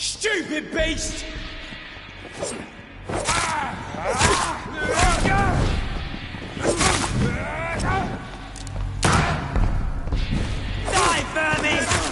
Stupid beast! Die, vermin!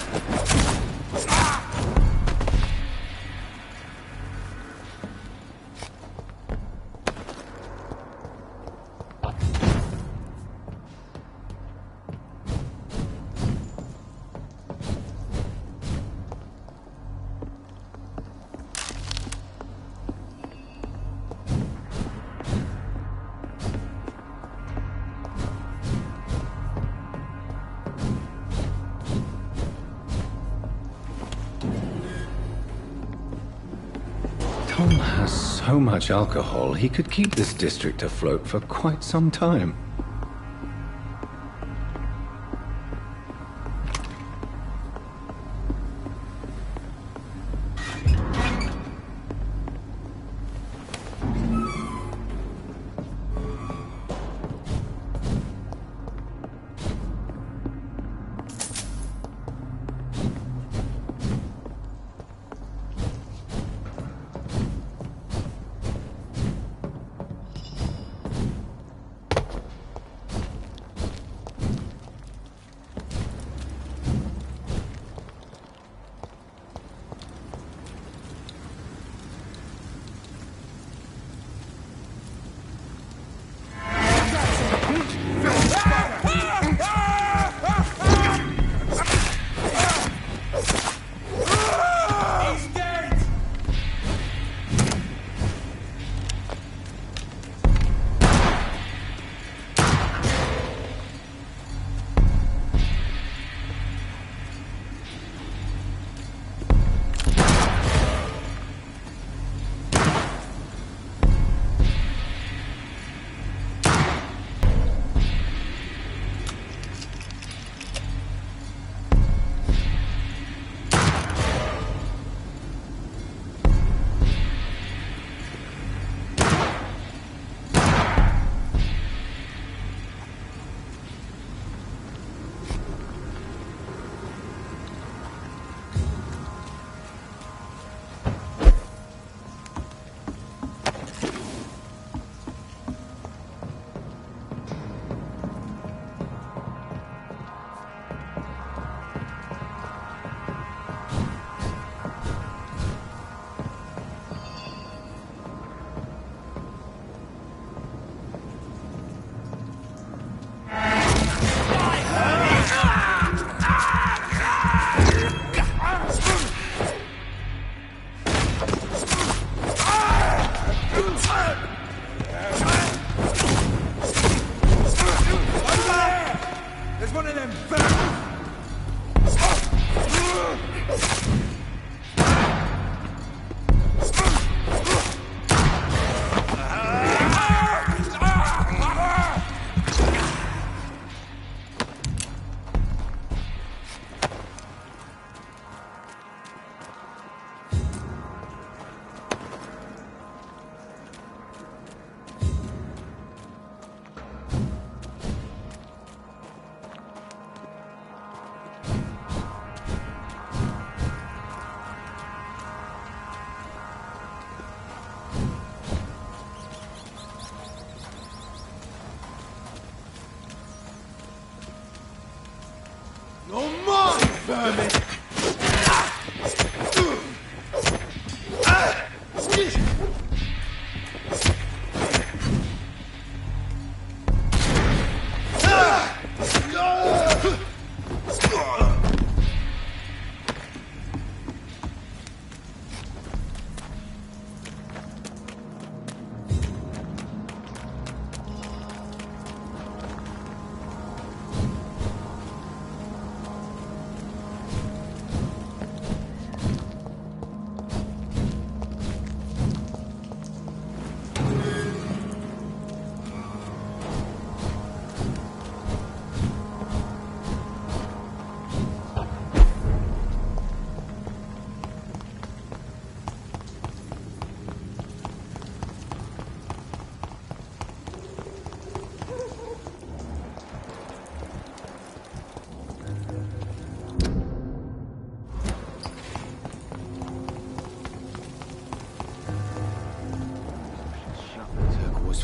Tom has so much alcohol, he could keep this district afloat for quite some time.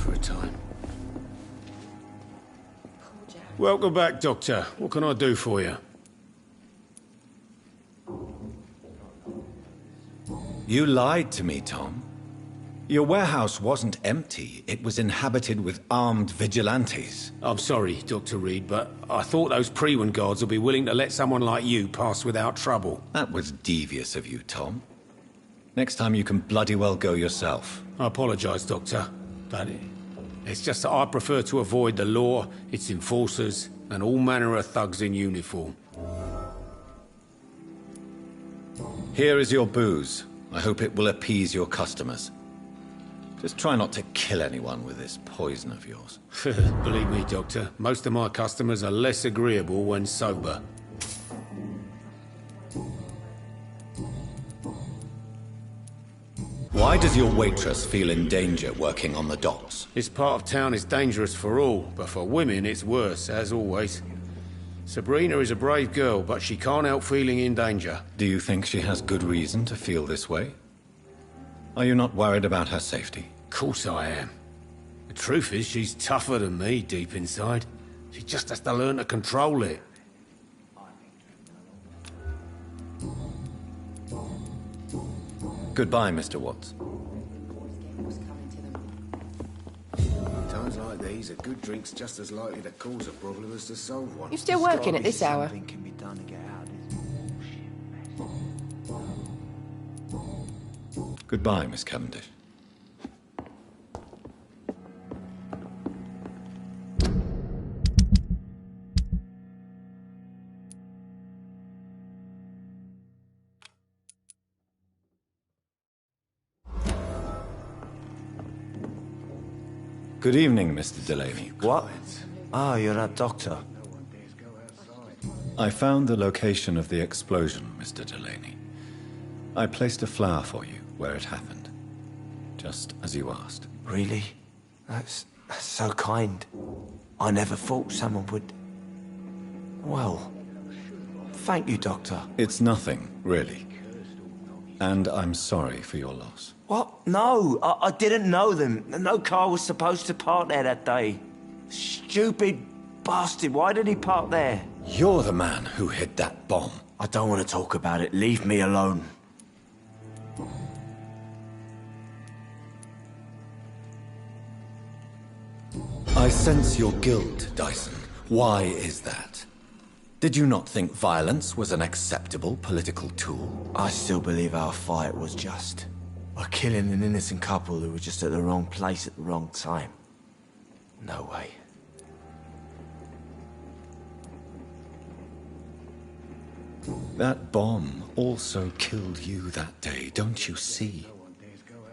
for a time. Welcome back, Doctor. What can I do for you? You lied to me, Tom. Your warehouse wasn't empty. It was inhabited with armed vigilantes. I'm sorry, Dr. Reed, but I thought those Prewen guards would be willing to let someone like you pass without trouble. That was devious of you, Tom. Next time you can bloody well go yourself. I apologize, Doctor, but it's just that I prefer to avoid the law, its enforcers, and all manner of thugs in uniform. Here is your booze. I hope it will appease your customers. Just try not to kill anyone with this poison of yours. Believe me, Doctor, most of my customers are less agreeable when sober. Why does your waitress feel in danger working on the docks? This part of town is dangerous for all, but for women it's worse, as always. Sabrina is a brave girl, but she can't help feeling in danger. Do you think she has good reason to feel this way? Are you not worried about her safety? Of course I am. The truth is, she's tougher than me deep inside. She just has to learn to control it. Goodbye, Mr. Watts. Times like these, a good drink's just as likely to cause a problem as to solve one. You still working at this hour? Something can be done to get out of this. Goodbye, Miss Cavendish. Good evening, Mr. Delaney. What? Oh, you're that doctor. I found the location of the explosion, Mr. Delaney. I placed a flower for you where it happened, just as you asked. Really? That's so kind. I never thought someone would... Well, thank you, Doctor. It's nothing, really. And I'm sorry for your loss. What? No, I didn't know them. No car was supposed to park there that day. Stupid bastard, why did he park there? You're the man who hid that bomb. I don't want to talk about it. Leave me alone. I sense your guilt, Dyson. Why is that? Did you not think violence was an acceptable political tool? I still believe our fight was just. By killing an innocent couple who were just at the wrong place at the wrong time. No way. That bomb also killed you that day, don't you see?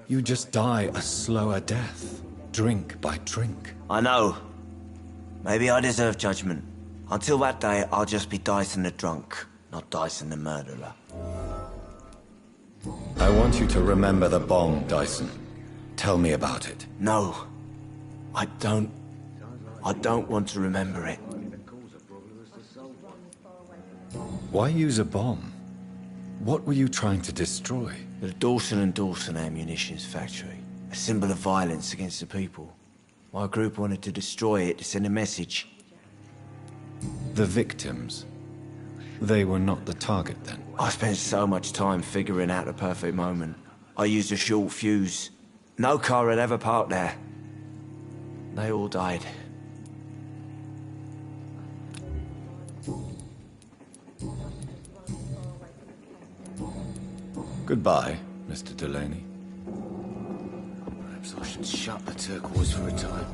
You just die a slower death, drink by drink. I know. Maybe I deserve judgment. Until that day, I'll just be Dyson the drunk, not Dyson the murderer. I want you to remember the bomb, Dyson. Tell me about it. No. I don't want to remember it. Why use a bomb? What were you trying to destroy? The Dawson & Dawson ammunitions factory. A symbol of violence against the people. My group wanted to destroy it to send a message. The victims. They were not the target then. I spent so much time figuring out the perfect moment. I used a short fuse. No car had ever parked there. They all died. Goodbye, Mr. Delaney. Perhaps I should shut the turquoise for a time.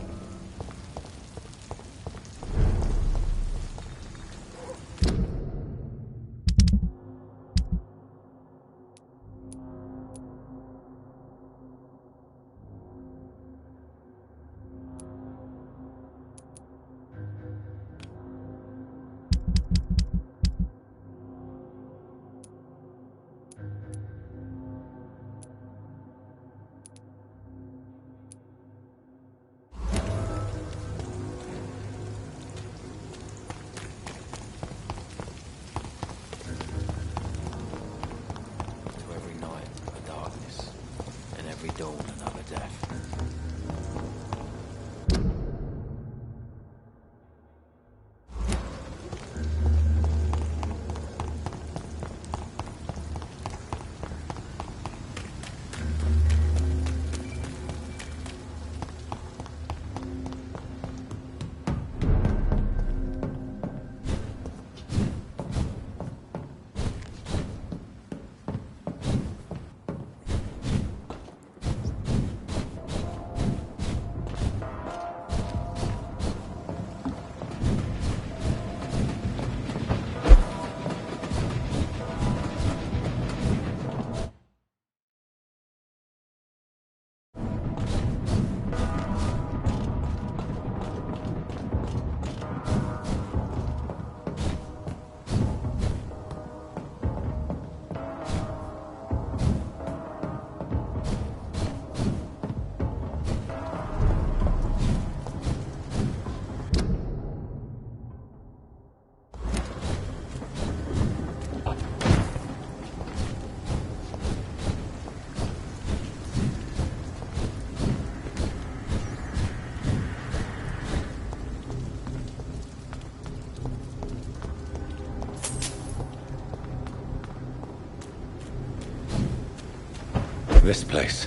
This place.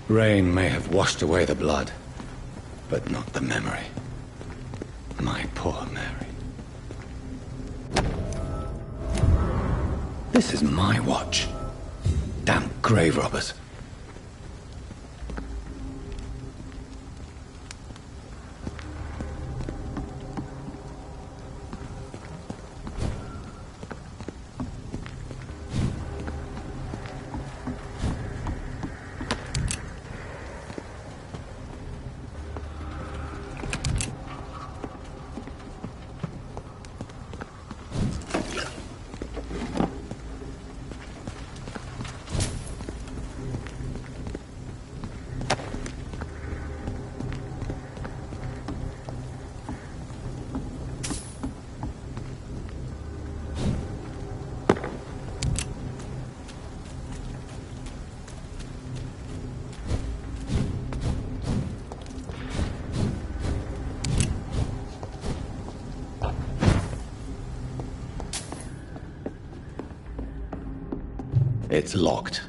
Rain may have washed away the blood, but not the memory. My poor Mary. This is my watch. Damn grave robbers. It's locked.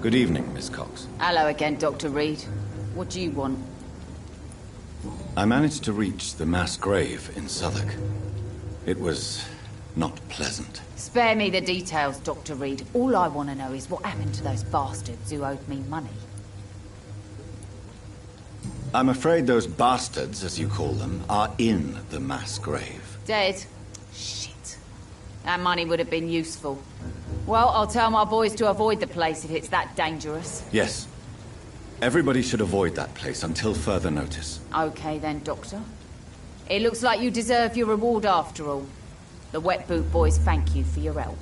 Good evening, Miss Cox. Hello again, Dr. Reed. What do you want? I managed to reach the mass grave in Southwark. It was not pleasant. Spare me the details, Dr. Reed. All I want to know is what happened to those bastards who owed me money. I'm afraid those bastards, as you call them, are in the mass grave. Dead? Shit. That money would have been useful. Well, I'll tell my boys to avoid the place if it's that dangerous. Yes. Everybody should avoid that place until further notice. Okay then, Doctor. It looks like you deserve your reward after all. The Wet Boot boys thank you for your help.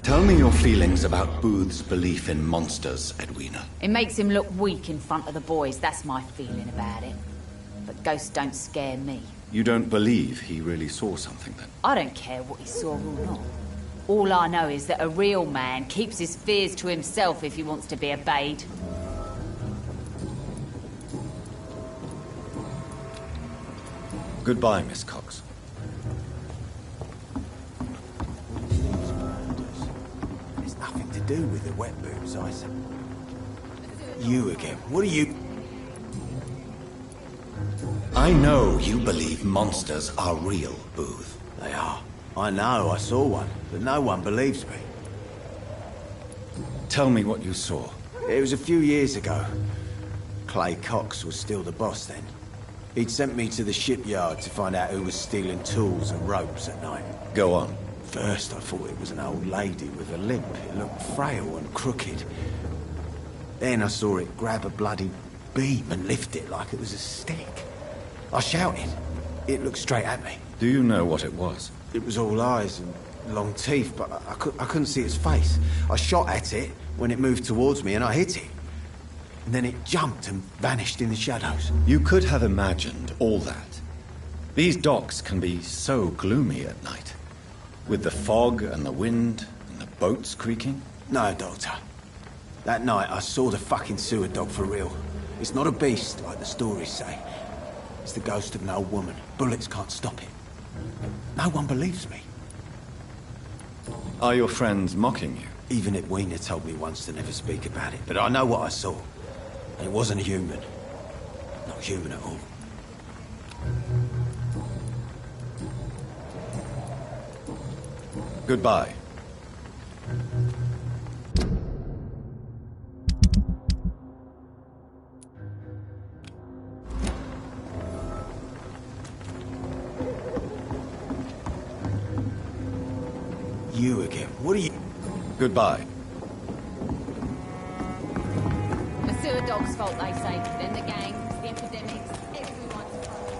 Tell me your feelings about Booth's belief in monsters, Edwina. It makes him look weak in front of the boys, that's my feeling about it. But ghosts don't scare me. You don't believe he really saw something, then? I don't care what he saw or not. All I know is that a real man keeps his fears to himself if he wants to be obeyed. Goodbye, Miss Cox. It's nothing to do with the Wet Boots, I said. You again. What are you... I know you believe monsters are real, Booth. They are. I know, I saw one, but no one believes me. Tell me what you saw. It was a few years ago. Clay Cox was still the boss then. He'd sent me to the shipyard to find out who was stealing tools and ropes at night. Go on. First, I thought it was an old lady with a limp. It looked frail and crooked. Then I saw it grab a bloody beam and lift it like it was a stick. I shouted. It looked straight at me. Do you know what it was? It was all eyes and long teeth, but I couldn't see its face. I shot at it when it moved towards me and I hit it. And then it jumped and vanished in the shadows. You could have imagined all that. These docks can be so gloomy at night. With the fog and the wind and the boats creaking. No, Doctor. That night I saw the fucking sewer dog for real. It's not a beast like the stories say. It's the ghost of an old woman. Bullets can't stop it. No one believes me. Are your friends mocking you? Even Edwina told me once to never speak about it, but I know what I saw. And it wasn't a human. Not human at all. Goodbye. You again. What are you... Goodbye. The sewer dog's fault, they say. Then the gangs, the epidemics, everyone's fault.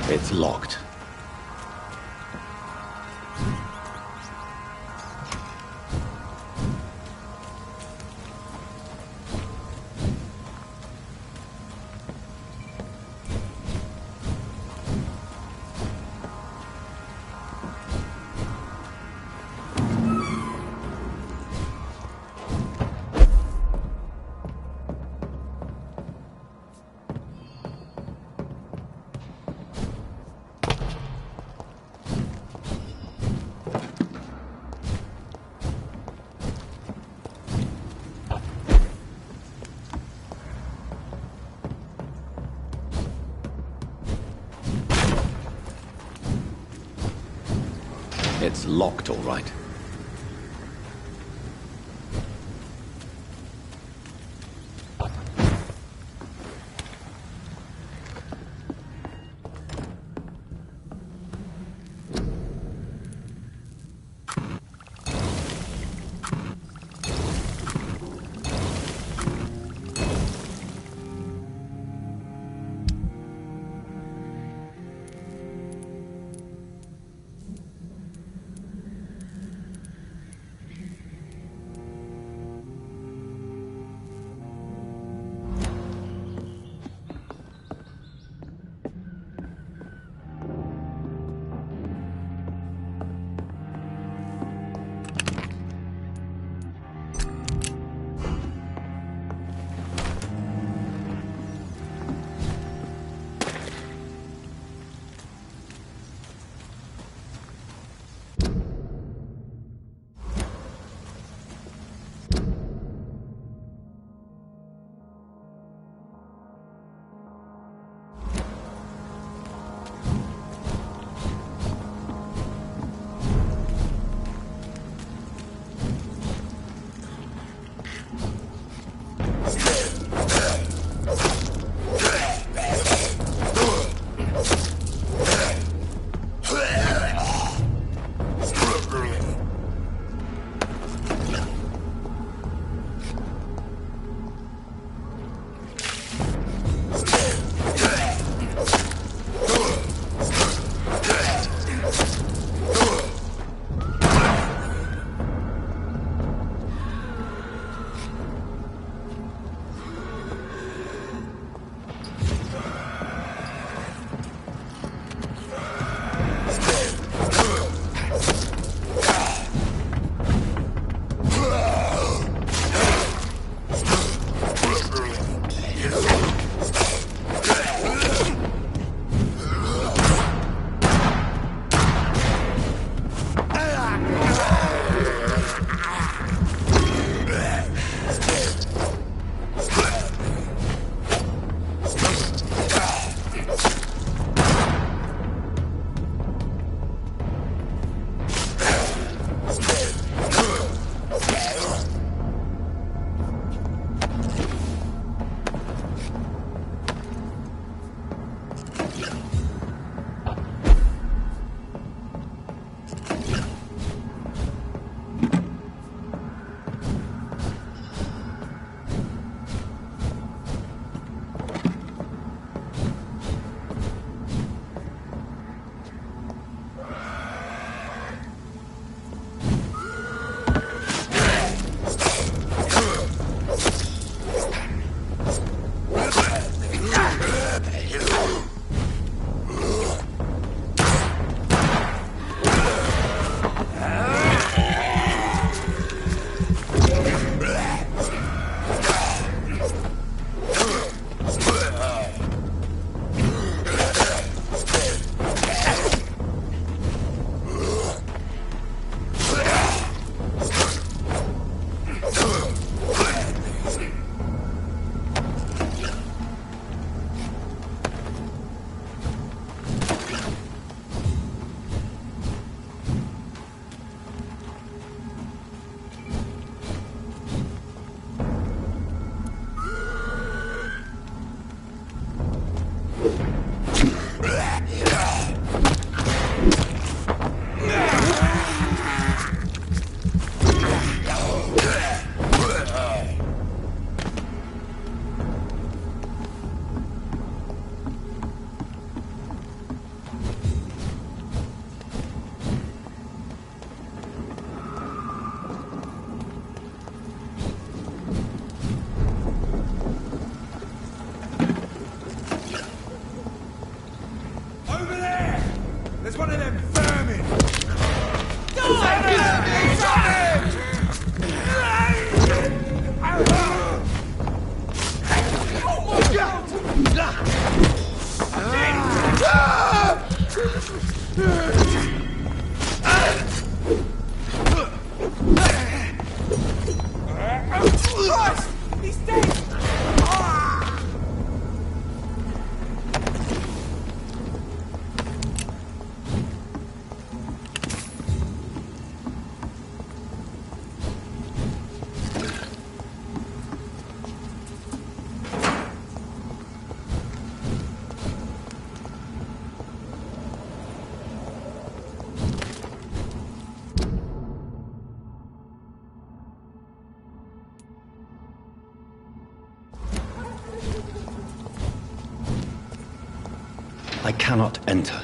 It's locked. It's locked, all right. He's dead! I cannot enter.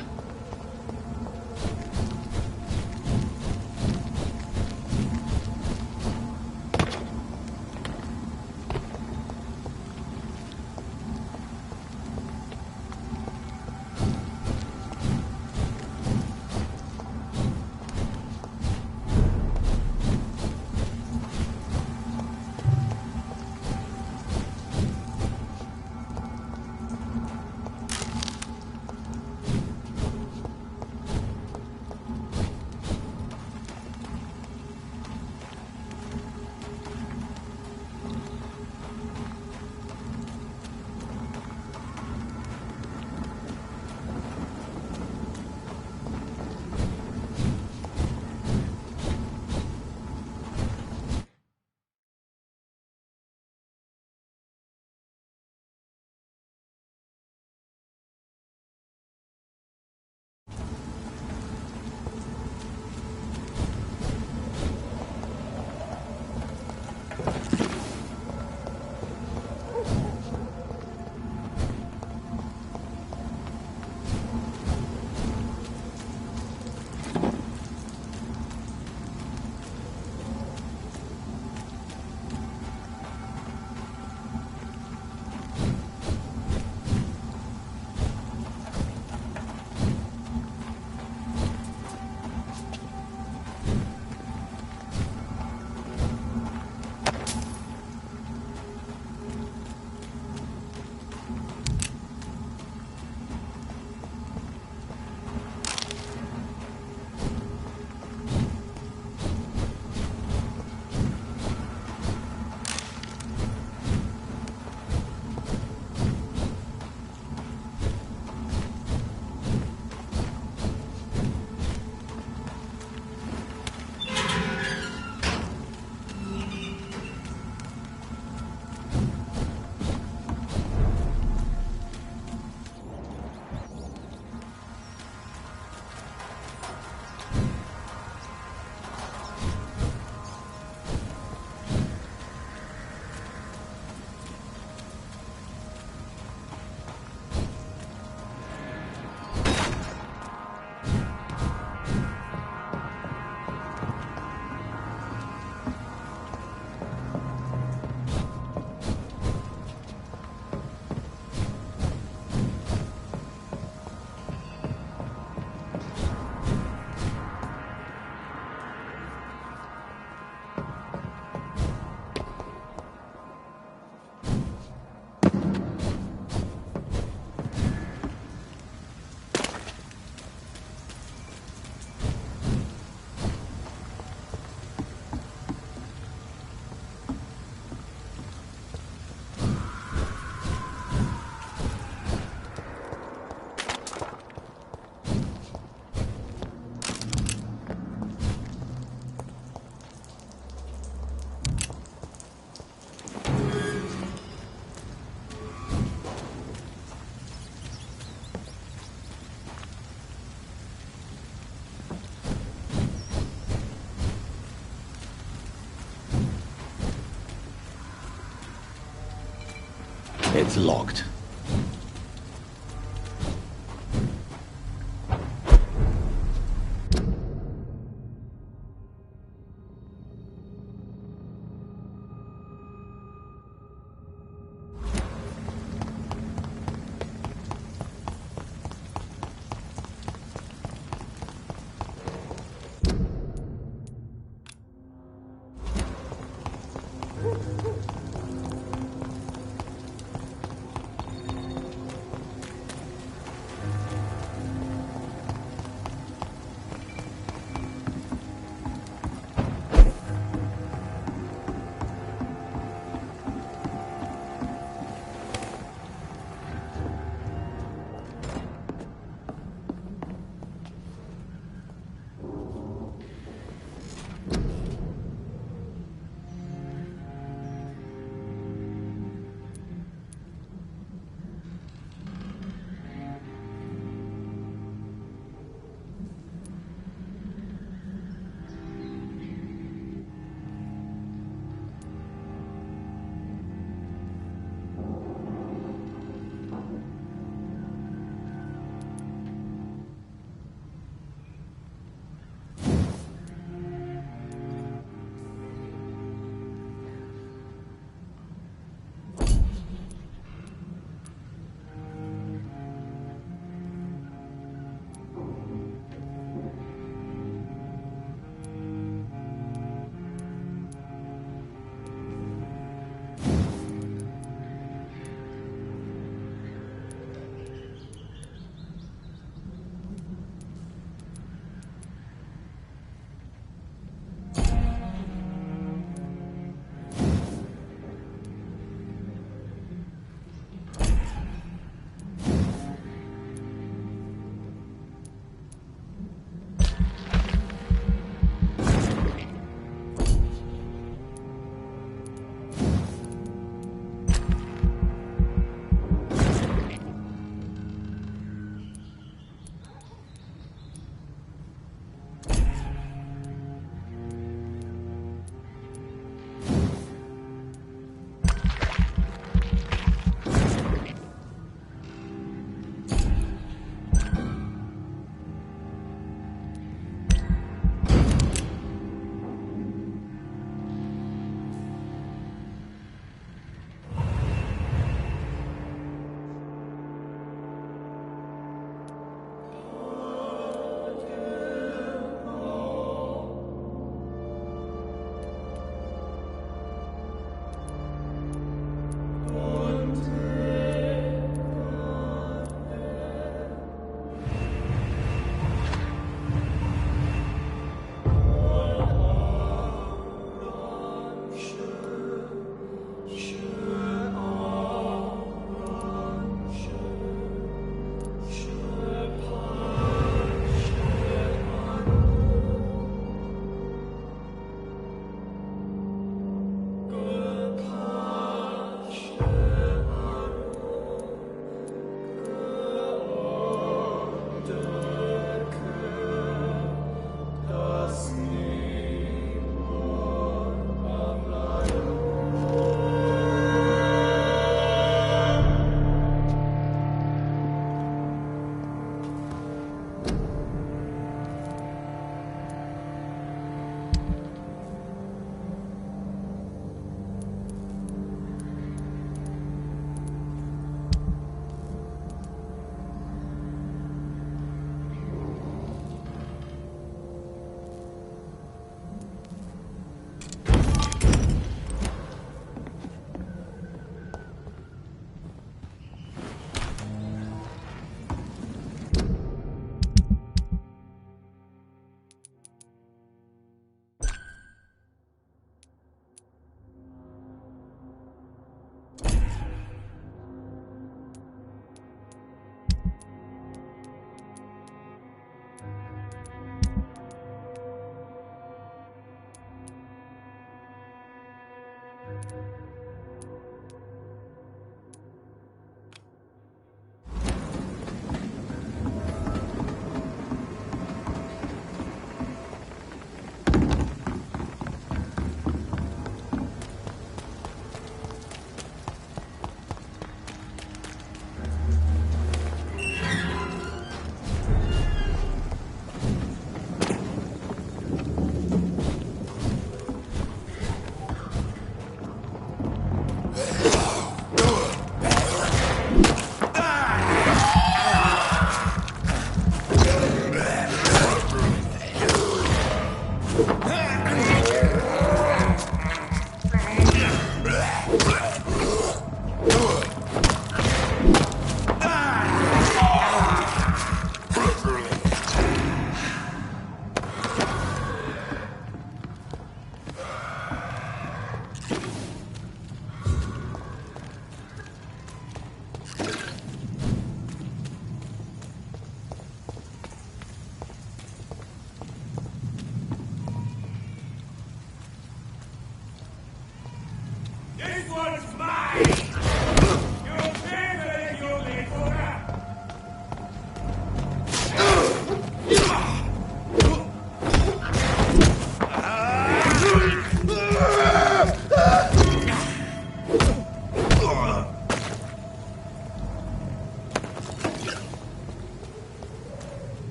It's locked.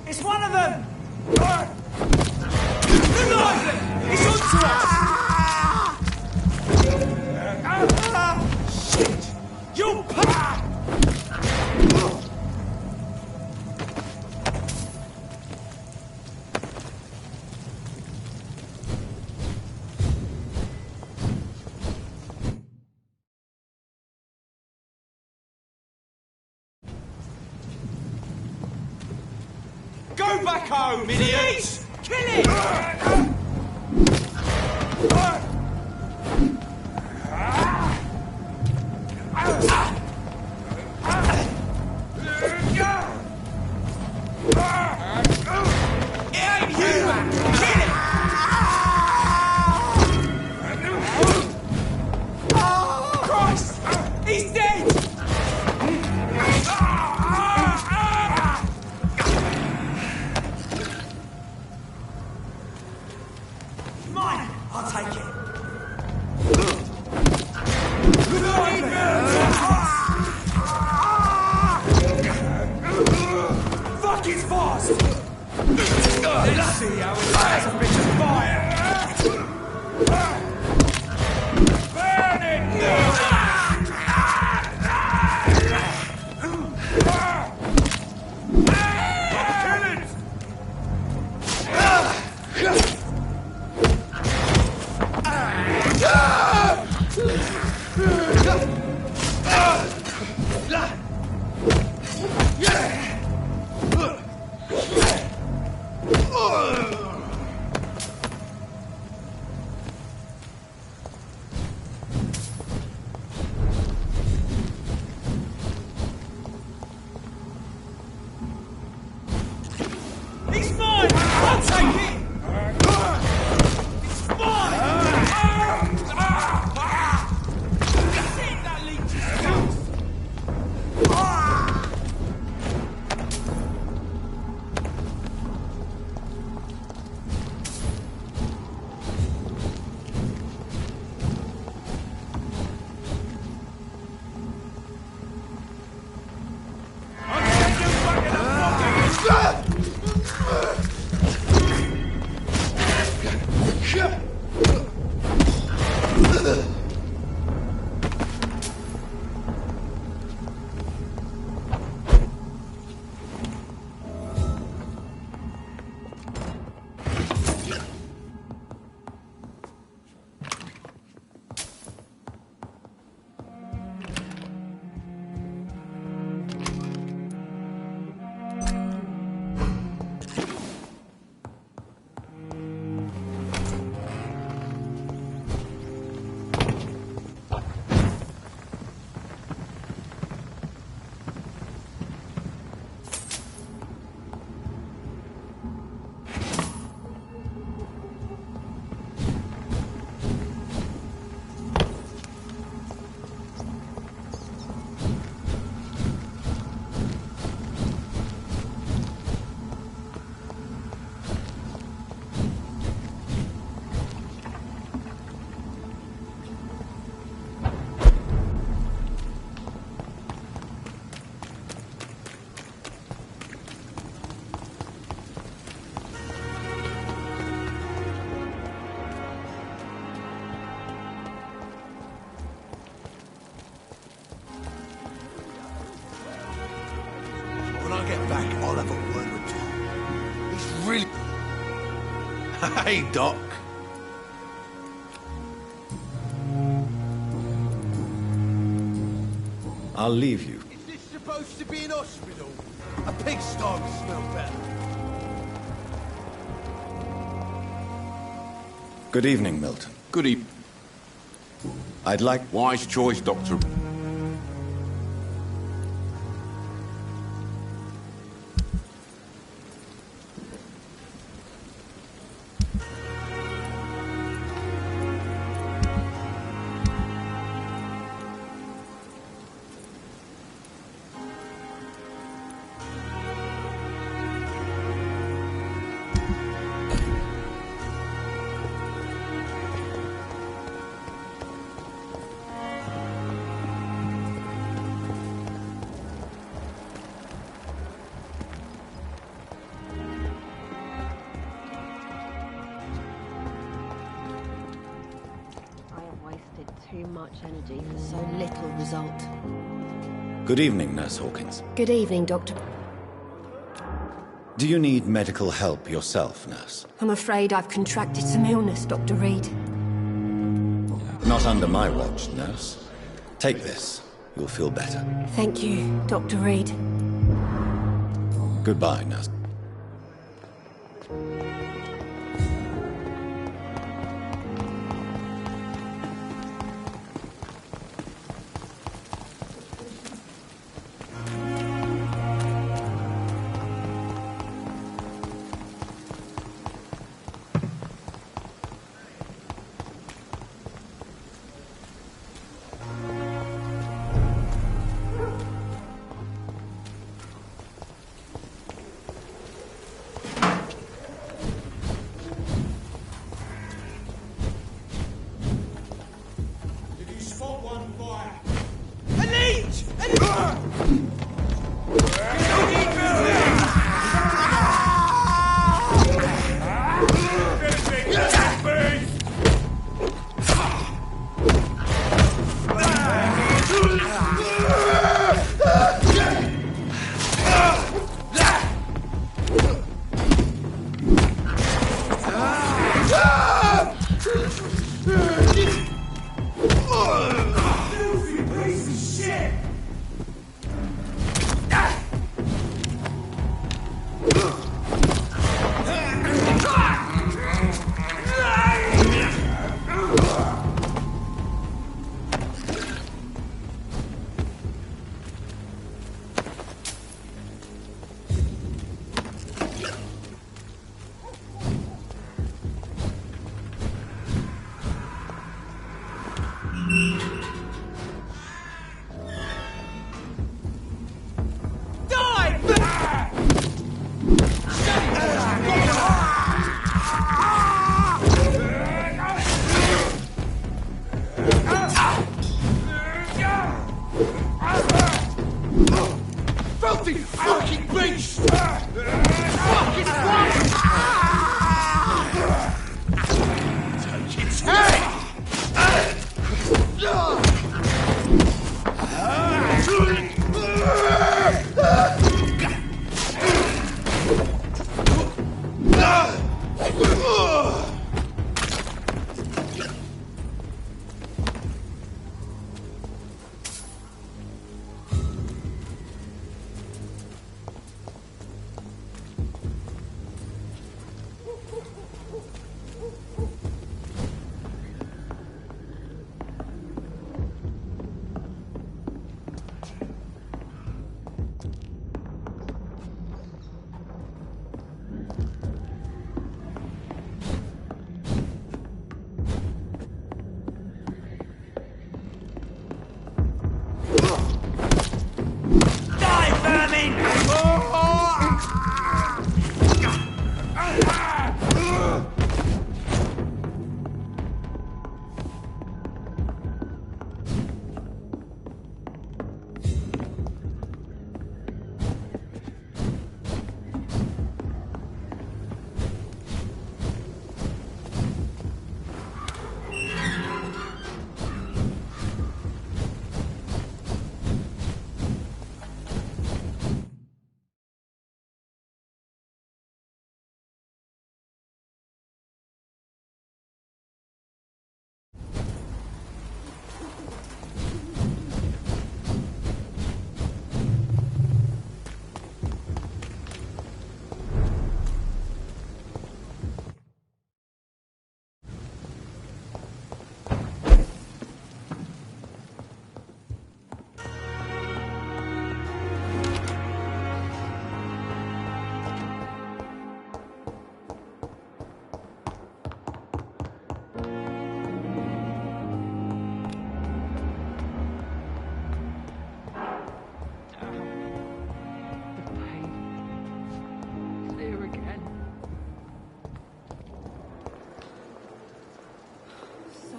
It's one of them! Revive them! It's onto us! Shit! You Go back home, idiots! Kill it! It ain't human! Kill it! Christ! He's dead! Mine! I'll take it. Fuck, it's fast! Let's see how it fires a bit of fire! Burn it! Hey, Doc. I'll leave you. Is this supposed to be an hospital? A pigsty would smell better. Good evening, Milton. Good evening. I'd like... Wise choice, Doctor. Too much energy for so little result. Good evening, Nurse Hawkins. Good evening, Doctor. Do you need medical help yourself, Nurse? I'm afraid I've contracted some illness, Dr. Reed. Not under my watch, Nurse. Take this. You'll feel better. Thank you, Dr. Reed. Goodbye, Nurse.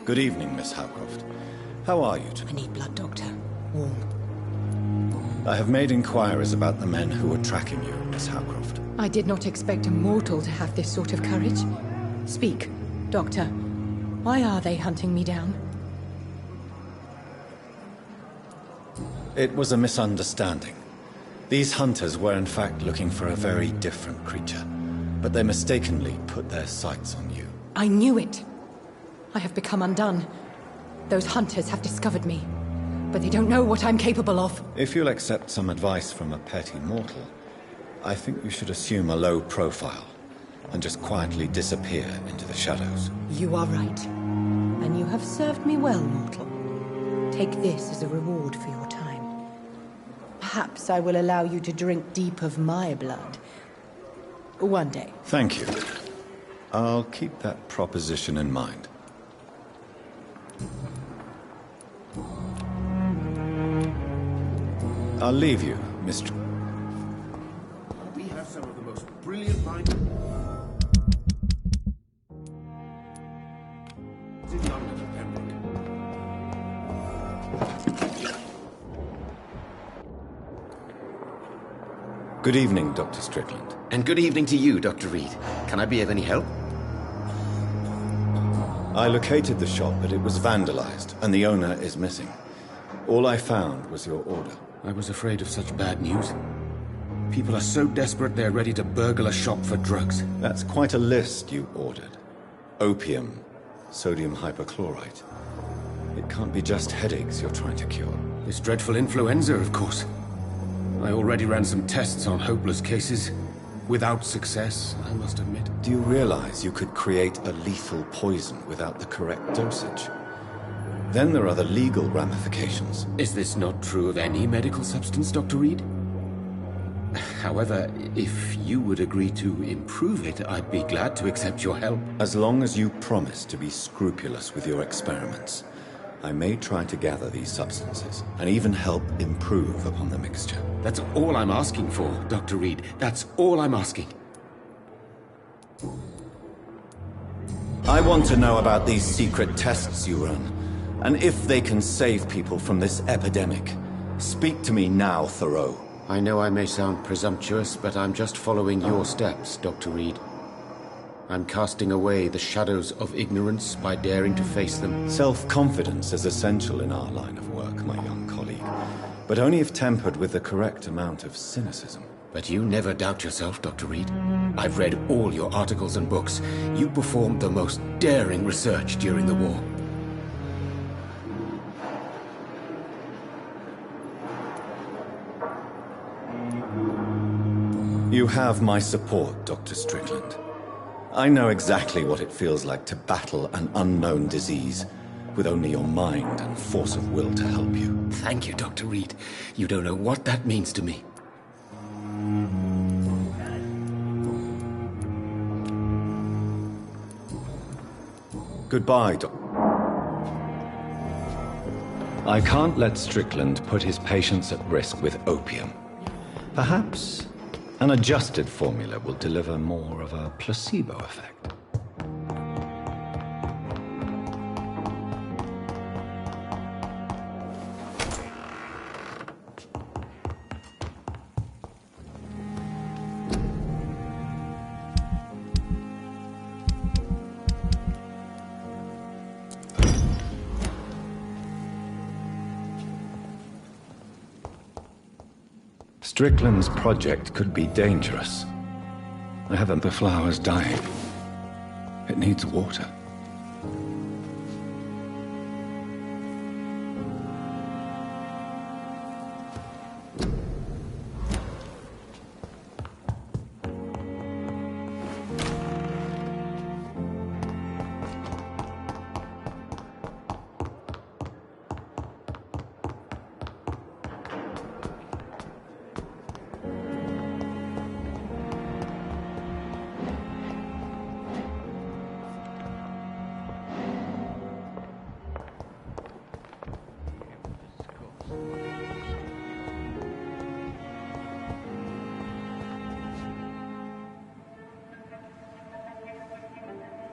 Good evening, Miss Howcroft. How are you I today? need blood, Doctor. Warm. I have made inquiries about the men who were tracking you, Miss Howcroft. I did not expect a mortal to have this sort of courage. Speak, Doctor. Why are they hunting me down? It was a misunderstanding. These hunters were in fact looking for a very different creature, but they mistakenly put their sights on you. I knew it. I have become undone. Those hunters have discovered me, but they don't know what I'm capable of. If you'll accept some advice from a petty mortal, I think you should assume a low profile and just quietly disappear into the shadows. You are right. And you have served me well, mortal. Take this as a reward for your time. Perhaps I will allow you to drink deep of my blood. One day. Thank you. I'll keep that proposition in mind. I'll leave you, Mr. We have some of the most brilliant minds in London for Pembroke. Good evening, Dr. Strickland. And good evening to you, Dr. Reed. Can I be of any help? I located the shop, but it was vandalized, and the owner is missing. All I found was your order. I was afraid of such bad news. People are so desperate they're ready to burgle a shop for drugs. That's quite a list you ordered. Opium, sodium hypochlorite. It can't be just headaches you're trying to cure. This dreadful influenza, of course. I already ran some tests on hopeless cases. Without success, I must admit. Do you realize you could create a lethal poison without the correct dosage? Then there are the legal ramifications. Is this not true of any medical substance, Dr. Reed? However, if you would agree to improve it, I'd be glad to accept your help. As long as you promise to be scrupulous with your experiments, I may try to gather these substances, and even help improve upon the mixture. That's all I'm asking for, Dr. Reed. That's all I'm asking. I want to know about these secret tests you run, and if they can save people from this epidemic. Speak to me now, Thoreau. I know I may sound presumptuous, but I'm just following your steps, Dr. Reed. I'm casting away the shadows of ignorance by daring to face them. Self-confidence is essential in our line of work, my young colleague, but only if tempered with the correct amount of cynicism. But you never doubt yourself, Dr. Reed. I've read all your articles and books. You performed the most daring research during the war. You have my support, Dr. Strickland. I know exactly what it feels like to battle an unknown disease with only your mind and force of will to help you. Thank you, Dr. Reed. You don't know what that means to me. Goodbye, Doc. I can't let Strickland put his patients at risk with opium. Perhaps an adjusted formula will deliver more of a placebo effect. Strickland's project could be dangerous. I haven't the flowers dying. It needs water.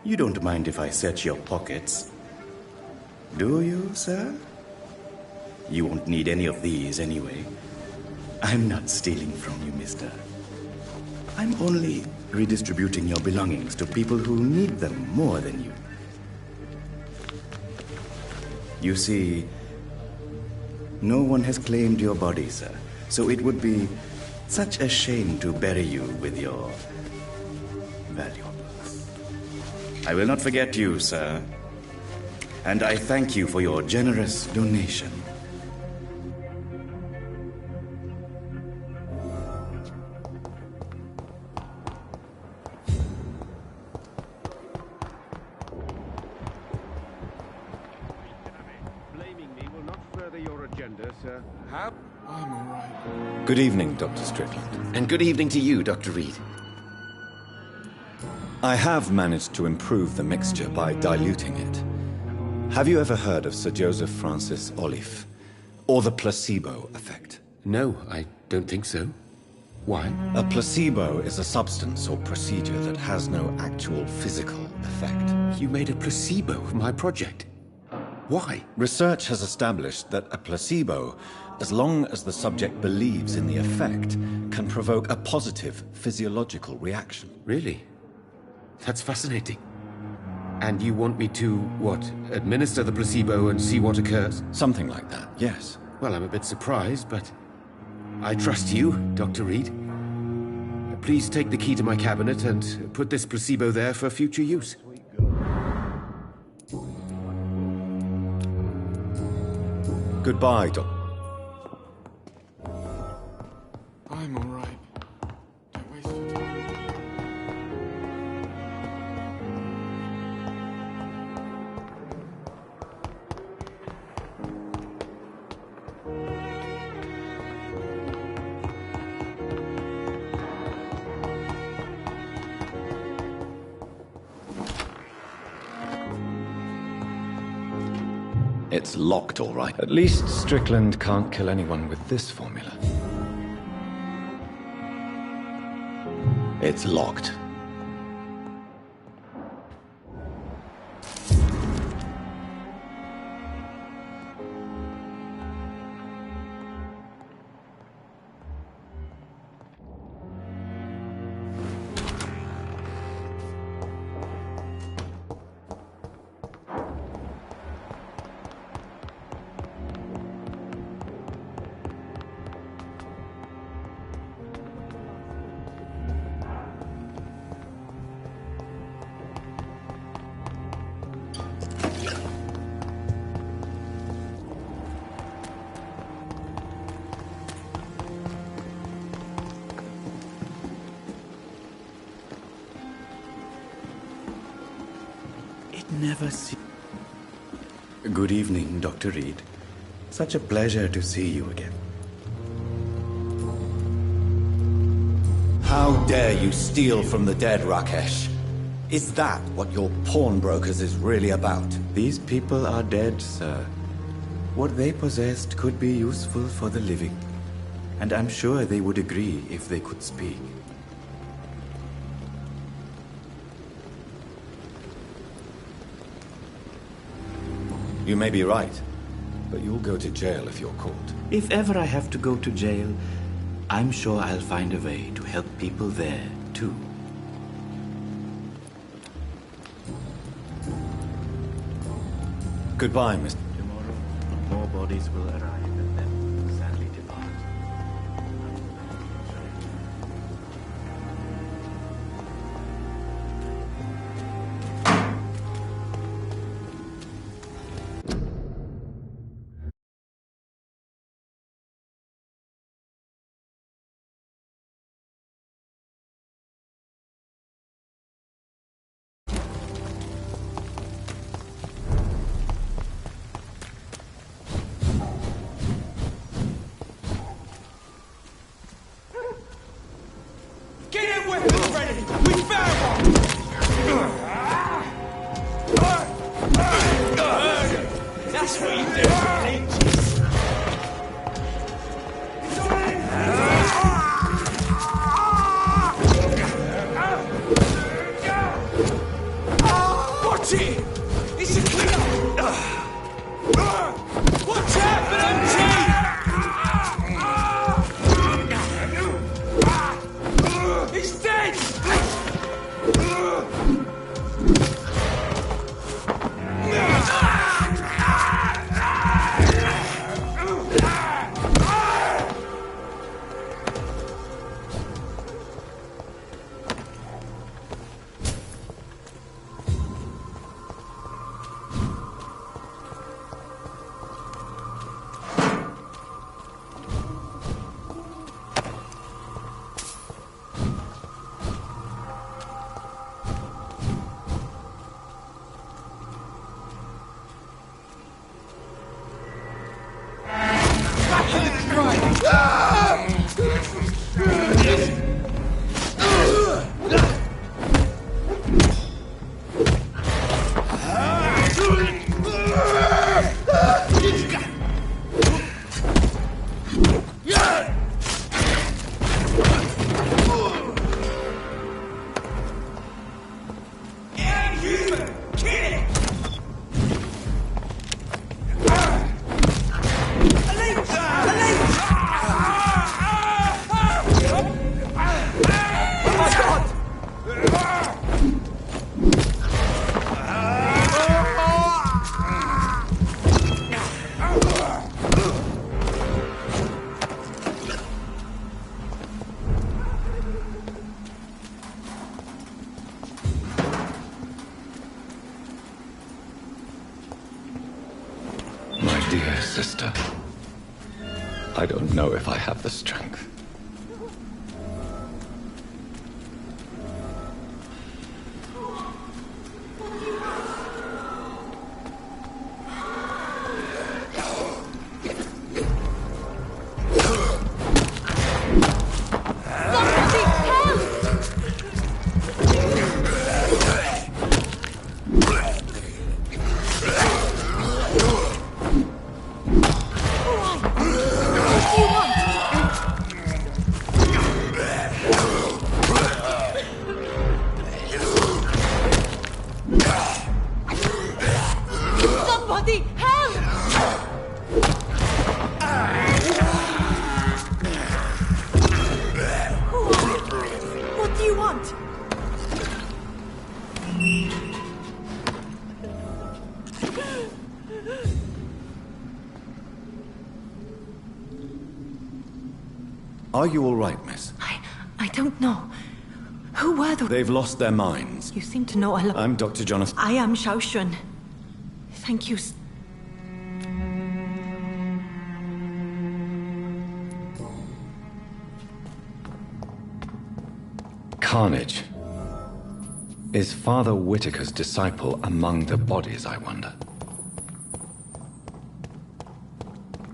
You don't mind if I search your pockets? Do you, sir? You won't need any of these anyway. I'm not stealing from you, mister. I'm only redistributing your belongings to people who need them more than you. You see, no one has claimed your body, sir, so it would be such a shame to bury you with your valuables. I will not forget you, sir, and I thank you for your generous donation. Good evening, Dr. Strickland. And good evening to you, Dr. Reed. I have managed to improve the mixture by diluting it. Have you ever heard of Sir Joseph Francis Olive? Or the placebo effect? No, I don't think so. Why? A placebo is a substance or procedure that has no actual physical effect. You made a placebo of my project. Why? Research has established that a placebo, as long as the subject believes in the effect, can provoke a positive physiological reaction. Really? That's fascinating. And you want me to, what, administer the placebo and see what occurs? Something like that, yes. Well, I'm a bit surprised, but I trust you, Dr. Reed. Please take the key to my cabinet and put this placebo there for future use. Goodbye, Doc. I'm all right. Don't waste your time. It's locked, all right. At least Strickland can't kill anyone with this formula. It's locked. Never see. Good evening, Dr. Reed. Such a pleasure to see you again. How dare you steal from the dead, Rakesh? Is that what your pawnbrokers is really about? These people are dead, sir. What they possessed could be useful for the living. And I'm sure they would agree if they could speak. You may be right, but you'll go to jail if you're caught. If ever I have to go to jail, I'm sure I'll find a way to help people there, too. Goodbye, Mr. Tomorrow, more bodies will arrive and then sadly depart. Dear sister, I don't know if I have the strength. Are you all right, miss? I don't know. Who were the... They've lost their minds. You seem to know a lot. I'm Dr. Jonathan. I am Xiaoxun. Thank you. Carnage. Is Father Whitaker's disciple among the bodies, I wonder?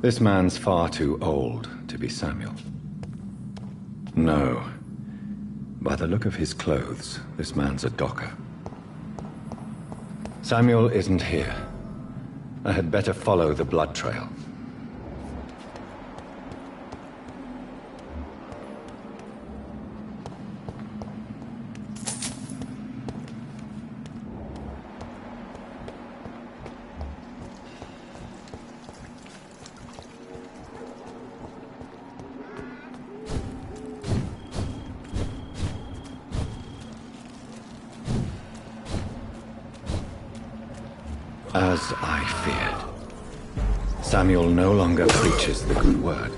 This man's far too old to be Samuel. No. By the look of his clothes, this man's a docker. Samuel isn't here. I had better follow the blood trail. As I feared, Samuel no longer preaches the good word.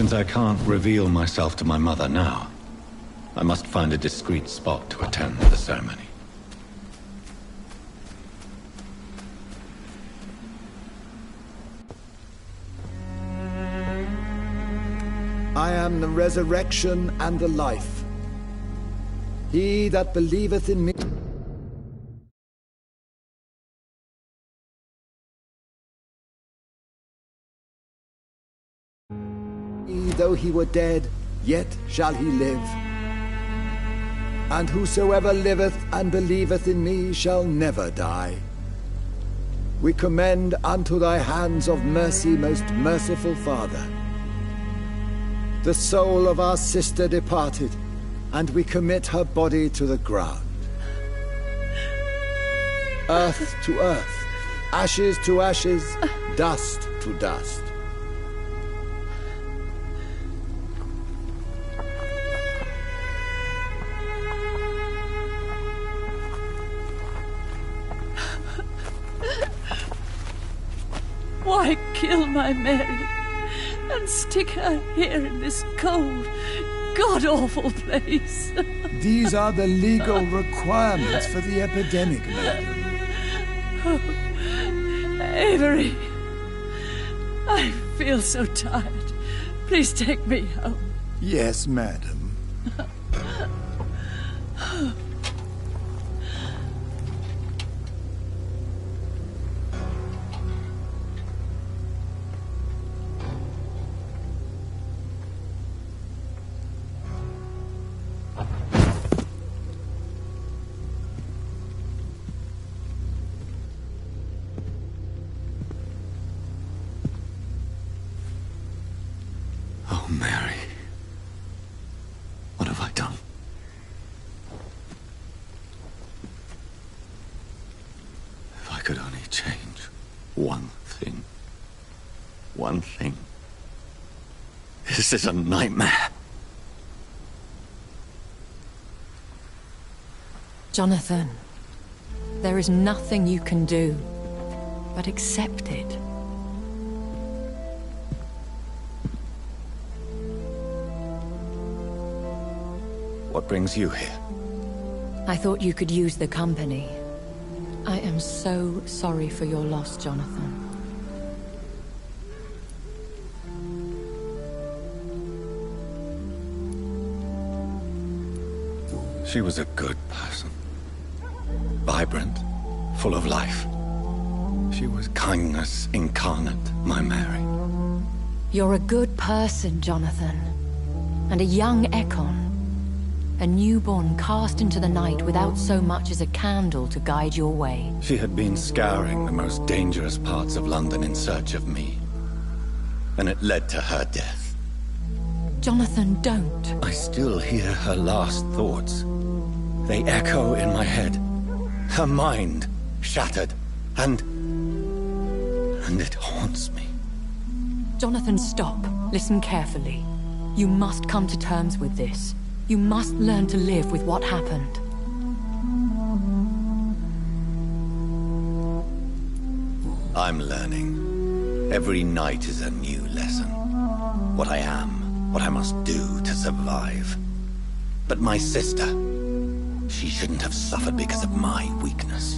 Since I can't reveal myself to my mother now, I must find a discreet spot to attend the ceremony. I am the resurrection and the life. He that believeth in me... Though he were dead, yet shall he live. And whosoever liveth and believeth in me shall never die. We commend unto thy hands of mercy, most merciful Father, the soul of our sister departed, and we commit her body to the ground. Earth to earth, ashes to ashes, dust to dust. Why kill my Mary and stick her here in this cold, god-awful place? These are the legal requirements for the epidemic, madam. Oh, Avery, I feel so tired. Please take me home. Yes, madam. Oh, Mary. What have I done? If I could only change one thing. One thing. This is a nightmare. Jonathan, there is nothing you can do but accept it. What brings you here? I thought you could use the company. I am so sorry for your loss, Jonathan. She was a good person. Vibrant, full of life. She was kindness incarnate, my Mary. You're a good person, Jonathan. And a young Ekon. A newborn cast into the night without so much as a candle to guide your way. She had been scouring the most dangerous parts of London in search of me. And it led to her death. Jonathan, don't. I still hear her last thoughts. They echo in my head. Her mind shattered, and it haunts me. Jonathan, stop. Listen carefully. You must come to terms with this. You must learn to live with what happened. I'm learning. Every night is a new lesson. What I am, what I must do to survive. But my sister, she shouldn't have suffered because of my weakness.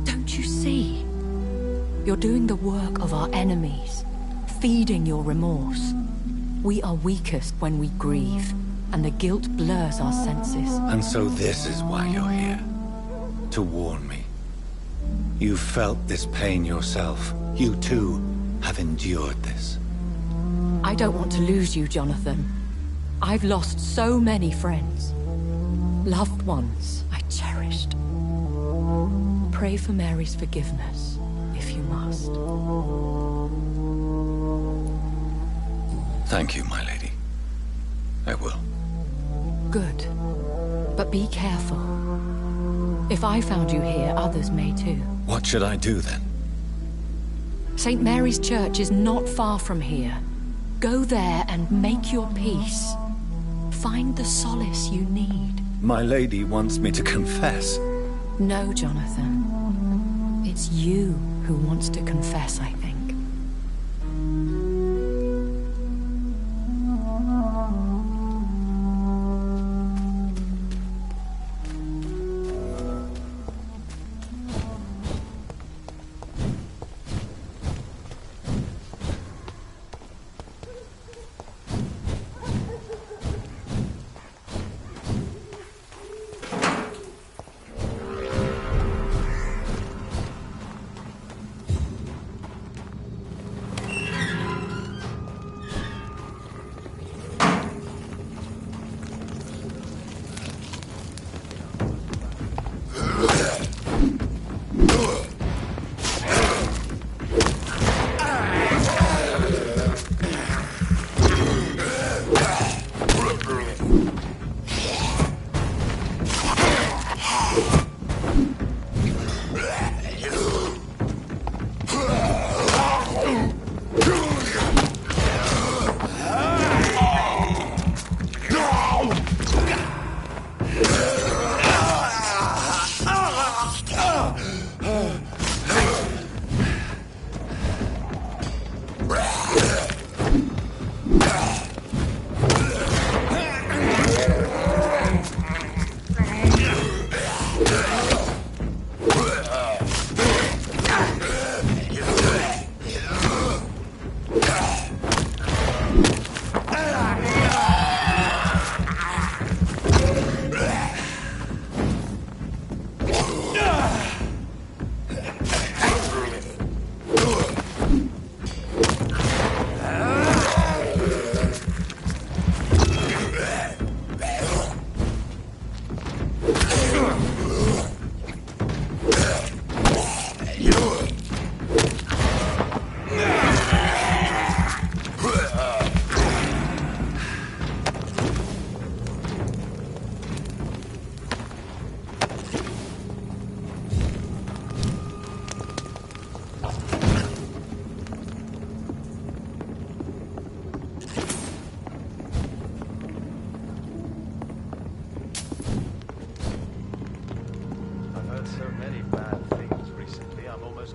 Don't you see? You're doing the work of our enemies, feeding your remorse. We are weakest when we grieve, and the guilt blurs our senses. And so this is why you're here. To warn me. You've felt this pain yourself. You too have endured this. I don't want to lose you, Jonathan. I've lost so many friends. Loved ones I cherished. Pray for Mary's forgiveness, if you must. Thank you, my lady. I will. Good. But be careful. If I found you here, others may too. What should I do then? St. Mary's Church is not far from here. Go there and make your peace. Find the solace you need. My lady wants me to confess. No, Jonathan. It's you who wants to confess, I think.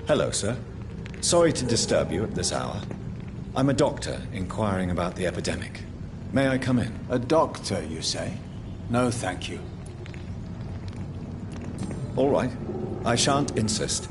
Hello, sir. Sorry to disturb you at this hour. I'm a doctor inquiring about the epidemic. May I come in? A doctor, you say? No, thank you. All right. I shan't insist.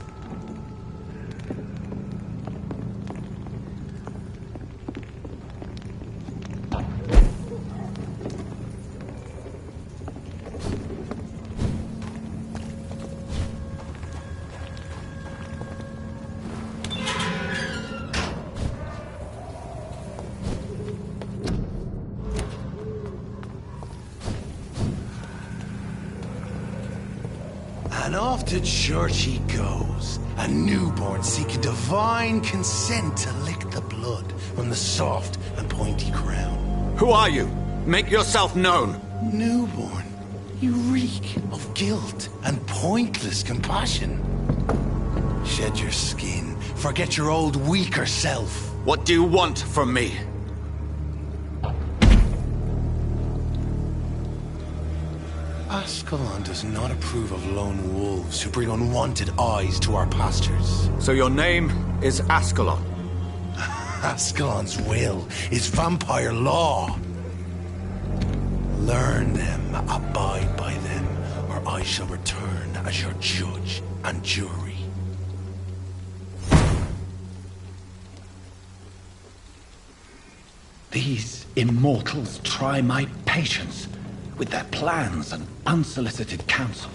And off to church he goes, a newborn seeking divine consent to lick the blood from the soft and pointy crown. Who are you? Make yourself known. Newborn, you reek of guilt and pointless compassion. Shed your skin, forget your old weaker self. What do you want from me? Ascalon does not approve of lone wolves who bring unwanted eyes to our pastures. So your name is Ascalon? Ascalon's will is vampire law. Learn them, abide by them, or I shall return as your judge and jury. These immortals try my patience with their plans and unsolicited counsel.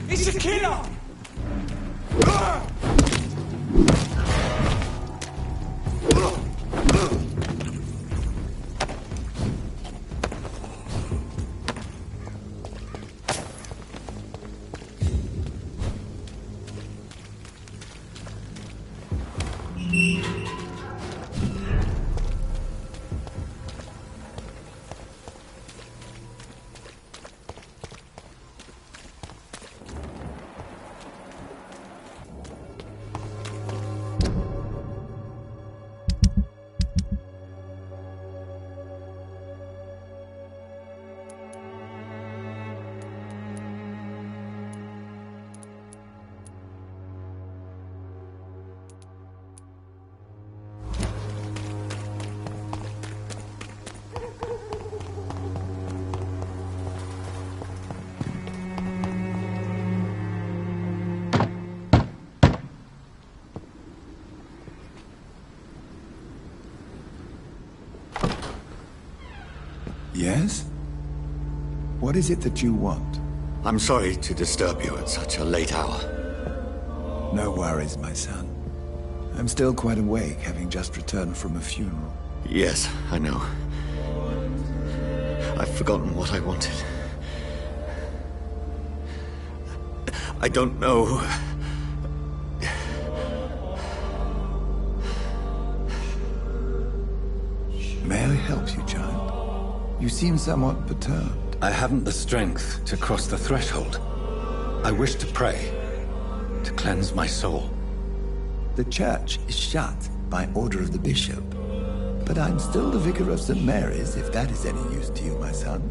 It's a killer! Yes? What is it that you want? I'm sorry to disturb you at such a late hour. No worries, my son. I'm still quite awake, having just returned from a funeral. Yes, I know. I've forgotten what I wanted. I don't know. May I help you, child? You seem somewhat perturbed. I haven't the strength to cross the threshold. I wish to pray, to cleanse my soul. The church is shut by order of the bishop. But I'm still the vicar of St. Mary's, if that is any use to you, my son.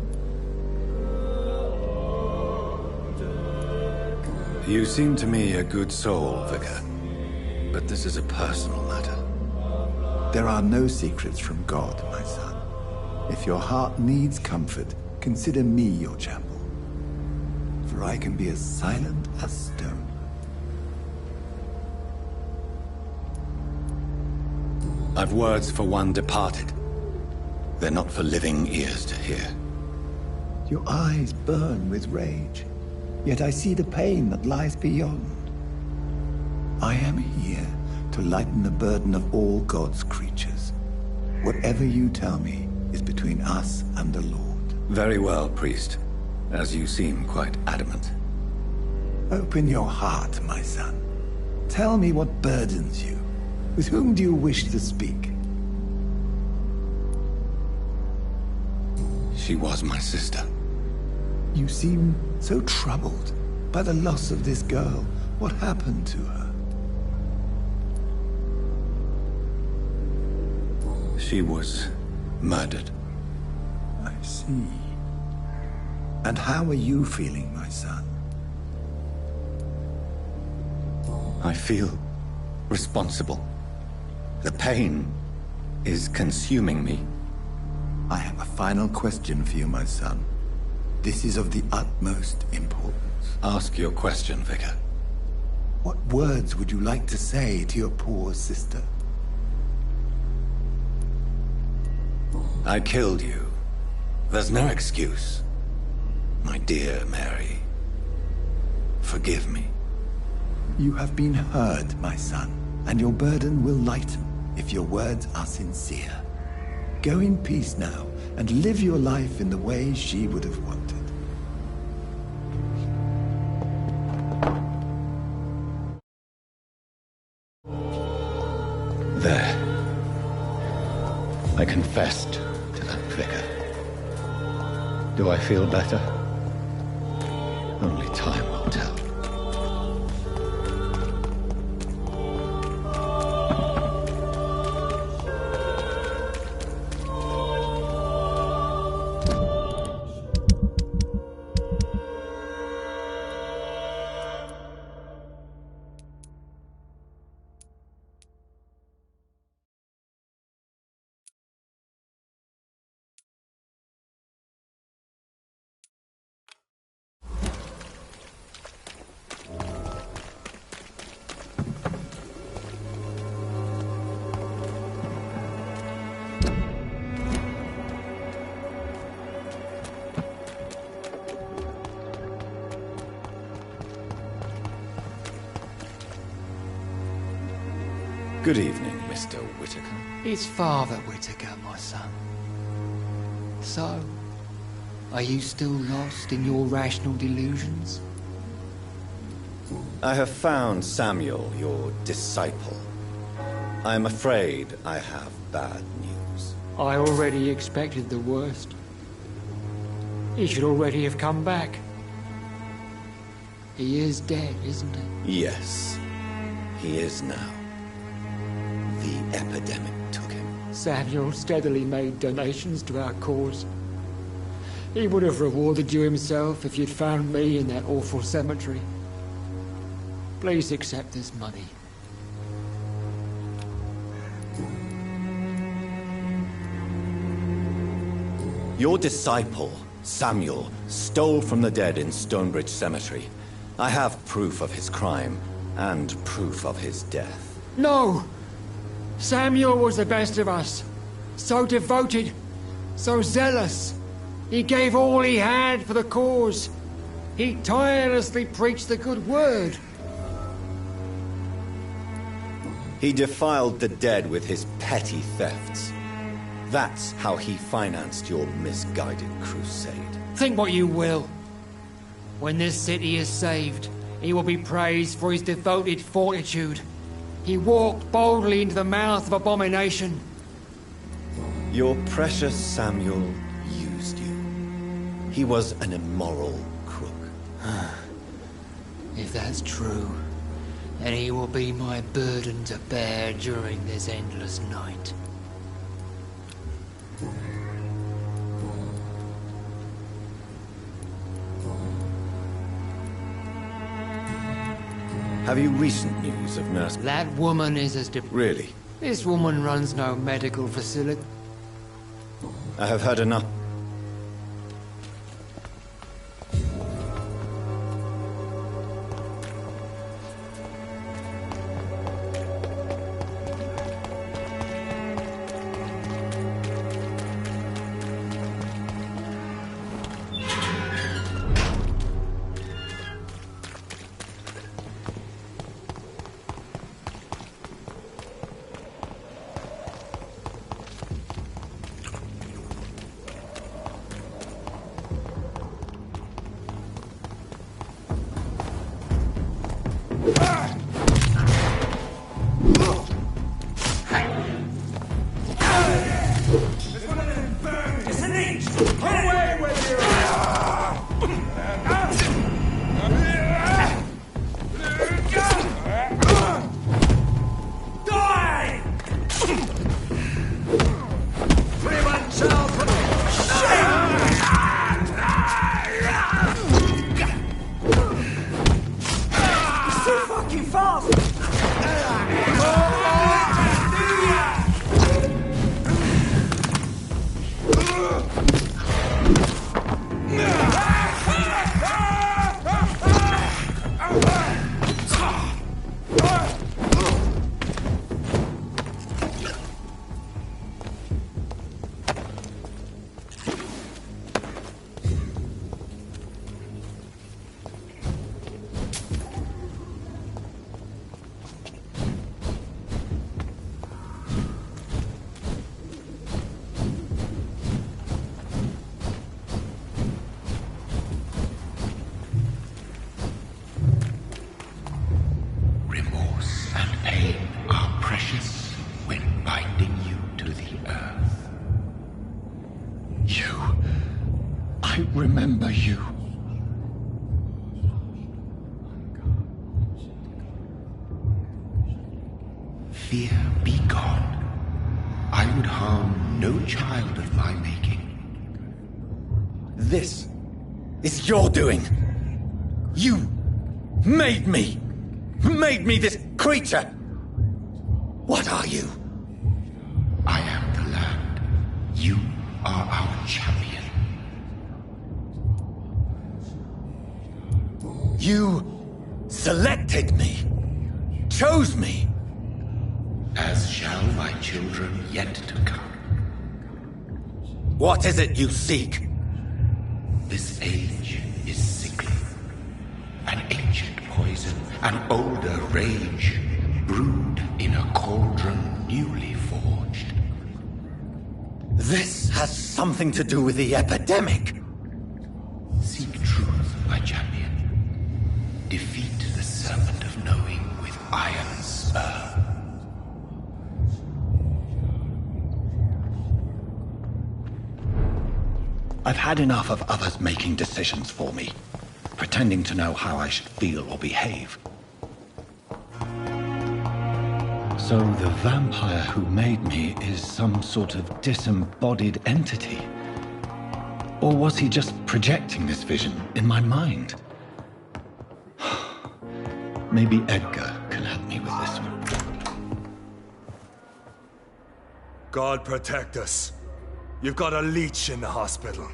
You seem to me a good soul, Vicar. But this is a personal matter. There are no secrets from God, my son. If your heart needs comfort, consider me your chapel. For I can be as silent as stone. I've words for one departed. They're not for living ears to hear. Your eyes burn with rage, yet I see the pain that lies beyond. I am here to lighten the burden of all God's creatures. Whatever you tell me is between us and the Lord. Very well, priest. As you seem quite adamant. Open your heart, my son. Tell me what burdens you. With whom do you wish to speak? She was my sister. You seem so troubled by the loss of this girl. What happened to her? She was murdered. I see. And how are you feeling, my son? I feel responsible. The pain is consuming me. I have a final question for you, my son. This is of the utmost importance. Ask your question, Vicar. What words would you like to say to your poor sister? I killed you. There's no excuse. My dear Mary, forgive me. You have been heard, my son, and your burden will lighten if your words are sincere. Go in peace now, and live your life in the way she would have wanted. confessed to that vicar. Do I feel better? Only time will tell. Good evening, Mr. Whitaker. It's Father Whitaker, my son. So, are you still lost in your rational delusions? I have found Samuel, your disciple. I am afraid I have bad news. I already expected the worst. He should already have come back. He is dead, isn't he? Yes, he is now. The epidemic took him. Samuel steadily made donations to our cause. He would have rewarded you himself if you'd found me in that awful cemetery. Please accept this money. Your disciple, Samuel, stole from the dead in Stonebridge Cemetery. I have proof of his crime, and proof of his death. No! Samuel was the best of us. So devoted, so zealous. He gave all he had for the cause. He tirelessly preached the good word. He defiled the dead with his petty thefts. That's how he financed your misguided crusade. Think what you will. When this city is saved, he will be praised for his devoted fortitude. He walked boldly into the mouth of abomination. Your precious Samuel used you. He was an immoral crook. If that's true, then he will be my burden to bear during this endless night. Have you recent news of Nurse... That woman is as... Really? This woman runs no medical facility. I have heard enough. fear be gone. I would harm no child of my making. This is your doing. You made me this creature. What are you? I am the land. You are our champion. You selected me, chose me. As shall my children yet to come. What is it you seek? This age is sickly. An ancient poison, an older rage, brewed in a cauldron newly forged. This has something to do with the epidemic. Seek truth, my champion. Defeat the serpent of knowing with iron spur. I've had enough of others making decisions for me, pretending to know how I should feel or behave. So the vampire who made me is some sort of disembodied entity? Or was he just projecting this vision in my mind? Maybe Edgar can help me with this one. God protect us. You've got a leech in the hospital.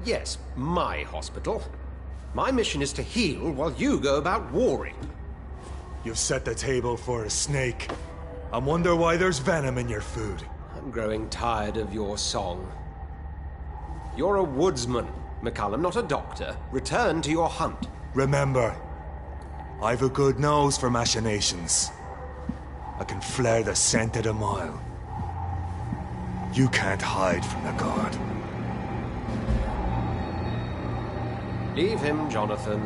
Yes, my hospital. My mission is to heal while you go about warring. You've set the table for a snake. I wonder why there's venom in your food. I'm growing tired of your song. You're a woodsman, McCallum, not a doctor. Return to your hunt. Remember, I've a good nose for machinations. I can flare the scent at a mile. You can't hide from the guard. Leave him, Jonathan.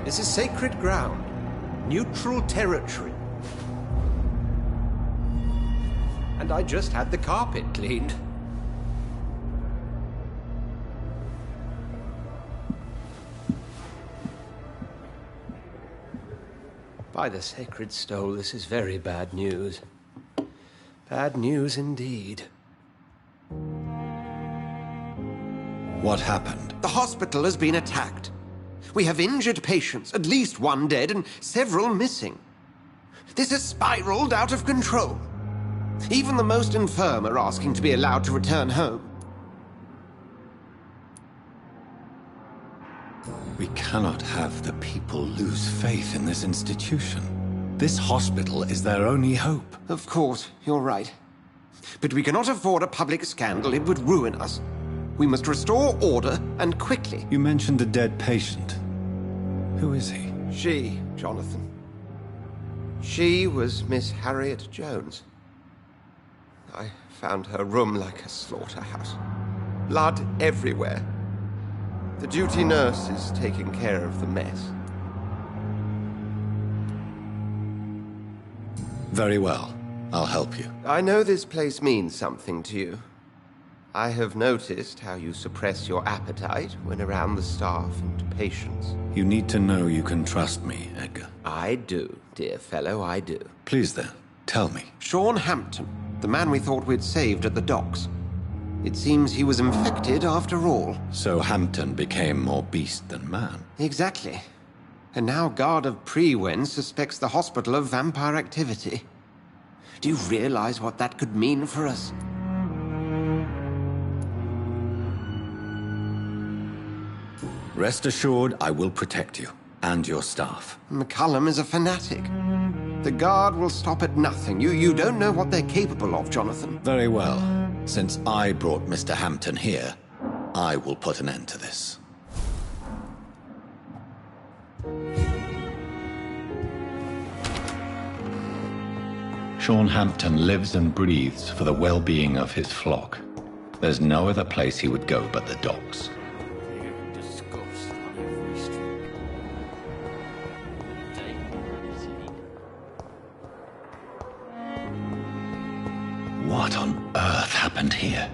This is sacred ground. Neutral territory. And I just had the carpet cleaned. By the sacred stole, this is very bad news. Bad news indeed. What happened? The hospital has been attacked. We have injured patients, at least one dead and several missing. This has spiraled out of control. Even the most infirm are asking to be allowed to return home. We cannot have the people lose faith in this institution. This hospital is their only hope. Of course, you're right. But we cannot afford a public scandal. It would ruin us. We must restore order, and quickly. You mentioned a dead patient. Who is he? She, Jonathan. She was Miss Harriet Jones. I found her room like a slaughterhouse. Blood everywhere. The duty nurse is taking care of the mess. Very well. I'll help you. I know this place means something to you. I have noticed how you suppress your appetite when around the staff and patients. You need to know you can trust me, Edgar. I do, dear fellow, I do. Please then, tell me. Sean Hampton, the man we thought we'd saved at the docks. It seems he was infected after all. So Hampton became more beast than man. Exactly. And now Guard of Prewen suspects the hospital of vampire activity. Do you realize what that could mean for us? Rest assured, I will protect you and your staff. McCallum is a fanatic. The Guard will stop at nothing. You don't know what they're capable of, Jonathan. Very well. Since I brought Mr. Hampton here, I will put an end to this. Sean Hampton lives and breathes for the well-being of his flock. There's no other place he would go but the docks. What on earth happened here?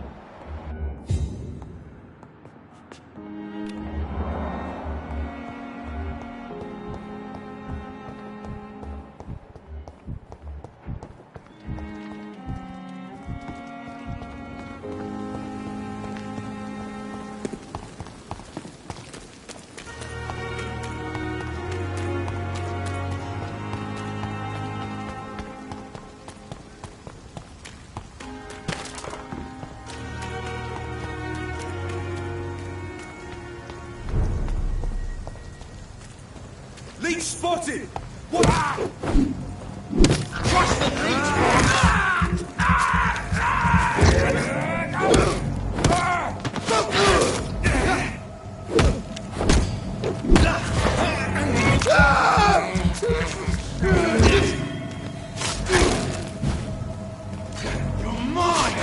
Leech spotted! What? Crush the leech! You're mine!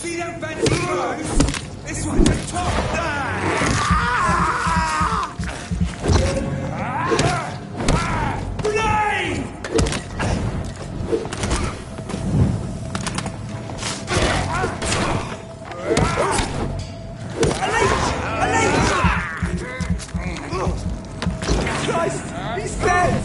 See them fancy clothes? This one's a top! Blade! Christ! He's dead!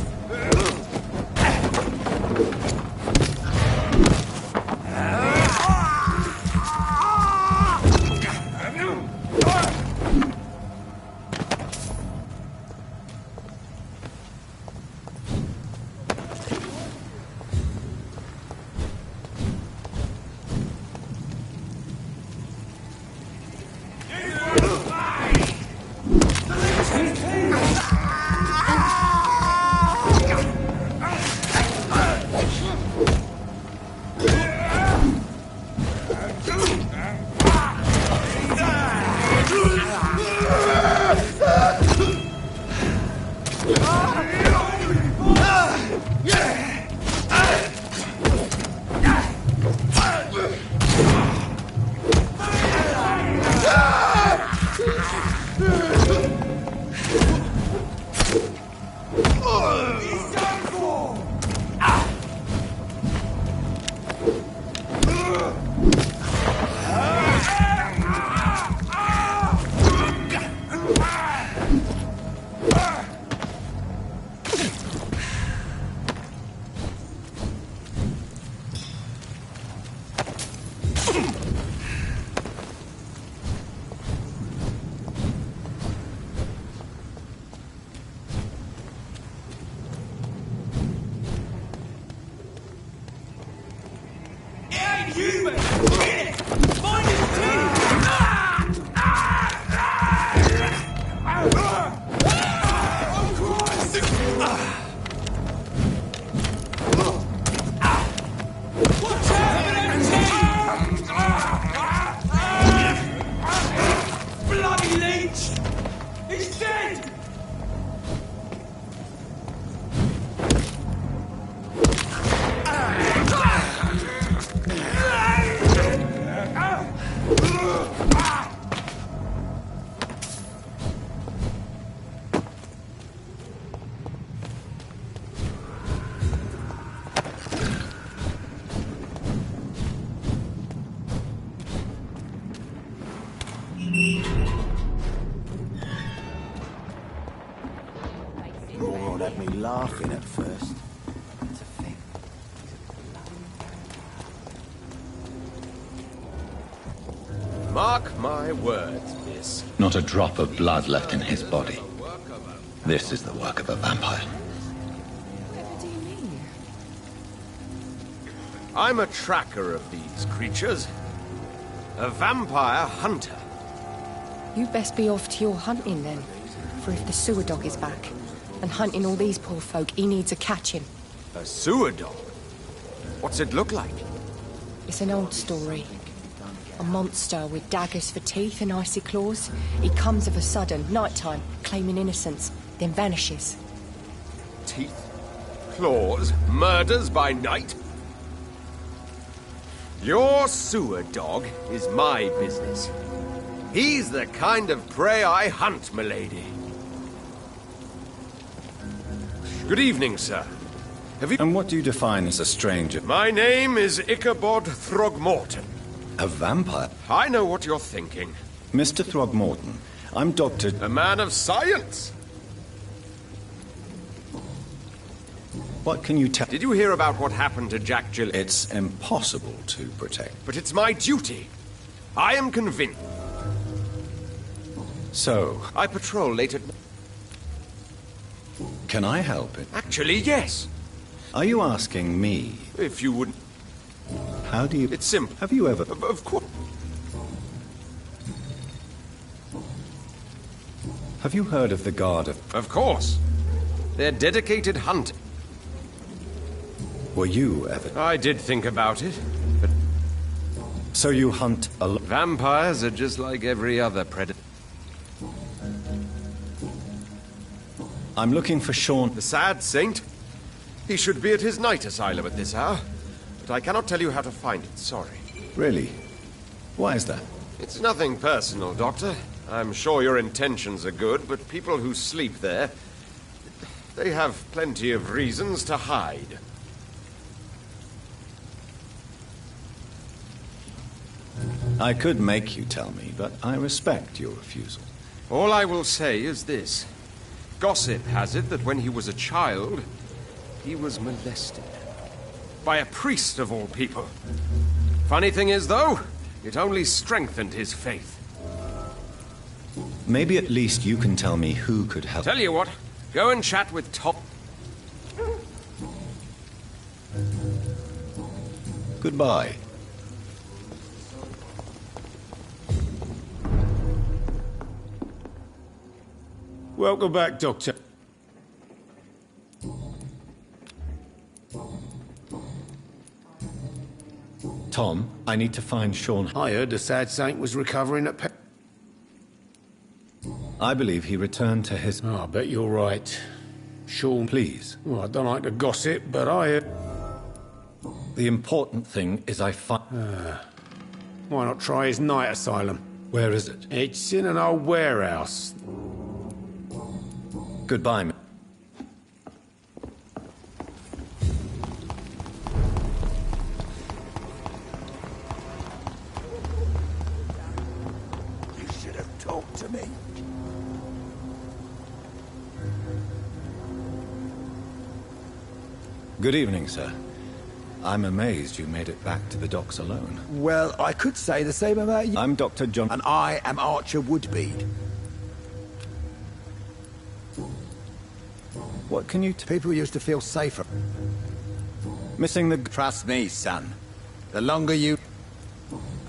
Moron had me laughing at first. Mark my words, miss. Not a drop of blood left in his body. This is the work of a vampire. Whatever do you mean? I'm a tracker of these creatures. A vampire hunter. You best be off to your hunting then. For if the sewer dog is back, and hunting all these poor folk, he needs a catching. A sewer dog? What's it look like? It's an old story. A monster with daggers for teeth and icy claws. He comes of a sudden, nighttime, claiming innocence, then vanishes. Teeth, claws, murders by night? Your sewer dog is my business. He's the kind of prey I hunt, milady. Good evening, sir. And what do you define as a stranger? My name is Ichabod Throgmorton. A vampire? I know what you're thinking. Mr. Throgmorton, I'm Dr. A man of science! What can you tell? Did you hear about what happened to Jack Gill? It's impossible to protect. But it's my duty. I am convinced. So? I patrol late at... Can I help it? Actually, yes. Are you asking me? If you wouldn't... How do you... It's simple. Have you ever... Of course. Have you heard of the Guard of... Of course. They're dedicated hunters. Were you ever... I did think about it, but... So you hunt a lot? Vampires are just like every other predator. I'm looking for Sean... The sad saint? He should be at his night asylum at this hour. But I cannot tell you how to find it, sorry. Really? Why is that? It's nothing personal, Doctor. I'm sure your intentions are good, but people who sleep there... they have plenty of reasons to hide. I could make you tell me, but I respect your refusal. All I will say is this. Gossip has it that when he was a child, he was molested. By a priest of all people. Funny thing is, though, it only strengthened his faith. Maybe at least you can tell me who could help. Tell you what, go and chat with Top. Goodbye. Welcome back, Doctor. Tom, I need to find Sean. I heard the sad saint was recovering at I believe he returned to his... Oh, I bet you're right. Sean, please. Well, I don't like to gossip, but I... The important thing is I find... Why not try his night asylum? Where is it? It's in an old warehouse. Goodbye, man. You should have talked to me. Good evening, sir. I'm amazed you made it back to the docks alone. Well, I could say the same about you. I'm Dr. John... And I am Archer Woodbead. What can you... People used to feel safer. Missing the... Trust me, son. The longer you...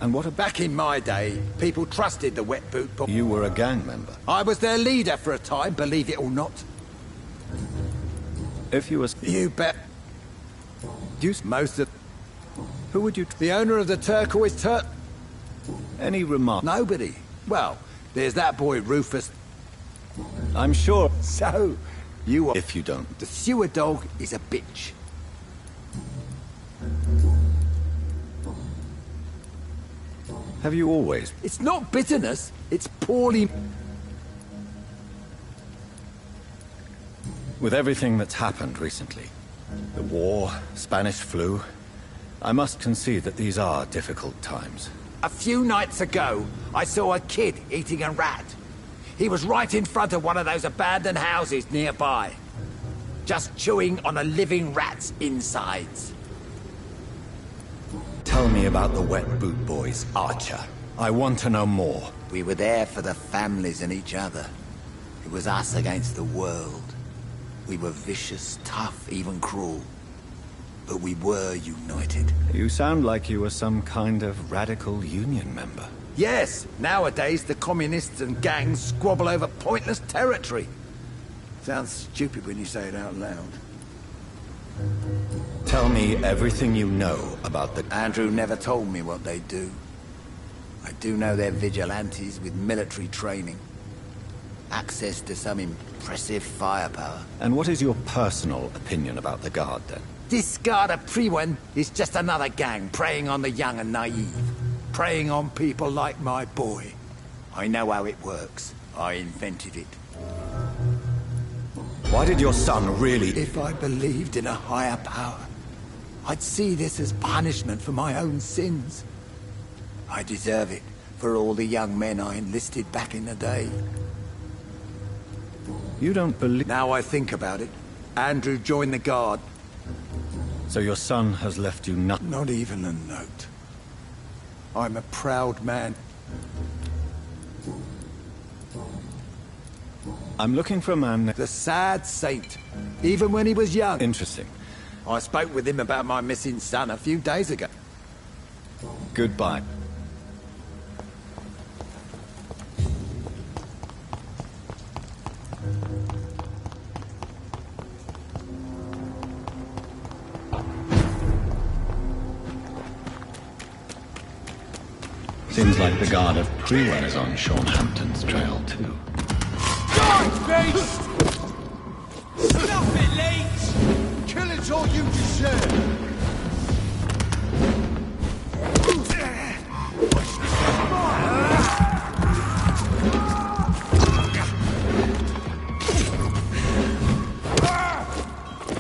And what about... Back in my day, people trusted the wet boot boy. You were a gang member. I was their leader for a time, believe it or not. If you was... You bet. Most of... Who would you... The owner of the turquoise Any remark? Nobody. Well, there's that boy Rufus. I'm sure... So, you are... If you don't... The sewer dog is a bitch. Have you always... It's not bitterness, it's poorly... With everything that's happened recently, the war, Spanish flu, I must concede that these are difficult times. A few nights ago, I saw a kid eating a rat. He was right in front of one of those abandoned houses nearby. Just chewing on a living rat's insides. Tell me about the wet boot boys, Archer. I want to know more. We were there for the families and each other. It was us against the world. We were vicious, tough, even cruel. But we were united. You sound like you were some kind of radical union member. Yes, nowadays the communists and gangs squabble over pointless territory. Sounds stupid when you say it out loud. Tell me everything you know about the... Andrew never told me what they do. I do know they're vigilantes with military training. Access to some impressive firepower. And what is your personal opinion about the Guard, then? This Guard of Priwen is just another gang preying on the young and naive. Preying on people like my boy. I know how it works. I invented it. Why did your son really... If I believed in a higher power, I'd see this as punishment for my own sins. I deserve it for all the young men I enlisted back in the day. You don't believe... Now I think about it, Andrew joined the Guard. So your son has left you nothing? Not even a note. I'm a proud man. I'm looking for a man... The sad saint, even when he was young. Interesting. I spoke with him about my missing son a few days ago. Goodbye. Seems like the Guard of Priwa is on Sean Hampton's trail, too. God, beast! Stop it, Leech! Kill it all you deserve!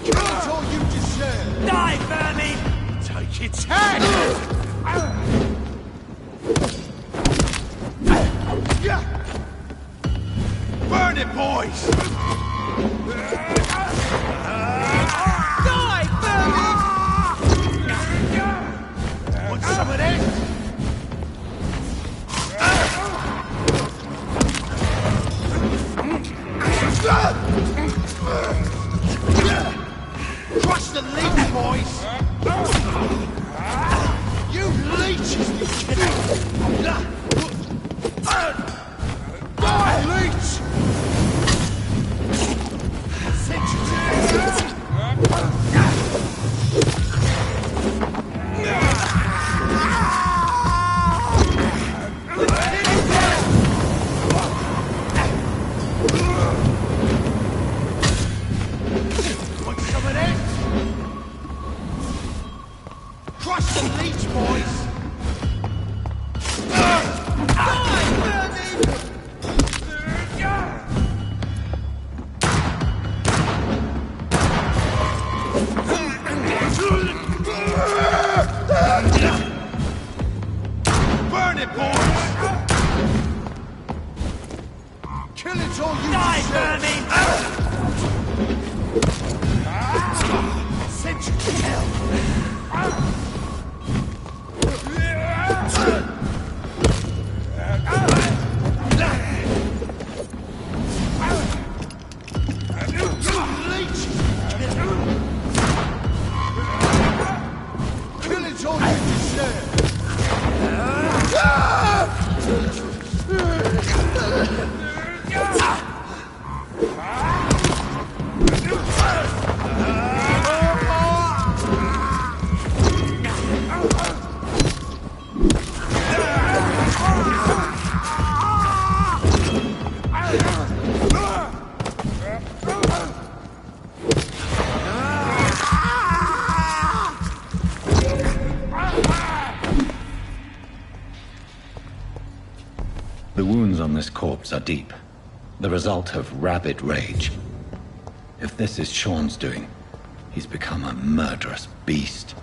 Kill it all you deserve! Die, vermin! Take its head! Burn it, boys! Die, vermin! Want some of this? Crush the leech, boys! You leeches, you kidding? Die, leech! Want some of this? Crush the leech, boys! Burn it, boys! Kill it all you deserve! Send you to hell! Kill it all you deserve! The wounds on this corpse are deep, the result of rabid rage. If this is Sean's doing, he's become a murderous beast.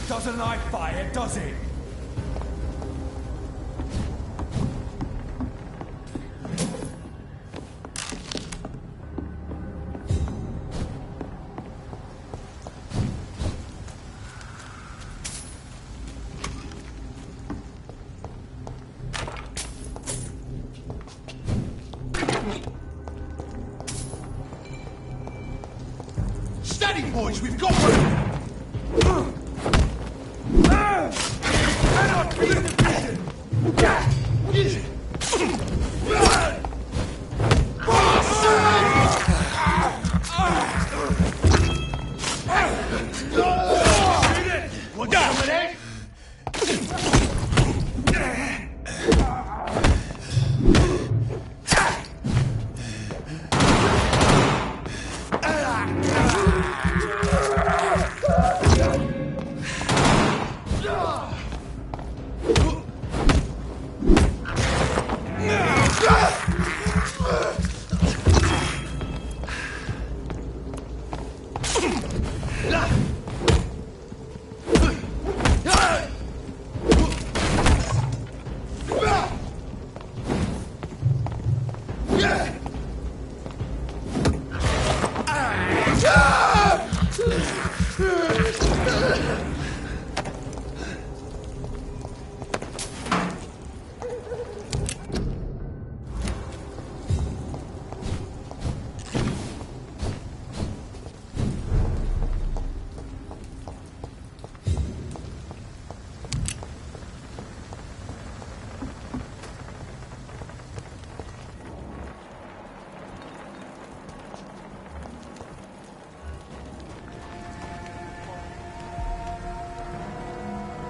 Doesn't like fire, does it? Steady, boys, we've got one!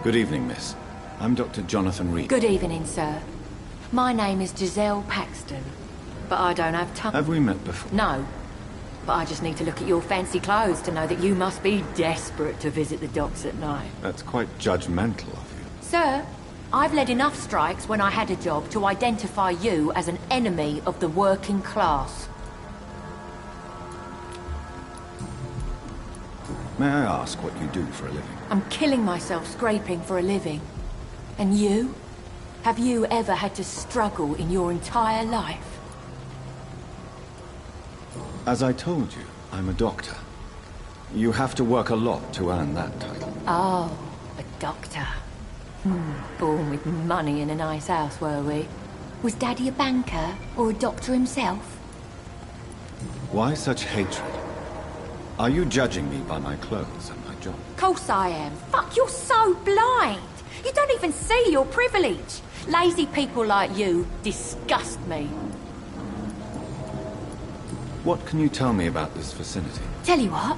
Good evening, miss. I'm Dr. Jonathan Reed. Good evening, sir. My name is Giselle Paxton, but I don't have time. Have we met before? No, but I just need to look at your fancy clothes to know that you must be desperate to visit the docks at night. That's quite judgmental of you. Sir, I've led enough strikes when I had a job to identify you as an enemy of the working class. May I ask what you do for a living? I'm killing myself scraping for a living. And you? Have you ever had to struggle in your entire life? As I told you, I'm a doctor. You have to work a lot to earn that title. Oh, a doctor. Born with money in a nice house, were we? Was Daddy a banker or a doctor himself? Why such hatred? Are you judging me by my clothes and my job? Course I am. Fuck, you're so blind. You don't even see your privilege. Lazy people like you disgust me. What can you tell me about this vicinity? Tell you what,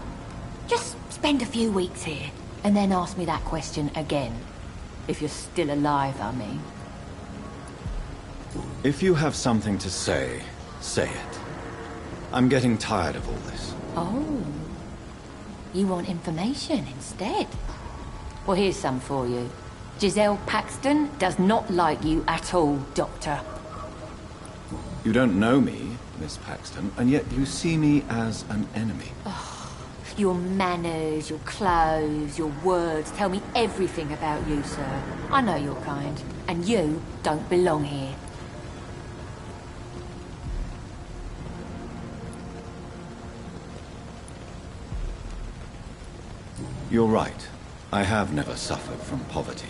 just spend a few weeks here, and then ask me that question again. If you're still alive, I mean. If you have something to say, say it. I'm getting tired of all this. Oh. You want information instead? Well, here's some for you. Giselle Paxton does not like you at all, Doctor. You don't know me, Miss Paxton, and yet you see me as an enemy. Oh, your manners, your clothes, your words tell me everything about you, sir. I know your kind, and you don't belong here. You're right. I have never suffered from poverty.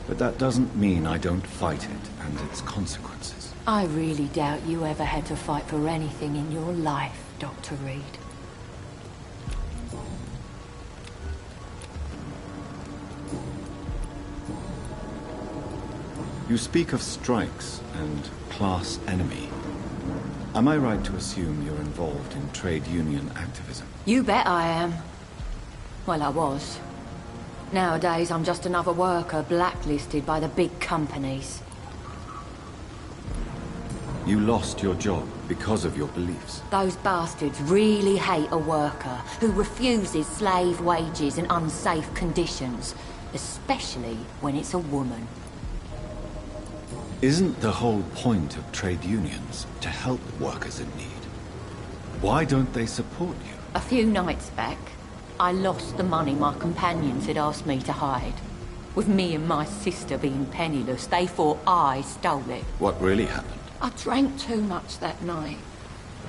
But that doesn't mean I don't fight it and its consequences. I really doubt you ever had to fight for anything in your life, Dr. Reed. You speak of strikes and class enemy. Am I right to assume you're involved in trade union activism? You bet I am. Well, I was. Nowadays, I'm just another worker blacklisted by the big companies. You lost your job because of your beliefs. Those bastards really hate a worker who refuses slave wages and unsafe conditions, especially when it's a woman. Isn't the whole point of trade unions to help workers in need? Why don't they support you? A few nights back, I lost the money my companions had asked me to hide. With me and my sister being penniless, they thought I stole it. What really happened? I drank too much that night.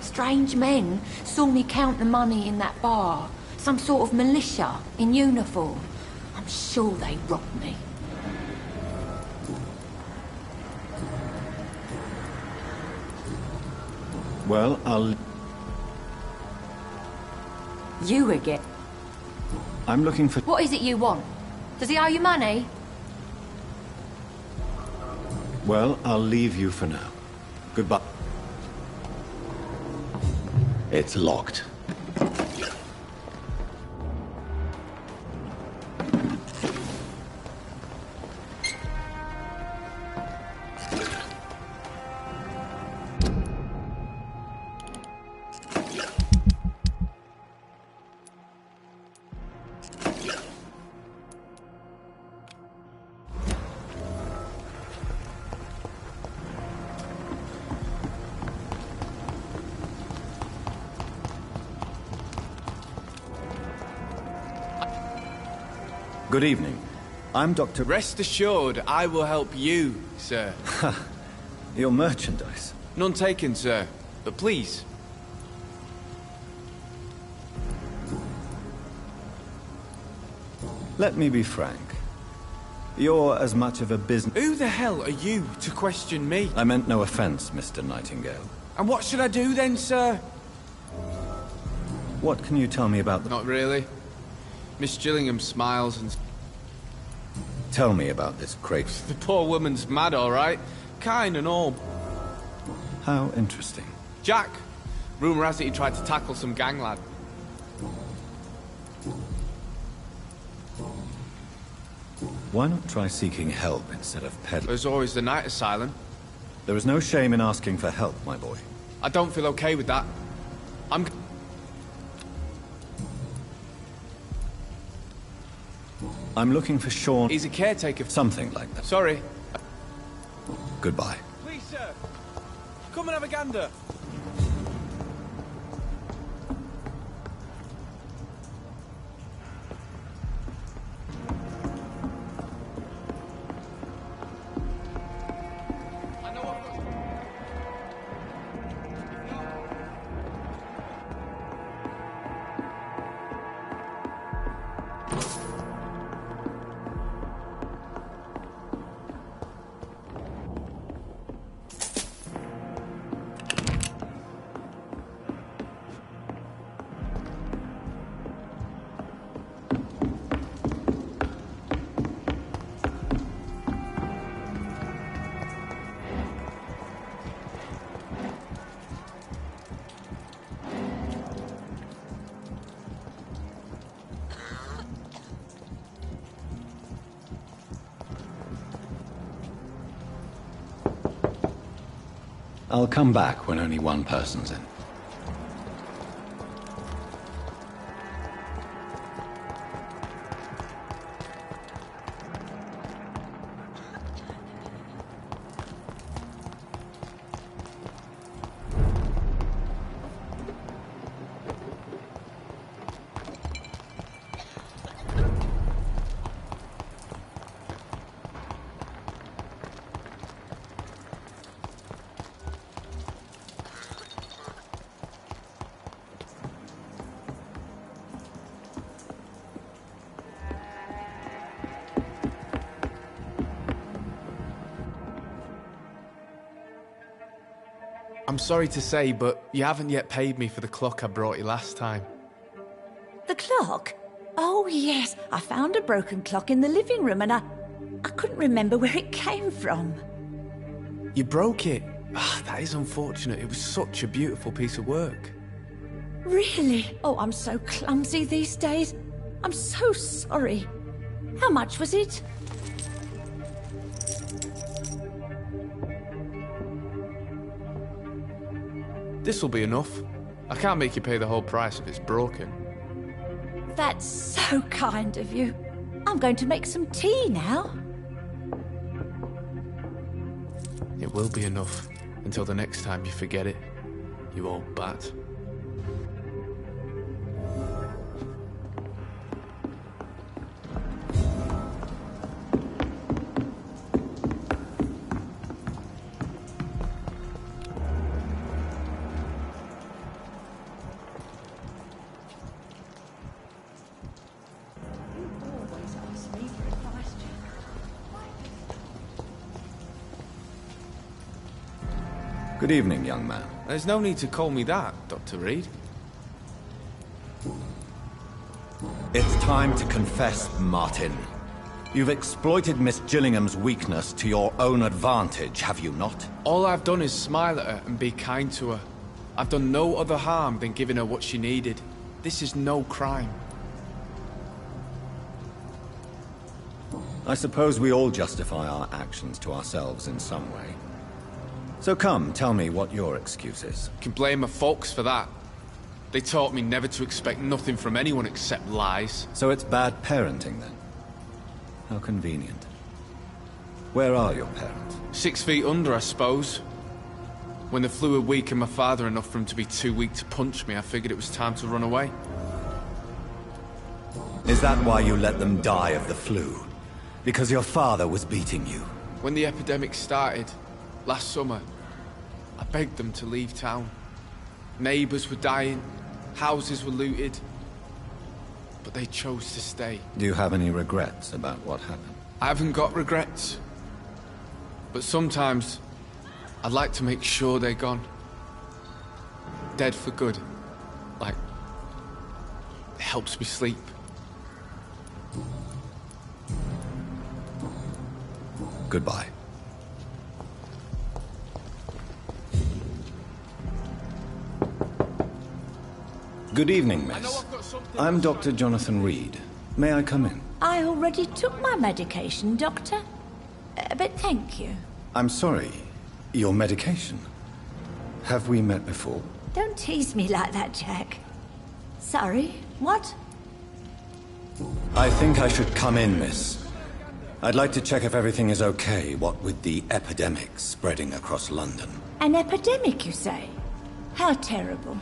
Strange men saw me count the money in that bar. Some sort of militia in uniform. I'm sure they robbed me. Well, I'll... You again? I'm looking for... What is it you want? Does he owe you money? Well, I'll leave you for now. Goodbye. It's locked. Good evening. I'm Dr. Rest assured, I will help you, sir. Your merchandise. None taken, sir. But please. Let me be frank. You're as much of a business... Who the hell are you to question me? I meant no offense, Mr. Nightingale. And what should I do then, sir? What can you tell me about the... Not really. Miss Gillingham smiles and... Tell me about this crate. The poor woman's mad, all right. Kind and all. How interesting. Jack. Rumour has it he tried to tackle some gang lad. Why not try seeking help instead of peddling? There's always the night asylum. There is no shame in asking for help, my boy. I don't feel okay with that. I'm looking for Sean... He's a caretaker. Something like that. Sorry. Goodbye. Please, sir. Come and have a gander. I'll come back when only one person's in. I'm sorry to say, but you haven't yet paid me for the clock I brought you last time. The clock? Oh, yes. I found a broken clock in the living room and I couldn't remember where it came from. You broke it? Ah, that is unfortunate. It was such a beautiful piece of work. Really? Oh, I'm so clumsy these days. I'm so sorry. How much was it? This'll be enough. I can't make you pay the whole price if it's broken. That's so kind of you. I'm going to make some tea now. It will be enough until the next time you forget it, you old bat. Good evening, young man. There's no need to call me that, Dr. Reed. It's time to confess, Martin. You've exploited Miss Gillingham's weakness to your own advantage, have you not? All I've done is smile at her and be kind to her. I've done no other harm than giving her what she needed. This is no crime. I suppose we all justify our actions to ourselves in some way. So come, tell me what your excuse is. You can blame my folks for that. They taught me never to expect nothing from anyone except lies. So it's bad parenting then? How convenient. Where are your parents? 6 feet under, I suppose. When the flu had weakened my father enough for him to be too weak to punch me, I figured it was time to run away. Is that why you let them die of the flu? Because your father was beating you? When the epidemic started, last summer, I begged them to leave town. Neighbors were dying, houses were looted, but they chose to stay. Do you have any regrets about what happened? I haven't got regrets, but sometimes I'd like to make sure they're gone. Dead for good. Like, it helps me sleep. Goodbye. Good evening, miss. I'm Dr. Jonathan Reed. May I come in? I already took my medication, Doctor. But thank you. I'm sorry. Your medication? Have we met before? Don't tease me like that, Jack. Sorry, what? I think I should come in, miss. I'd like to check if everything is okay, what with the epidemic spreading across London. An epidemic, you say? How terrible.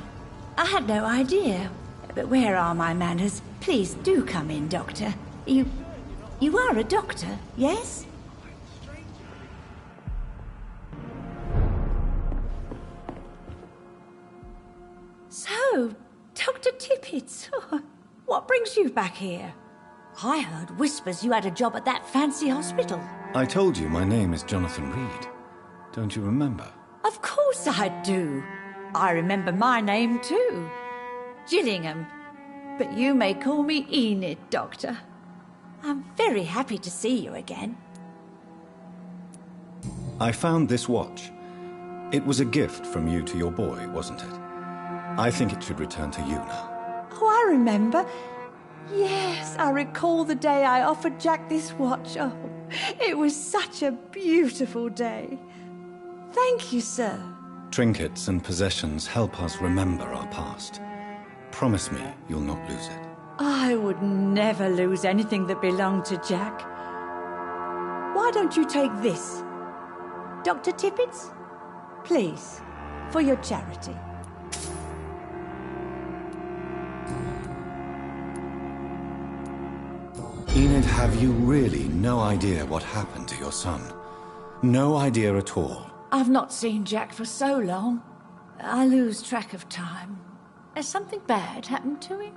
I had no idea. But where are my manners? Please do come in, Doctor. You are a doctor, yes? So, Dr. Tippett, what brings you back here? I heard whispers you had a job at that fancy hospital. I told you my name is Jonathan Reed. Don't you remember? Of course I do. I remember my name too. Gillingham. But you may call me Enid, Doctor. I'm very happy to see you again. I found this watch. It was a gift from you to your boy, wasn't it? I think it should return to you now. Oh, I remember. Yes, I recall the day I offered Jack this watch. Oh, it was such a beautiful day. Thank you, sir. Trinkets and possessions help us remember our past. Promise me you'll not lose it. I would never lose anything that belonged to Jack. Why don't you take this? Dr. Tippett's? Please, for your charity. Enid, have you really no idea what happened to your son? No idea at all? I've not seen Jack for so long. I lose track of time. Has something bad happened to him?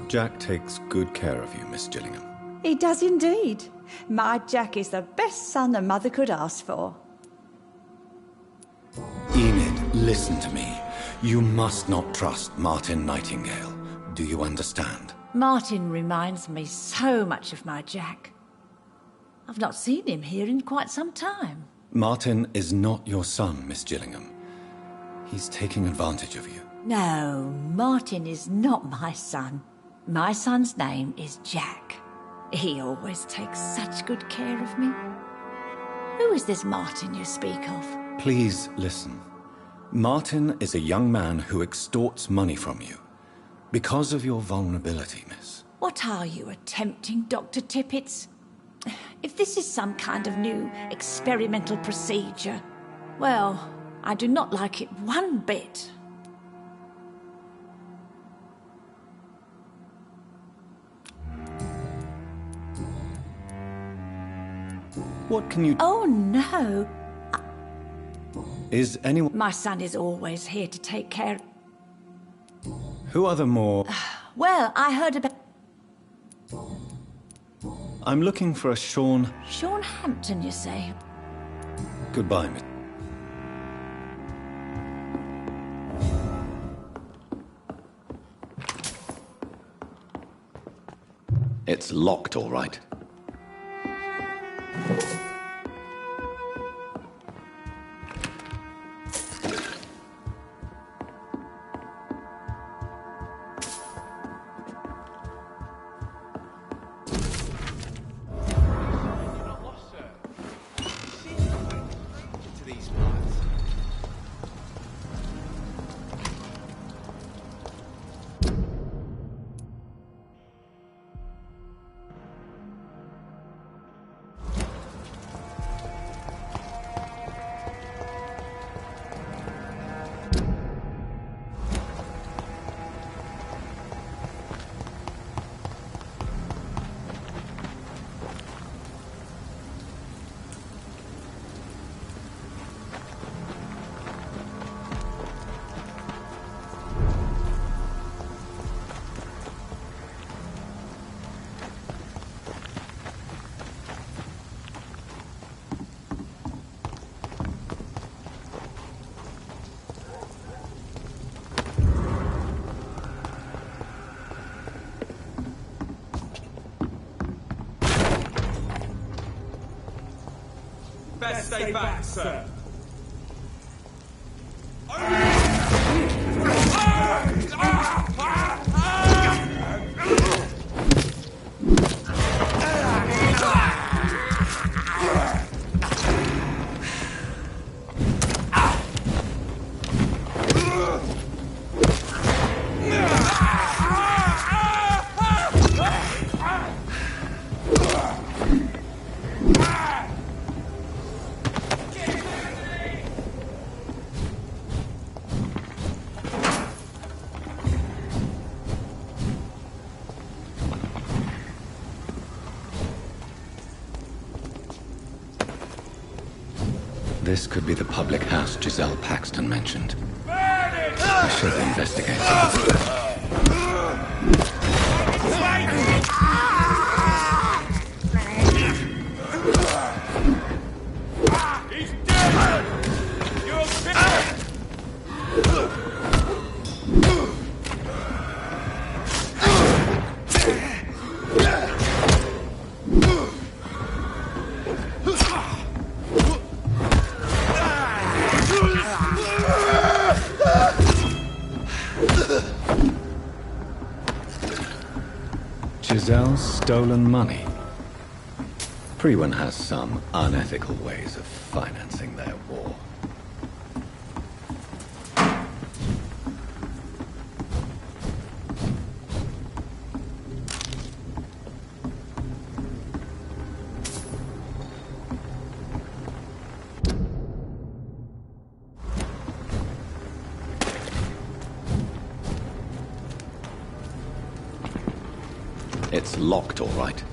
Jack takes good care of you, Miss Gillingham. He does indeed. My Jack is the best son a mother could ask for. Enid, listen to me. You must not trust Martin Nightingale. Do you understand? Martin reminds me so much of my Jack. I've not seen him here in quite some time. Martin is not your son, Miss Gillingham. He's taking advantage of you. No, Martin is not my son. My son's name is Jack. He always takes such good care of me. Who is this Martin you speak of? Please listen. Martin is a young man who extorts money from you. Because of your vulnerability, miss. What are you attempting, Dr. Tippett? If this is some kind of new experimental procedure, well, I do not like it one bit. What can you... Oh, no. Is anyone... My son is always here to take care... Who are the more... Well, I heard about... I'm looking for a Sean... Sean Hampton, you say? Goodbye, miss. It's locked, all right. Best stay back, sir. This could be the public house Giselle Paxton mentioned. I should investigate it. Giselle's stolen money. Priwen has some unethical ways of financing their war. It's locked, all right.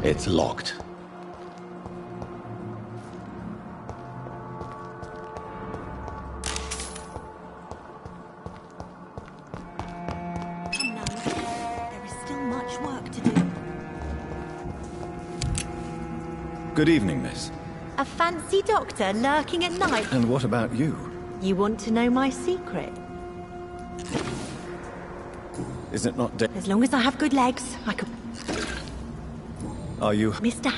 It's locked. Come now, there is still much work to do. Good evening, miss. A fancy doctor lurking at night. And what about you? You want to know my secret? Is it not As long as I have good legs, I could... Are you... Mr.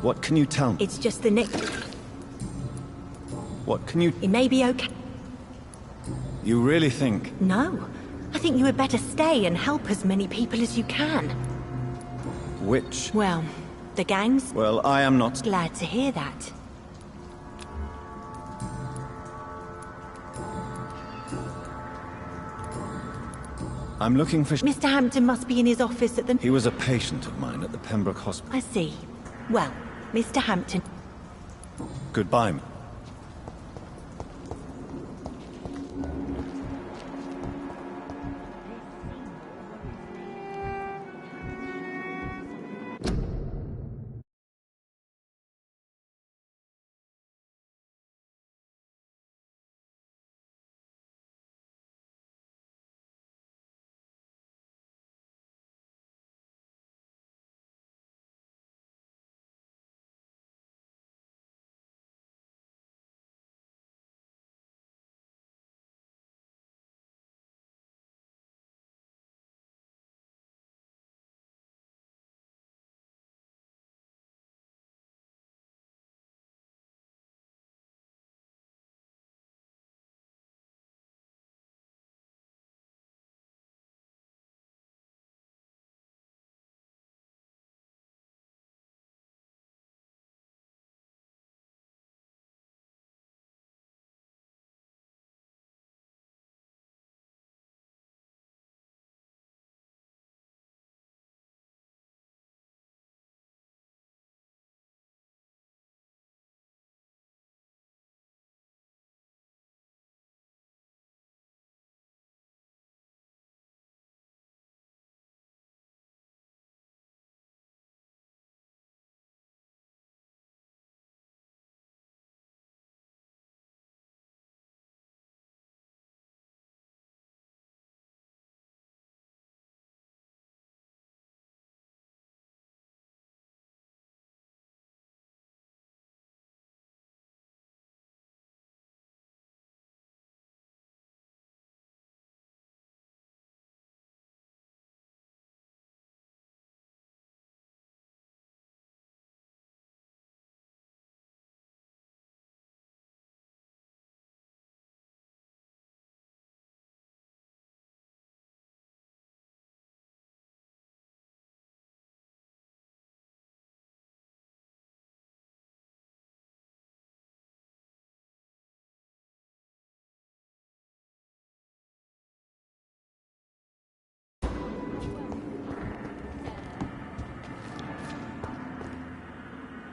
What can you tell me? It's just the next... What can you... It may be okay. You really think... No. I think you had better stay and help as many people as you can. Which... Well, the gangs... Well, I am not... Glad to hear that. I'm looking for... Mr. Hampton must be in his office at the... He was a patient of mine at the Pembroke Hospital. I see. Well, Mr. Hampton... Goodbye, ma'am.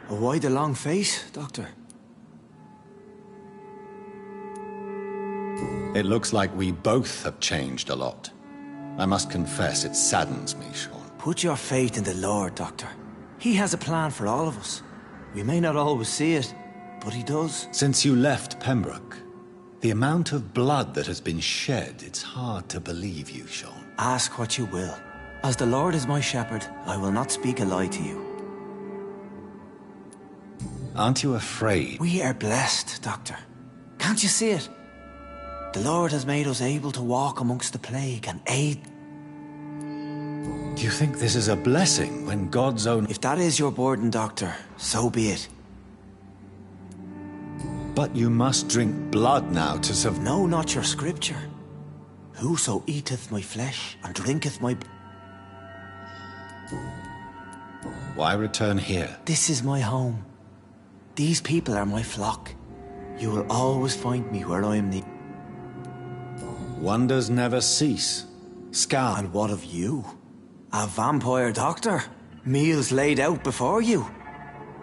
Why the long face, Doctor? It looks like we both have changed a lot. I must confess, it saddens me, Sean. Put your faith in the Lord, Doctor. He has a plan for all of us. We may not always see it, but he does. Since you left Pembroke, the amount of blood that has been shed, it's hard to believe you, Sean. Ask what you will. As the Lord is my shepherd, I will not speak a lie to you. Aren't you afraid? We are blessed, Doctor. Can't you see it? The Lord has made us able to walk amongst the plague and aid. Do you think this is a blessing when God's own... If that is your burden, Doctor, so be it. But you must drink blood now to survive. No, not your scripture. Whoso eateth my flesh and drinketh my... Why return here? This is my home. These people are my flock. You will always find me where I am needed. Wonders never cease. Scar. And what of you? A vampire doctor? Meals laid out before you.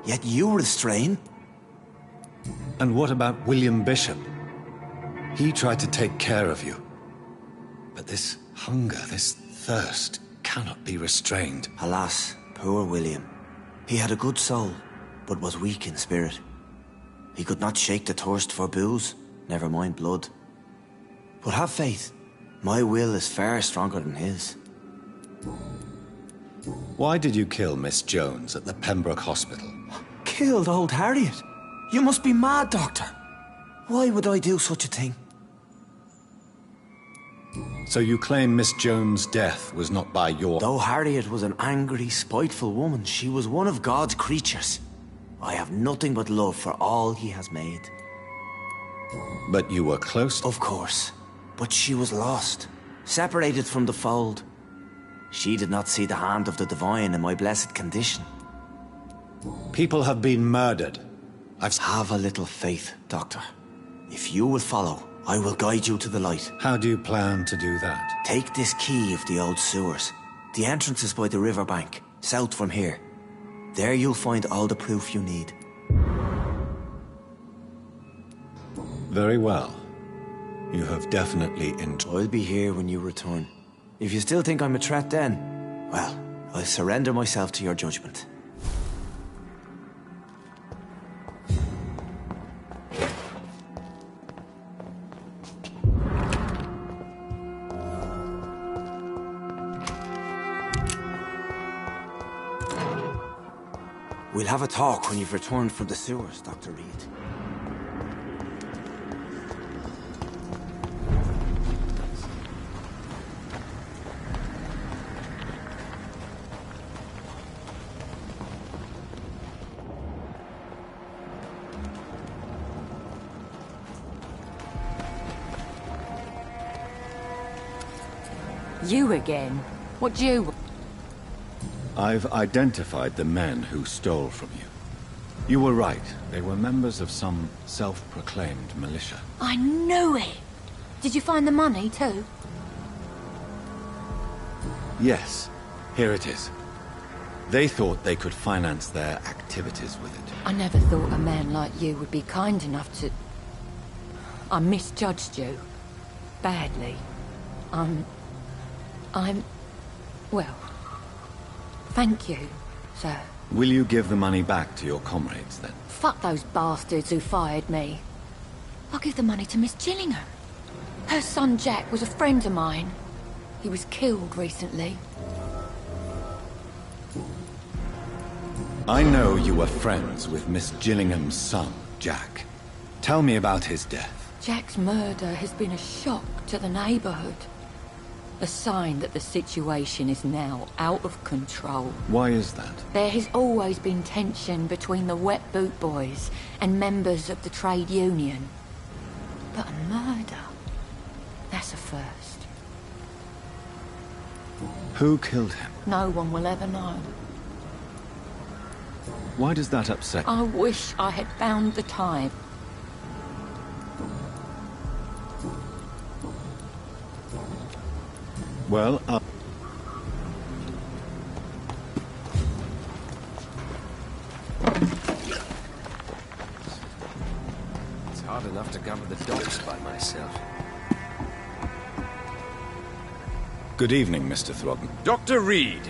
Yet you restrain. And what about William Bishop? He tried to take care of you. But this hunger, this thirst cannot be restrained. Alas, poor William. He had a good soul, but was weak in spirit. He could not shake the thirst for booze, never mind blood. But have faith. My will is far stronger than his. Why did you kill Miss Jones at the Pembroke Hospital? Killed old Harriet? You must be mad, Doctor. Why would I do such a thing? So you claim Miss Jones' death was not by your... Though Harriet was an angry, spiteful woman, she was one of God's creatures. I have nothing but love for all he has made. But you were close? Of course. But she was lost, separated from the fold. She did not see the hand of the divine in my blessed condition. People have been murdered. Have a little faith, Doctor. If you will follow, I will guide you to the light. How do you plan to do that? Take this key of the old sewers. The entrance is by the riverbank, south from here. There you'll find all the proof you need. Very well. You have definitely I'll be here when you return. If you still think I'm a threat then, well, I'll surrender myself to your judgment. We'll have a talk when you've returned from the sewers, Dr. Reed. You again? What do you... I've identified the men who stole from you. You were right. They were members of some self-proclaimed militia. I knew it! Did you find the money, too? Yes. Here it is. They thought they could finance their activities with it. I never thought a man like you would be kind enough to... I misjudged you. Badly. Well... Thank you, sir. Will you give the money back to your comrades, then? Fuck those bastards who fired me. I'll give the money to Miss Gillingham. Her son Jack was a friend of mine. He was killed recently. I know you were friends with Miss Gillingham's son, Jack. Tell me about his death. Jack's murder has been a shock to the neighborhood. A sign that the situation is now out of control. Why is that? There has always been tension between the Wet Boot Boys and members of the trade union. But a murder? That's a first. Who killed him? No one will ever know. Why does that upset you? I wish I had found the time. Well, It's hard enough to cover the docks by myself. Good evening, Mr. Throgton. Dr. Reed.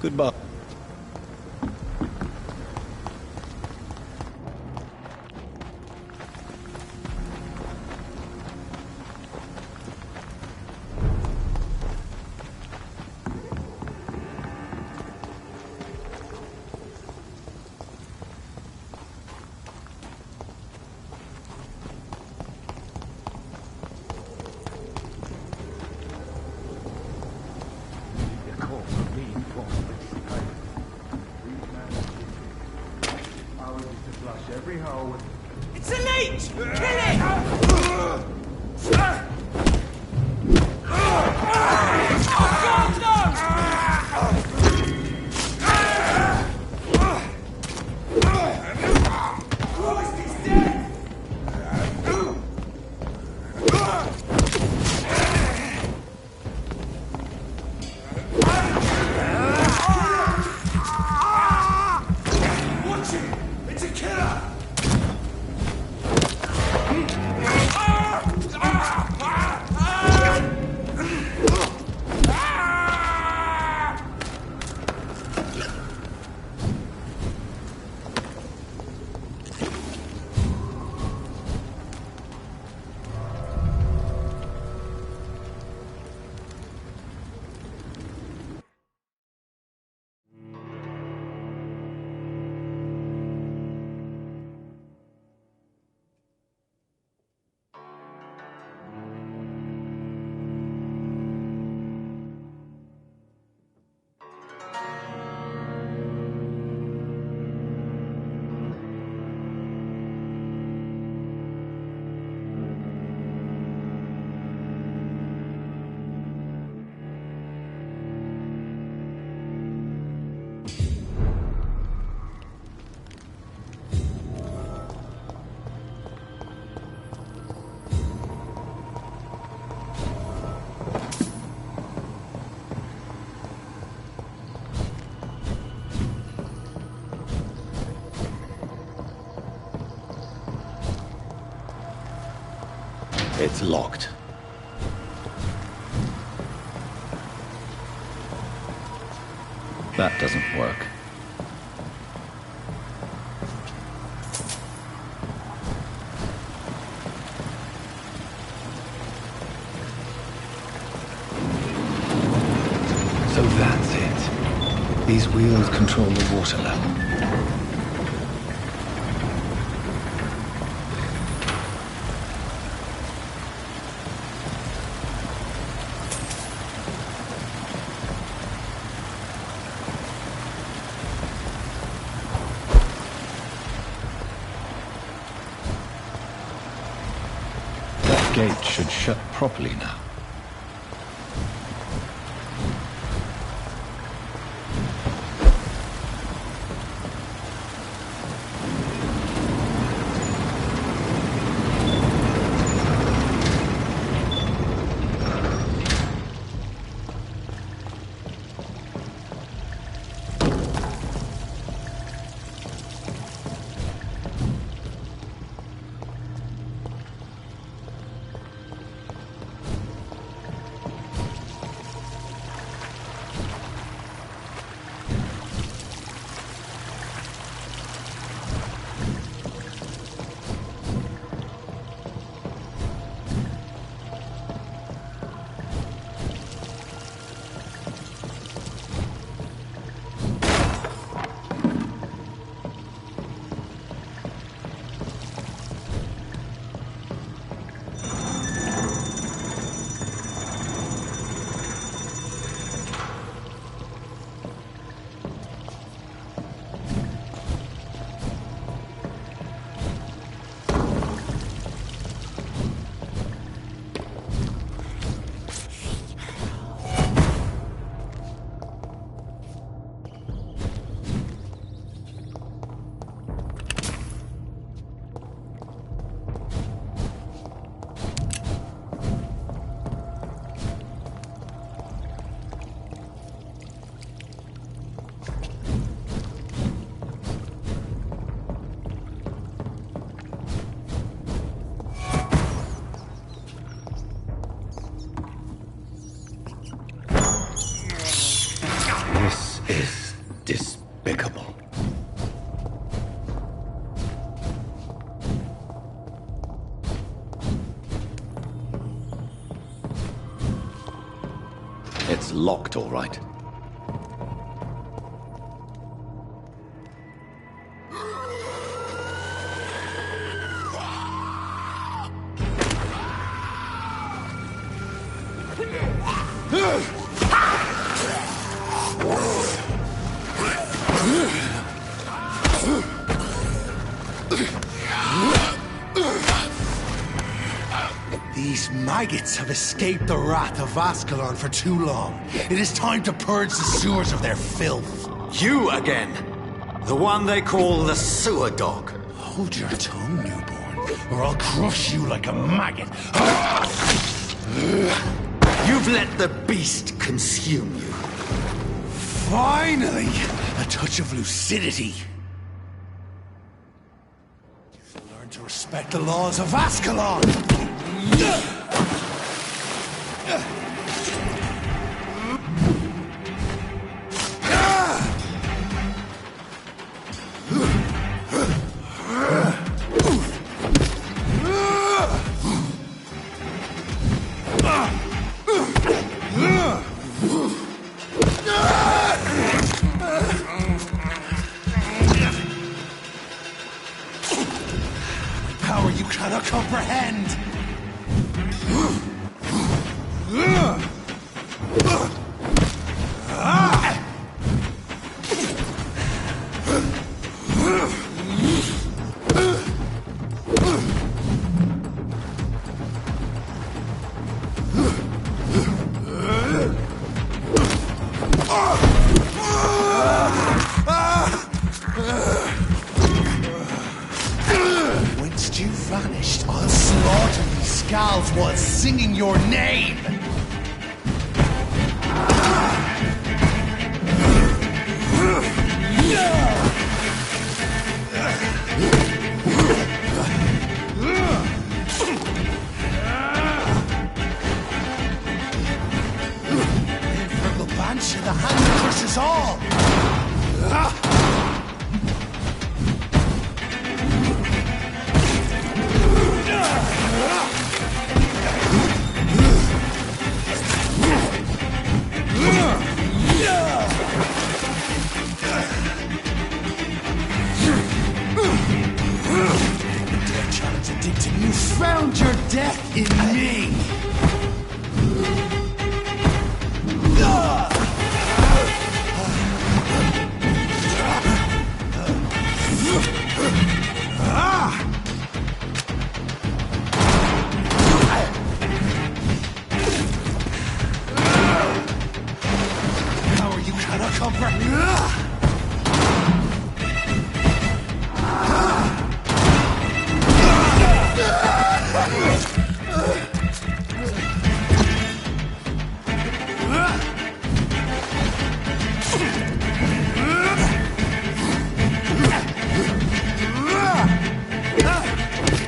Goodbye. It's a leech! Kill it! Watch it! It's a killer! It's locked. That doesn't work. So that's it. These wheels control the water level. That gate should shut properly now. This is despicable. It's locked, all right. These maggots have escaped the wrath of Ascalon for too long. It is time to purge the sewers of their filth. You again! The one they call the sewer dog. Hold your tongue, newborn, or I'll crush you like a maggot. You've let the beast consume you. Finally! A touch of lucidity. Learn to respect the laws of Ascalon! Power you cannot comprehend! Whence you vanished, I'll slaughter these skulls while singing your name! the hand that crushes all! Dare challenge addicted. You found your death in me! Power you cannot comprehend.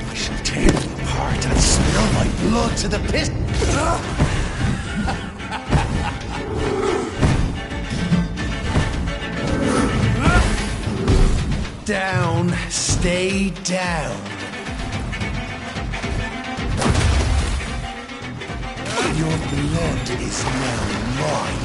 I shall tear you apart and spill my blood to the pit. Down, stay down. Your blood is now mine.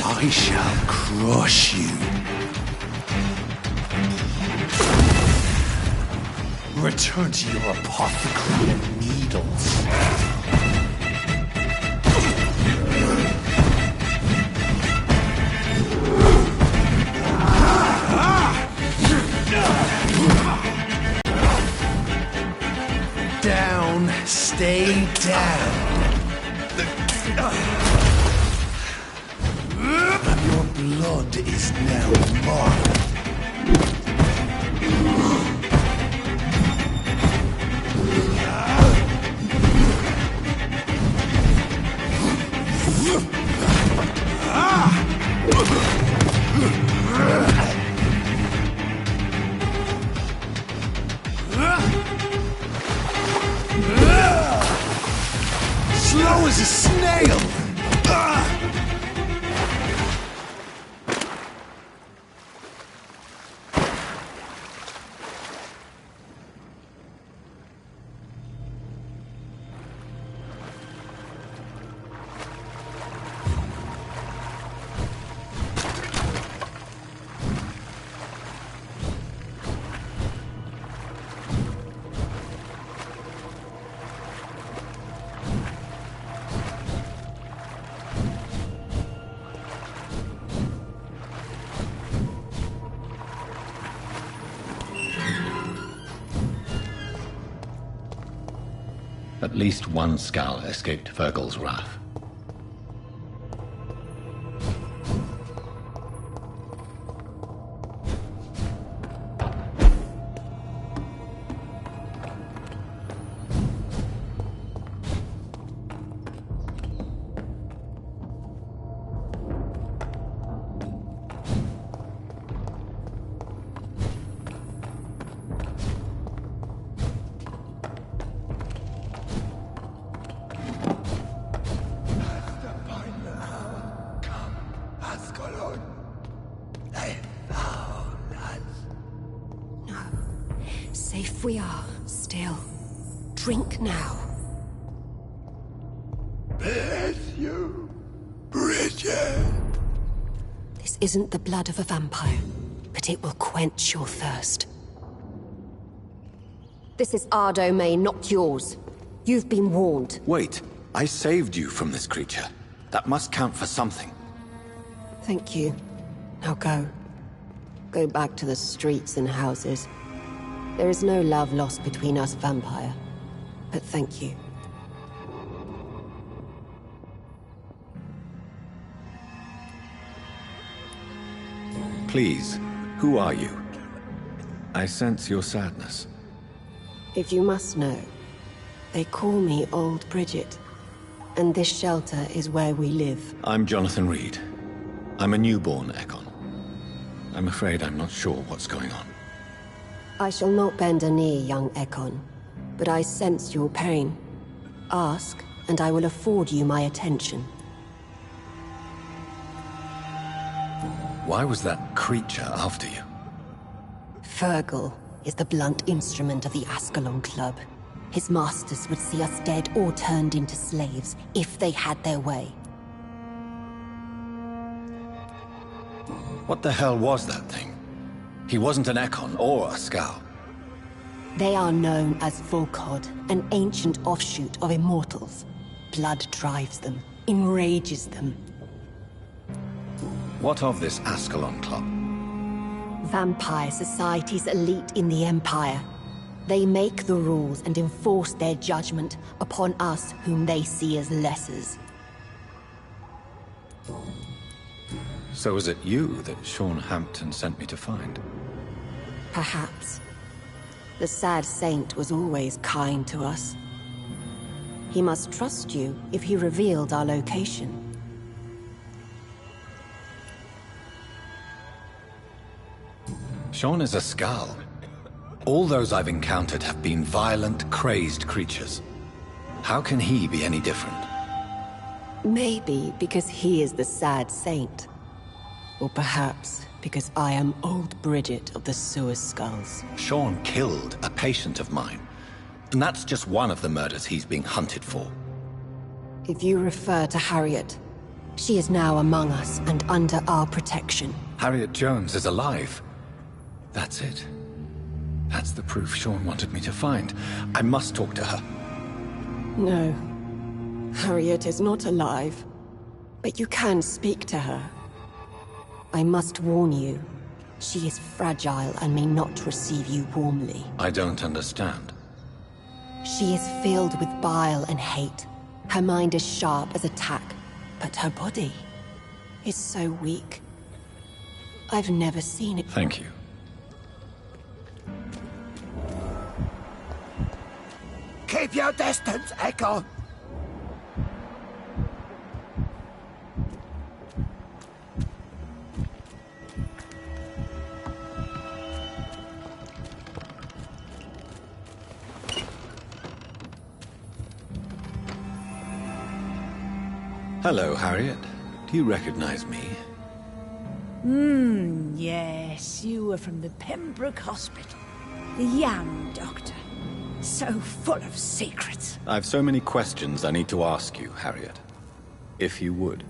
I shall crush you. Return to your apothecary and needles. Down, stay down. Your blood is now mine. Slow as a snail! At least one skull escaped Fergal's wrath. Safe we are, still. Drink now. Bless you, Bridget. This isn't the blood of a vampire, but it will quench your thirst. This is our domain, not yours. You've been warned. Wait, I saved you from this creature. That must count for something. Thank you. Now go. Go back to the streets and houses. There is no love lost between us, Vampire. But thank you. Please, who are you? I sense your sadness. If you must know, they call me Old Bridget, and this shelter is where we live. I'm Jonathan Reed. I'm a newborn Ekon. I'm afraid I'm not sure what's going on. I shall not bend a knee, young Ekon, but I sense your pain. Ask, and I will afford you my attention. Why was that creature after you? Fergal is the blunt instrument of the Ascalon Club. His masters would see us dead or turned into slaves if they had their way. What the hell was that thing? He wasn't an Ekon or a Scow. They are known as Volkod, an ancient offshoot of immortals. Blood drives them, enrages them. What of this Ascalon Club? Vampire Society's elite in the Empire. They make the rules and enforce their judgment upon us whom they see as lessers. So was it you that Sean Hampton sent me to find? Perhaps. The sad saint was always kind to us. He must trust you if he revealed our location. Sean is a Scow. All those I've encountered have been violent, crazed creatures. How can he be any different? Maybe because he is the sad saint. Or perhaps because I am Old Bridget of the Sewer Skulls. Sean killed a patient of mine. And that's just one of the murders he's being hunted for. If you refer to Harriet, she is now among us and under our protection. Harriet Jones is alive. That's it. That's the proof Sean wanted me to find. I must talk to her. No. Harriet is not alive. But you can speak to her. I must warn you. She is fragile and may not receive you warmly. I don't understand. She is filled with bile and hate. Her mind is sharp as a tack, but her body is so weak. I've never seen it. Thank you. Keep your distance, Echo! Hello, Harriet. Do you recognize me? Yes, you were from the Pembroke Hospital. The young doctor. So full of secrets. I've so many questions I need to ask you, Harriet. If you would.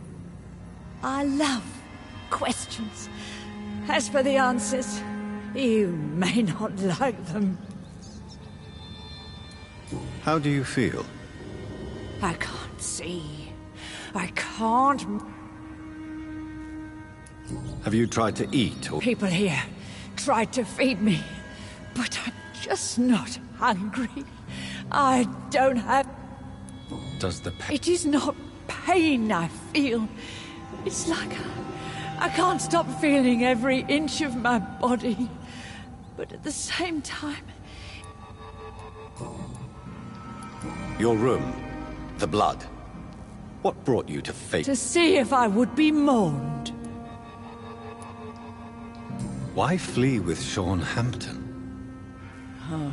I love questions. As for the answers, you may not like them. How do you feel? I can't see. I can't... Have you tried to eat or... People here tried to feed me, but I'm just not hungry. I don't have... Does the pain... It is not pain I feel. It's like I can't stop feeling every inch of my body. But at the same time... Your room. The blood. What brought you to fate? To see if I would be mourned. Why flee with Sean Hampton? Oh,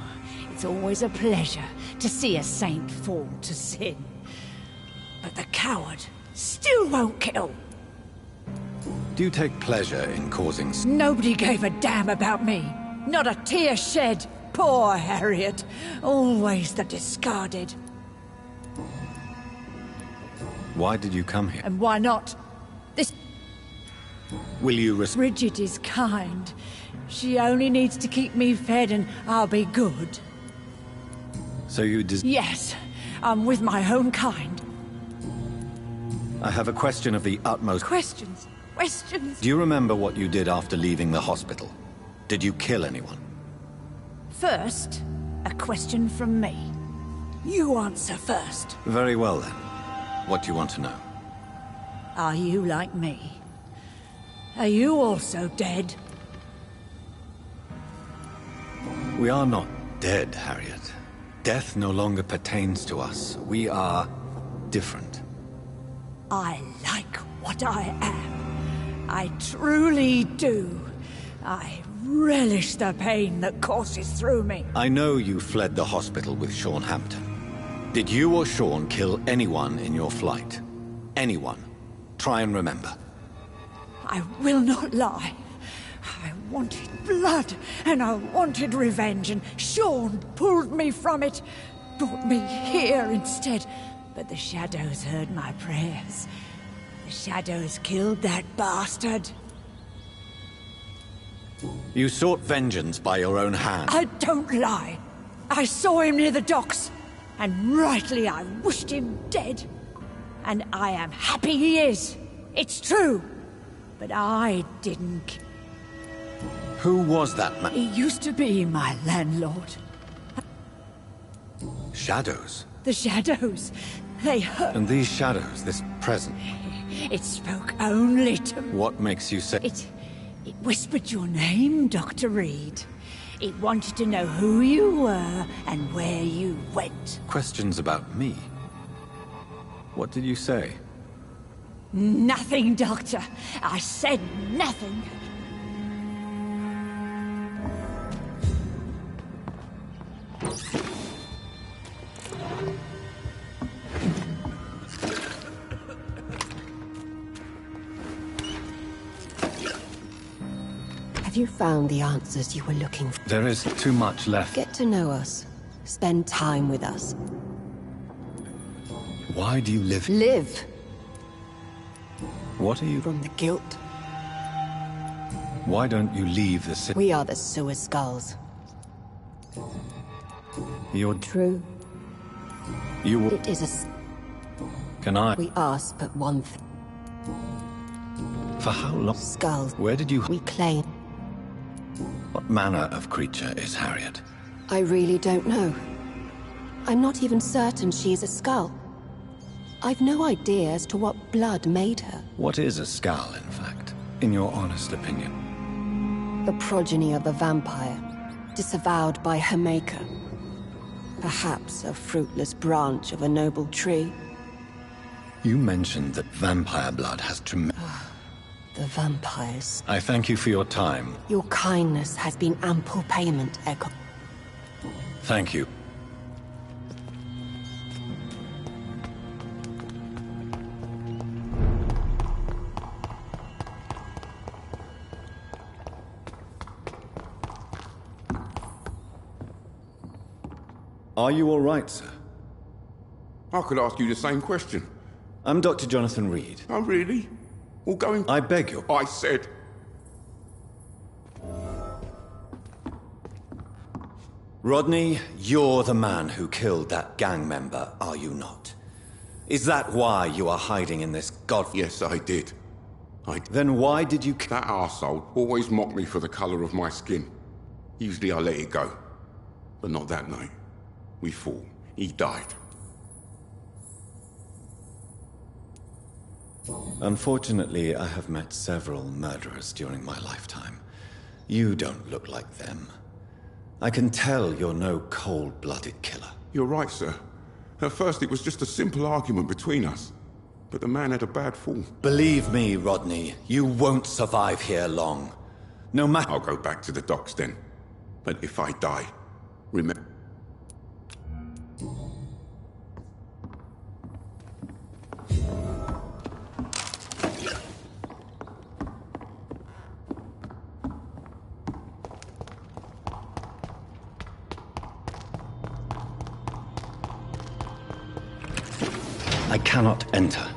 it's always a pleasure to see a saint fall to sin. But the coward still won't kill. Do you take pleasure in causing... Nobody gave a damn about me. Not a tear shed. Poor Harriet. Always the discarded. Why did you come here? And why not? This... Will you Bridget is kind. She only needs to keep me fed and I'll be good. So you Yes, I'm with my own kind. I have a question of the utmost... Questions. Do you remember what you did after leaving the hospital? Did you kill anyone? First, a question from me. You answer first. Very well then. What do you want to know? Are you like me? Are you also dead? We are not dead, Harriet. Death no longer pertains to us. We are different. I like what I am. I truly do. I relish the pain that courses through me. I know you fled the hospital with Sean Hampton. Did you or Sean kill anyone in your flight? Anyone? Try and remember. I will not lie. I wanted blood, and I wanted revenge, and Sean pulled me from it, brought me here instead. But the shadows heard my prayers. The shadows killed that bastard. You sought vengeance by your own hand. I don't lie. I saw him near the docks, and rightly I wished him dead. And I am happy he is. It's true. But I didn't. Who was that man? He used to be my landlord. Shadows? The shadows. They hurt. And these shadows, this present? It spoke only to me. What makes you say... It whispered your name, Dr. Reed. It wanted to know who you were and where you went. Questions about me? What did you say? Nothing, Doctor. I said nothing. Have you found the answers you were looking for? There is too much left. Get to know us. Spend time with us. Why do you live? Live! What are you? From the guilt. Why don't you leave the city? We are the sewer skulls. You're... True. You will... It is a... Can I? We ask but one thing. For how long? Skulls. Where did you... We claim. What manner of creature is Harriet? I really don't know. I'm not even certain she is a skull. I've no idea as to what blood made her. What is a skull, in fact, in your honest opinion? The progeny of a vampire, disavowed by her maker. Perhaps a fruitless branch of a noble tree. You mentioned that vampire blood has tremendous... The vampires. I thank you for your time. Your kindness has been ample payment, Echo. Thank you. Are you all right, sir? I could ask you the same question. I'm Dr. Jonathan Reed. Oh, really? Well, going... I beg you. I said... Rodney, you're the man who killed that gang member, are you not? Is that why you are hiding in this god... Yes, I did. Then why did you... That arsehole always mocked me for the colour of my skin. Usually I let it go. But not that night. We fought. He died. Unfortunately, I have met several murderers during my lifetime. You don't look like them. I can tell you're no cold-blooded killer. You're right, sir. At first it was just a simple argument between us. But the man had a bad fall. Believe me, Rodney, you won't survive here long. No matter... I'll go back to the docks then. But if I die, remember... I cannot enter.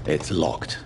It's locked.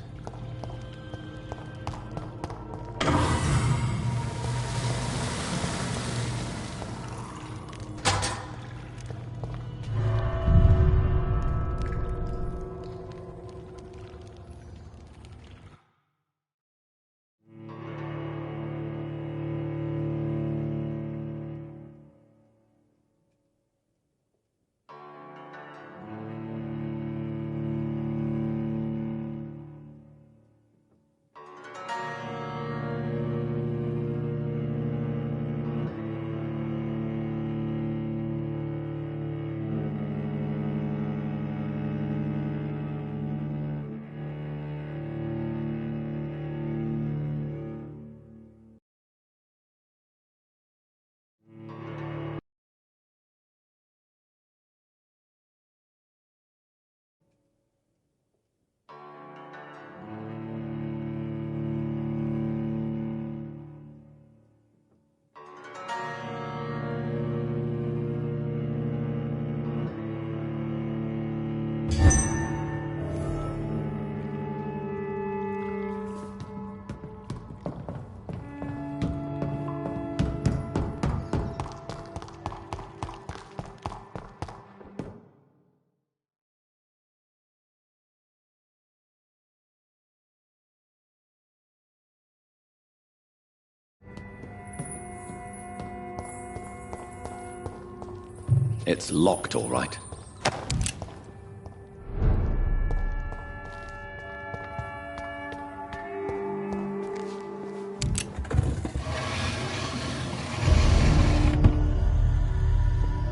It's locked, all right.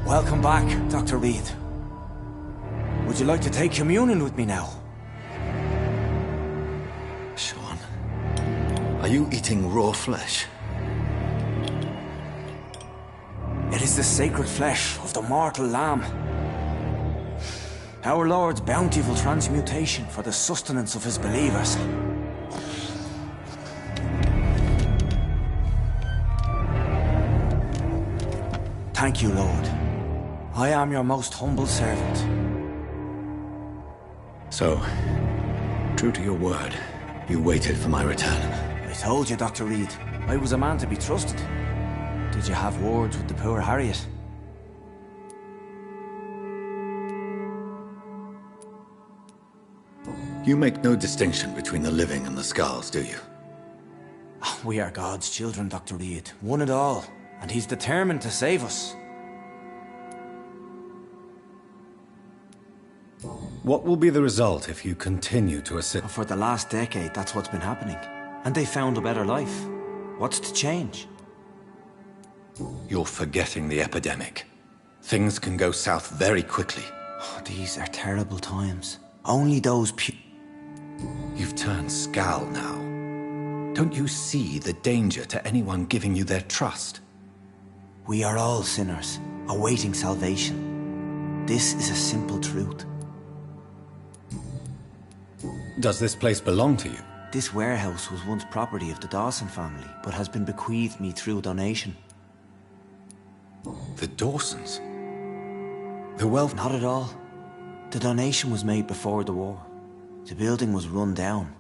Welcome back, Dr. Reed. Would you like to take communion with me now? Sean, are you eating raw flesh? It is the sacred flesh of the mortal lamb. Our Lord's bountiful transmutation for the sustenance of his believers. Thank you, Lord. I am your most humble servant. So, true to your word, you waited for my return. I told you, Dr. Reed, I was a man to be trusted. Did you have words with the poor Harriet? You make no distinction between the living and the scars, do you? We are God's children, Dr. Reed. One and all. And he's determined to save us. What will be the result if you continue to assist? For the last decade, that's what's been happening. And they found a better life. What's to change? You're forgetting the epidemic. Things can go south very quickly. Oh, these are terrible times. Only those You've turned Skal now. Don't you see the danger to anyone giving you their trust? We are all sinners, awaiting salvation. This is a simple truth. Does this place belong to you? This warehouse was once property of the Dawson family, but has been bequeathed me through donation. The Dawsons? The wealth? Not at all. The donation was made before the war. The building was run down.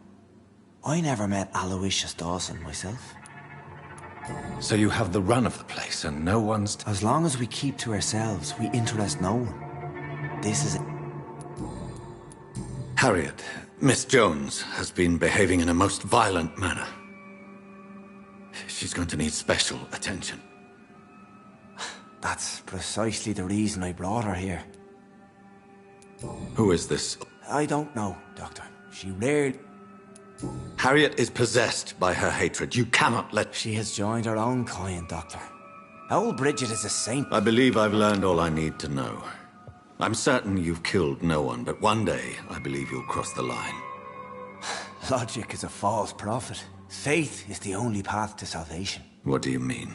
I never met Aloysius Dawson myself. So you have the run of the place and no one's... As long as we keep to ourselves, we interest no one. This is it. Harriet, Miss Jones has been behaving in a most violent manner. She's going to need special attention. That's precisely the reason I brought her here. Who is this? I don't know, Doctor. She rarely... Harriet is possessed by her hatred. You cannot let... She has joined her own kind, Doctor. Old Bridget is a saint. I believe I've learned all I need to know. I'm certain you've killed no one, but one day I believe you'll cross the line. Logic is a false prophet. Faith is the only path to salvation. What do you mean?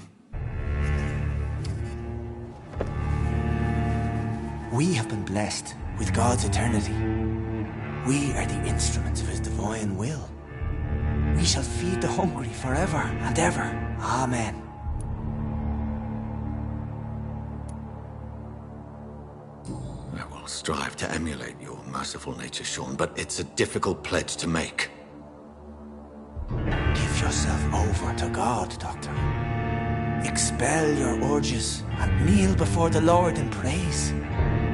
We have been blessed with God's eternity. We are the instruments of his divine will. We shall feed the hungry forever and ever. Amen. I will stop. strive to emulate your merciful nature, Sean, but it's a difficult pledge to make. Give yourself over to God, Doctor. Expel your urges and kneel before the Lord in praise.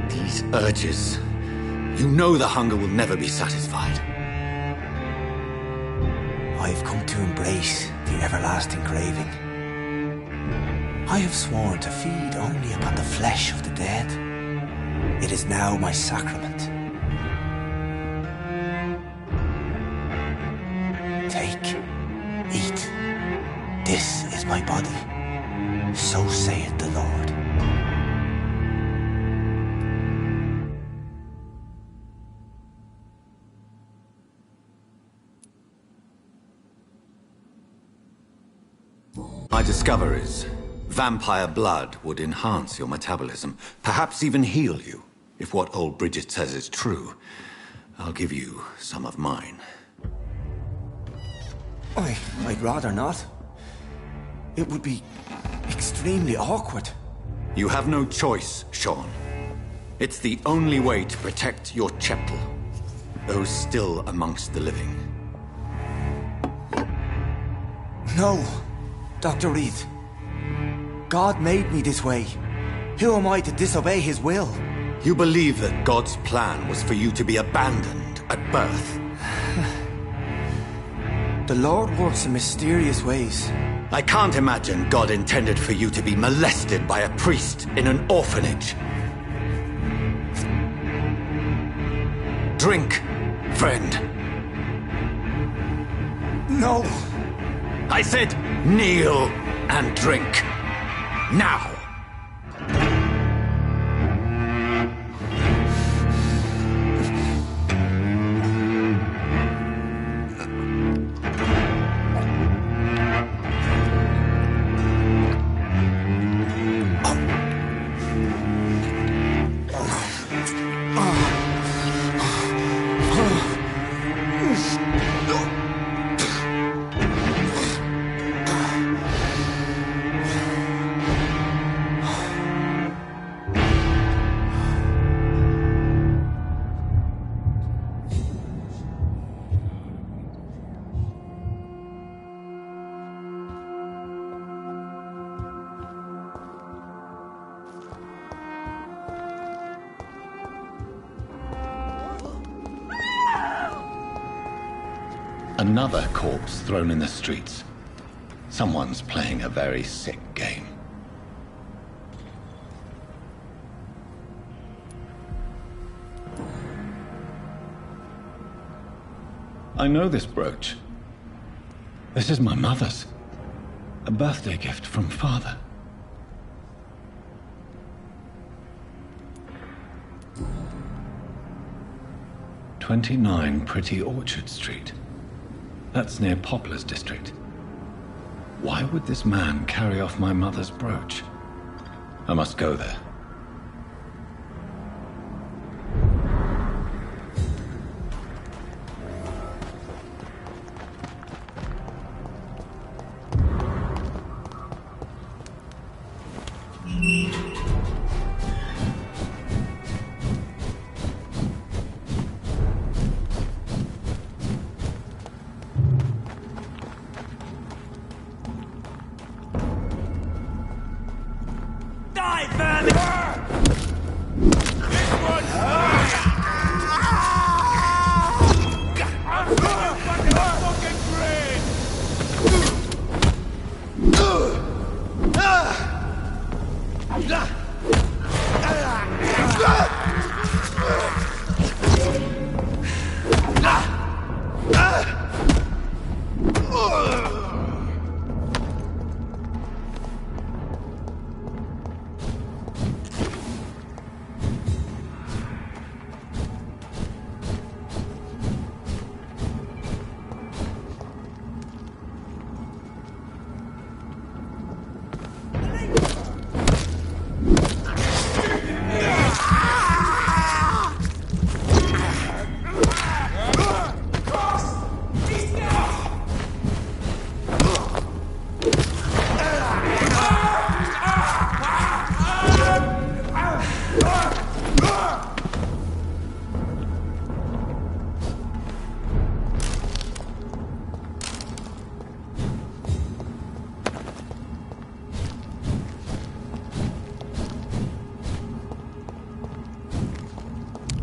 These urges... You know the hunger will never be satisfied. I've come to embrace the everlasting craving. I have sworn to feed only upon the flesh of the dead. It is now my sacrament. Take, eat. This is my body. So saith the Lord. My discoveries. Vampire blood would enhance your metabolism, perhaps even heal you. If what old Bridget says is true, I'll give you some of mine. I'd rather not. It would be extremely awkward. You have no choice, Sean. It's the only way to protect your Cheptel, those still amongst the living. No, Dr. Reed. God made me this way. Who am I to disobey his will? You believe that God's plan was for you to be abandoned at birth? The Lord works in mysterious ways. I can't imagine God intended for you to be molested by a priest in an orphanage. Drink, friend. No. I said kneel and drink. Now. Another corpse thrown in the streets. Someone's playing a very sick game. I know this brooch. This is my mother's. A birthday gift from father. "29 Pretty Orchard Street." That's near Poplar's district. Why would this man carry off my mother's brooch? I must go there.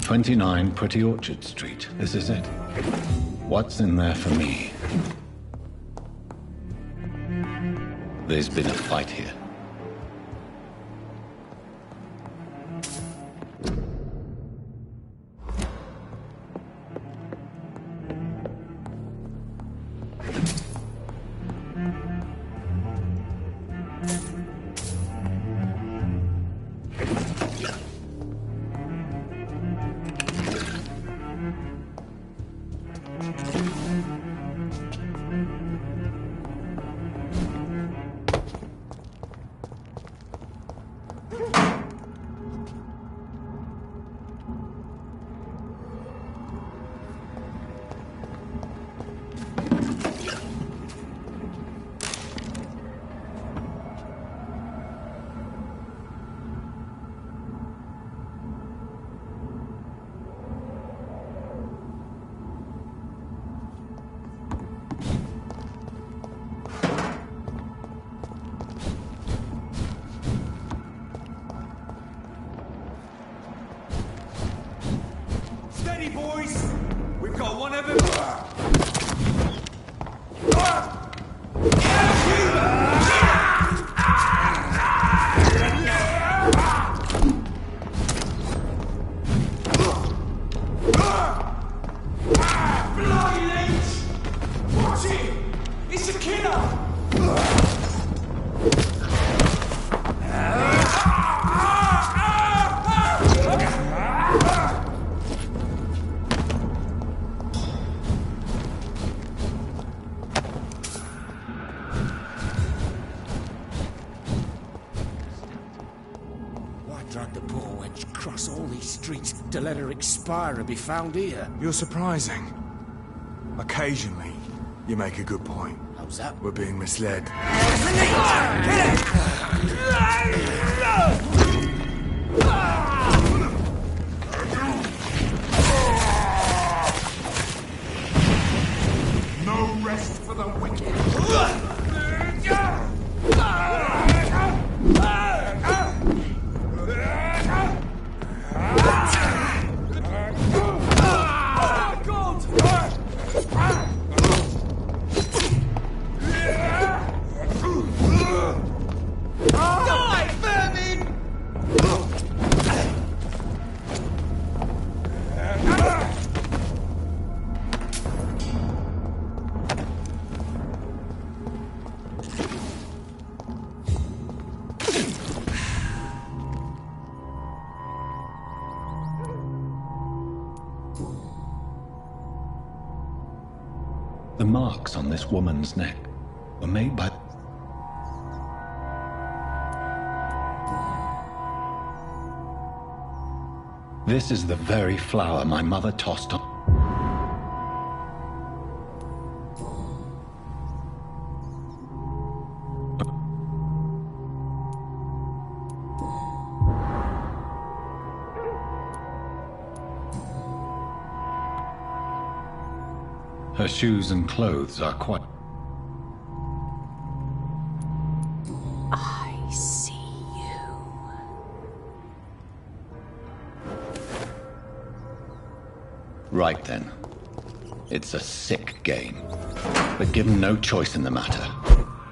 29 Pretty Orchard Street. This is it. What's in there for me? There's been a fight here. Boys, we've got one of them. Bloody leech! Watch it! It's a killer! Drag the poor wench across all these streets to let her expire and be found here. You're surprising. Occasionally, you make a good point. How's that? We're being misled. No rest for the wicked. The marks on this woman's neck were made by... This is the very flower my mother tossed on. Her shoes and clothes are quite... I see you. Right then. It's a sick game. But given no choice in the matter,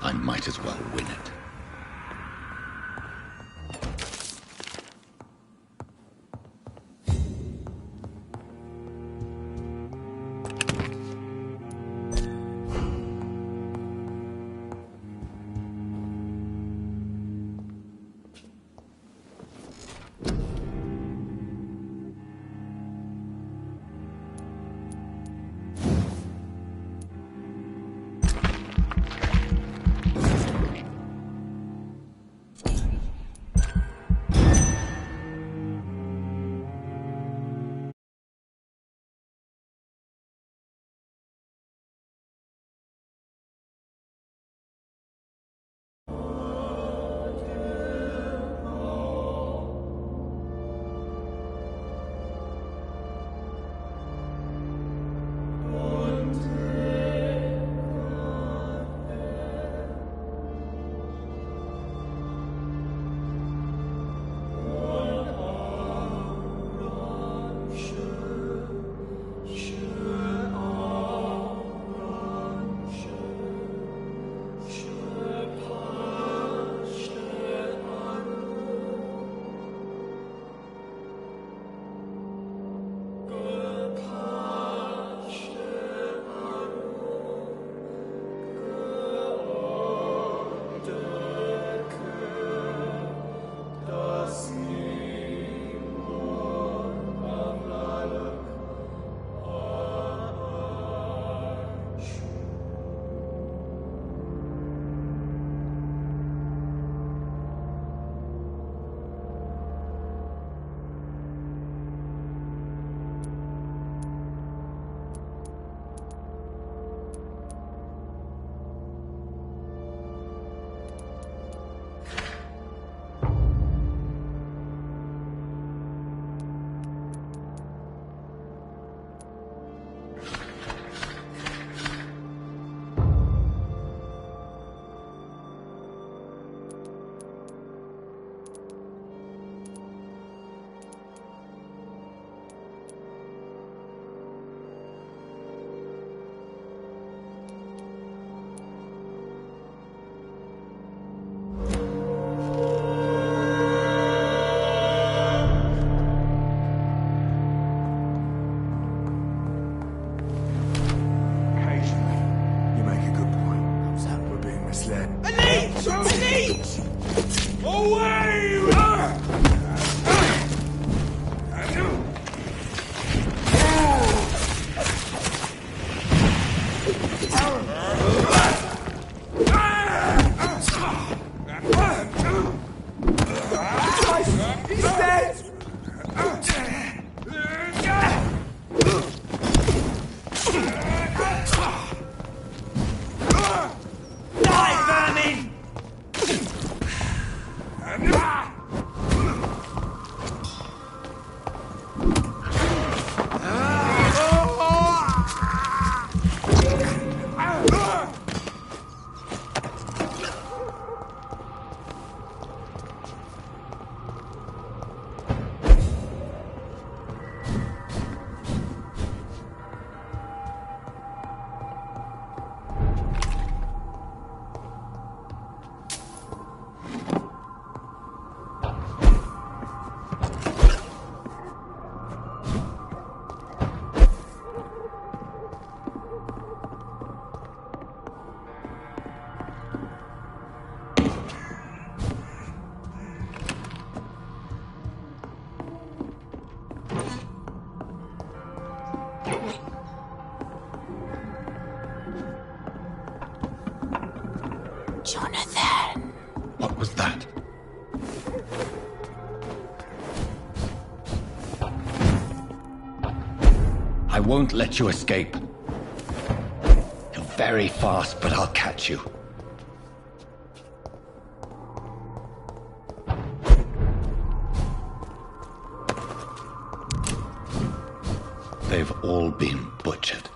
I might as well win it. misled. A leech! A leech! Away! He's dead! Die, vermin! Jonathan! What was that? I won't let you escape. You're very fast, but I'll catch you. They've all been butchered.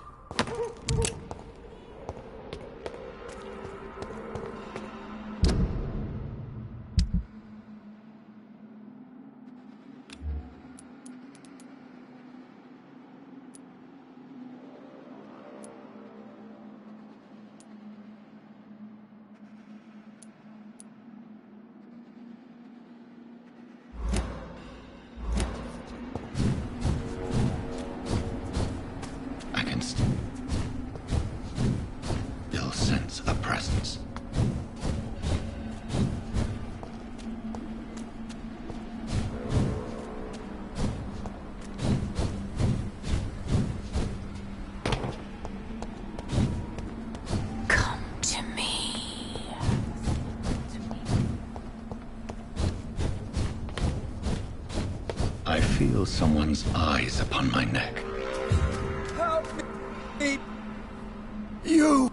A presence. Come to me. I feel someone's eyes upon my neck. Help me! You!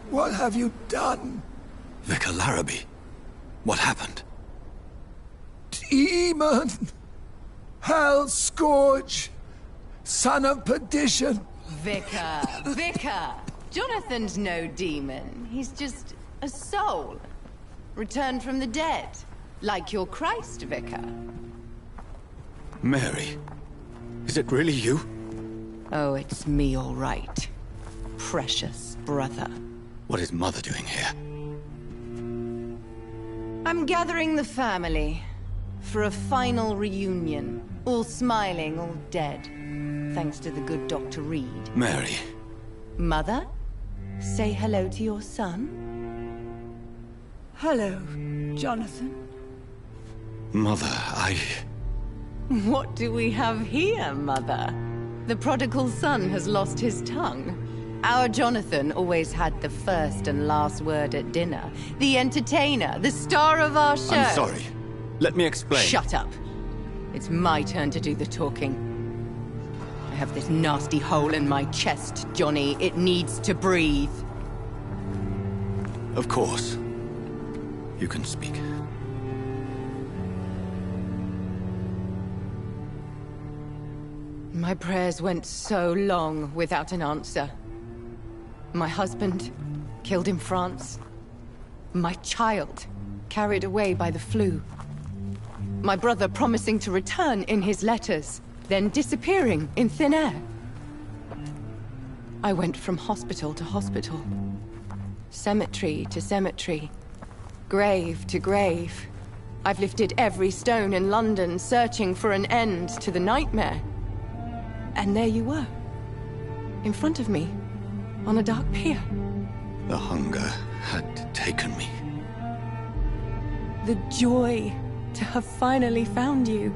What have you done? Vicar Larrabee, what happened? Demon! Hell scourge! Son of perdition! Vicar! Vicar! Jonathan's no demon. He's just a soul. Returned from the dead. Like your Christ, Vicar. Mary, is it really you? Oh, it's me, all right. Precious brother. What is Mother doing here? I'm gathering the family for a final reunion. All smiling, all dead. Thanks to the good Dr. Reed. Mary. Mother, say hello to your son. Hello, Jonathan. Mother, What do we have here, Mother? The prodigal son has lost his tongue. Our Jonathan always had the first and last word at dinner. The entertainer, the star of our show. I'm sorry. Let me explain. Shut up. It's my turn to do the talking. I have this nasty hole in my chest, Johnny. It needs to breathe. Of course. You can speak. My prayers went so long without an answer. My husband, killed in France. My child, carried away by the flu. My brother promising to return in his letters, then disappearing in thin air. I went from hospital to hospital. Cemetery to cemetery. Grave to grave. I've lifted every stone in London, searching for an end to the nightmare. And there you were. In front of me. On a dark pier. The hunger had taken me. The joy to have finally found you.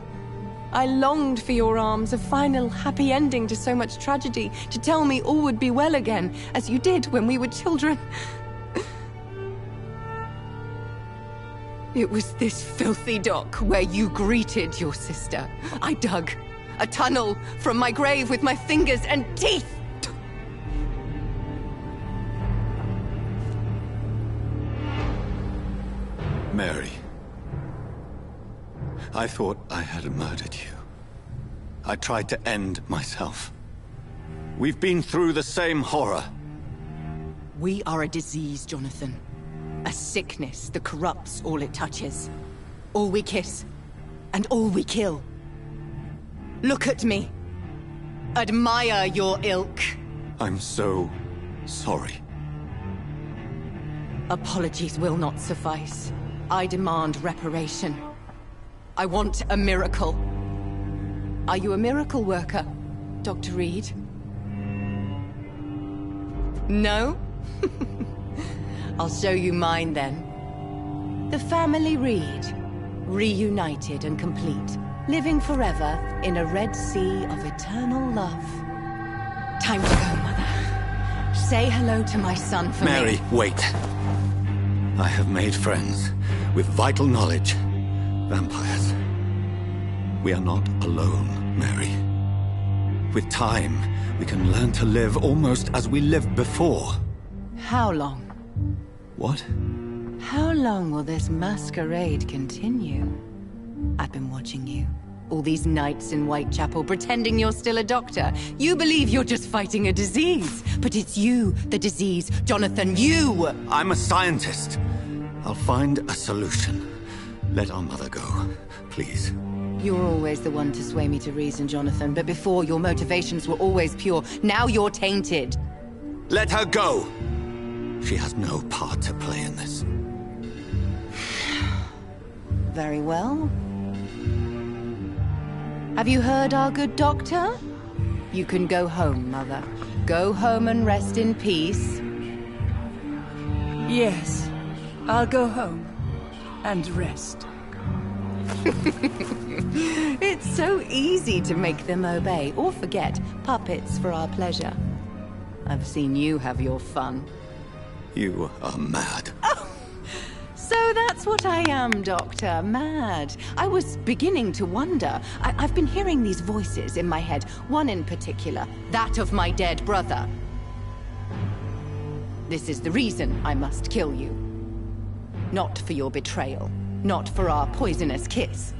I longed for your arms, a final happy ending to so much tragedy, to tell me all would be well again, as you did when we were children. It was this filthy dock where you greeted your sister. I dug a tunnel from my grave with my fingers and teeth. Mary, I thought I had murdered you. I tried to end myself. We've been through the same horror. We are a disease, Jonathan. A sickness that corrupts all it touches. All we kiss, and all we kill. Look at me. Admire your ilk. I'm so sorry. Apologies will not suffice. I demand reparation. I want a miracle. Are you a miracle worker, Dr. Reed? No? I'll show you mine then. The family Reed, reunited and complete, living forever in a red sea of eternal love. Time to go, Mother. Say hello to my son for Mary, me. wait. I have made friends with vital knowledge. Vampires. We are not alone, Mary. With time, we can learn to live almost as we lived before. How long? What? How long will this masquerade continue? I've been watching you. All these nights in Whitechapel, pretending you're still a doctor. You believe you're just fighting a disease. But it's you, the disease. Jonathan, you! I'm a scientist. I'll find a solution. Let our mother go, please. You're always the one to sway me to reason, Jonathan. But before, your motivations were always pure. Now you're tainted. Let her go! She has no part to play in this. Very well. Have you heard our good doctor? You can go home, Mother. Go home and rest in peace. Yes, I'll go home and rest. It's so easy to make them obey or forget. Puppets for our pleasure. I've seen you have your fun. You are mad. Oh, so that's what I am, Doctor. Mad. I was beginning to wonder. I've been hearing these voices in my head. One in particular, that of my dead brother. This is the reason I must kill you. Not for your betrayal. Not for our poisonous kiss.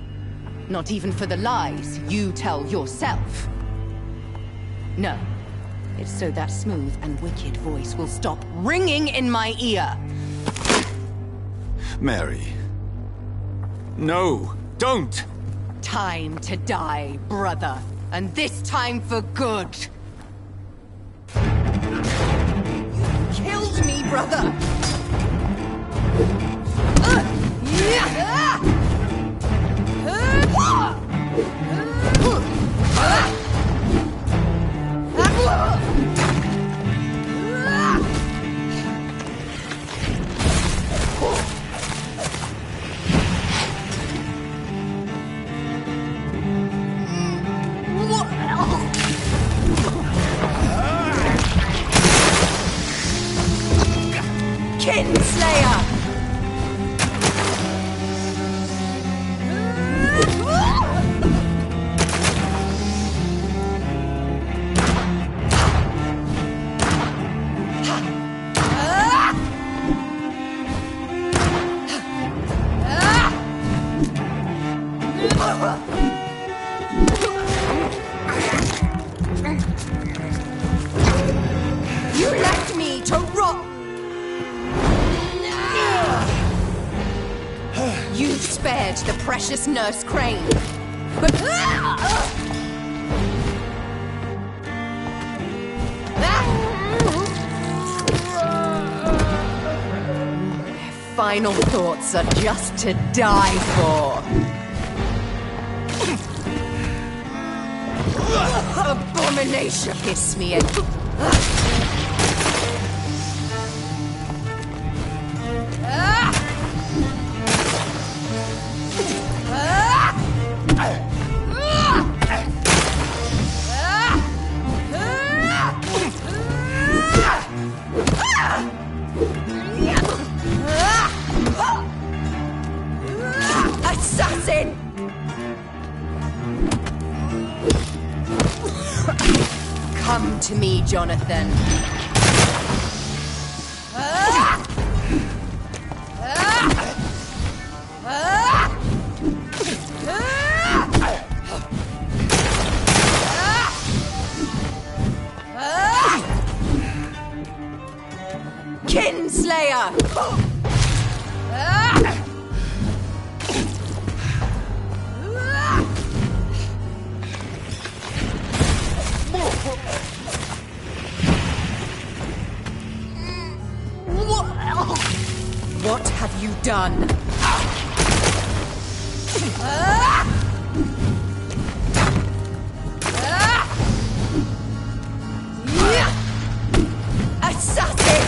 Not even for the lies you tell yourself. No. It's so that smooth and wicked voice will stop ringing in my ear. Mary. No, don't! Time to die, brother. And this time for good. You killed me, brother! Kinslayer! You left me to rot. You spared the precious Nurse Crane, but their final thoughts are just to die for. Abomination! Kiss me and... to me, Jonathan. Kinslayer! What have you done? Assassin!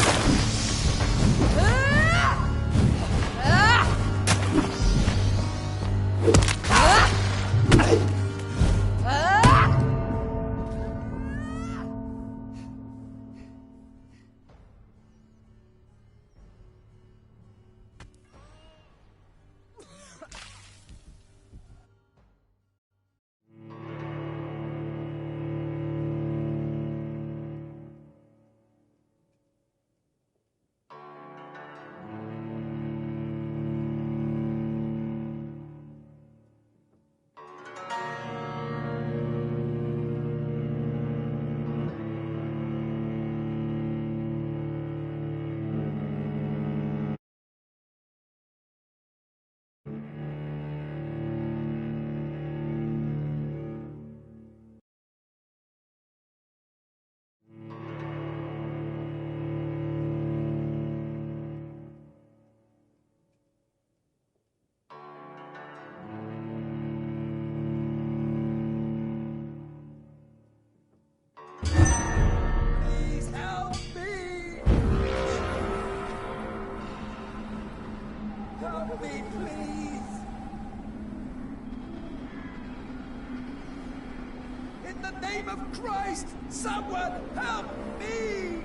Help me, please! In the name of Christ, someone help me!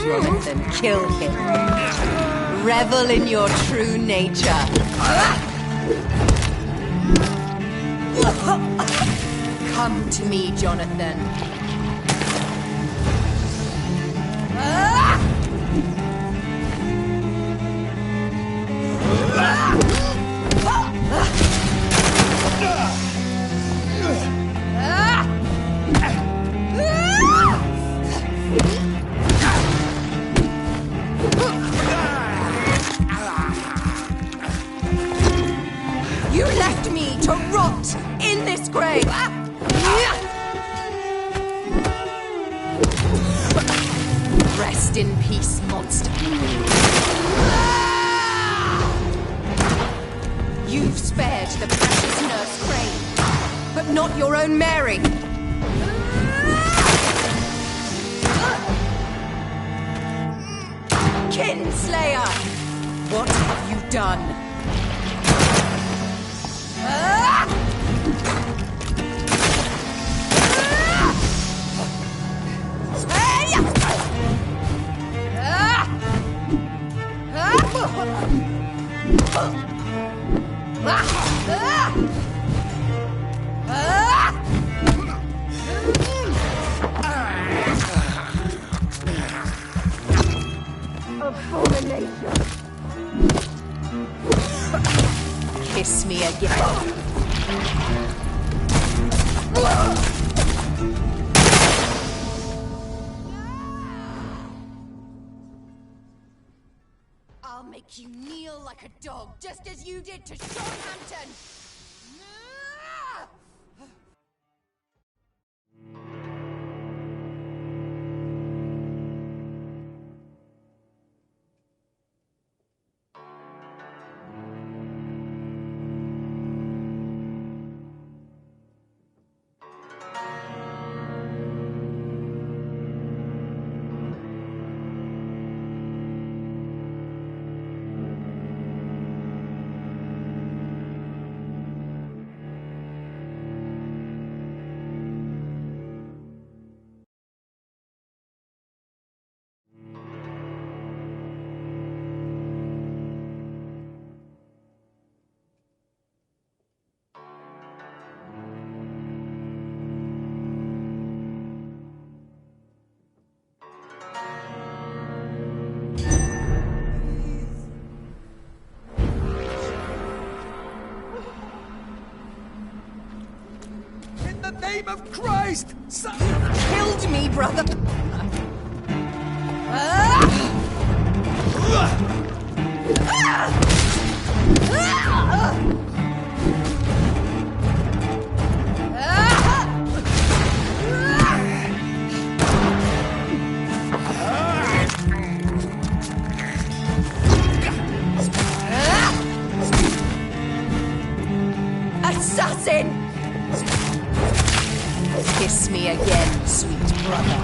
Jonathan, kill him. Revel in your true nature. Come to me, Jonathan. You left me to rot in this grave! Rest in peace, monster. You've spared the precious Nurse Crane, but not your own Mary. Kinslayer! What have you done? Abomination! Kiss me again. I'll make you kneel like a dog, just as you did to Sean Hampton! name of Christ! Killed me, brother! Assassin! Kiss me again, sweet brother.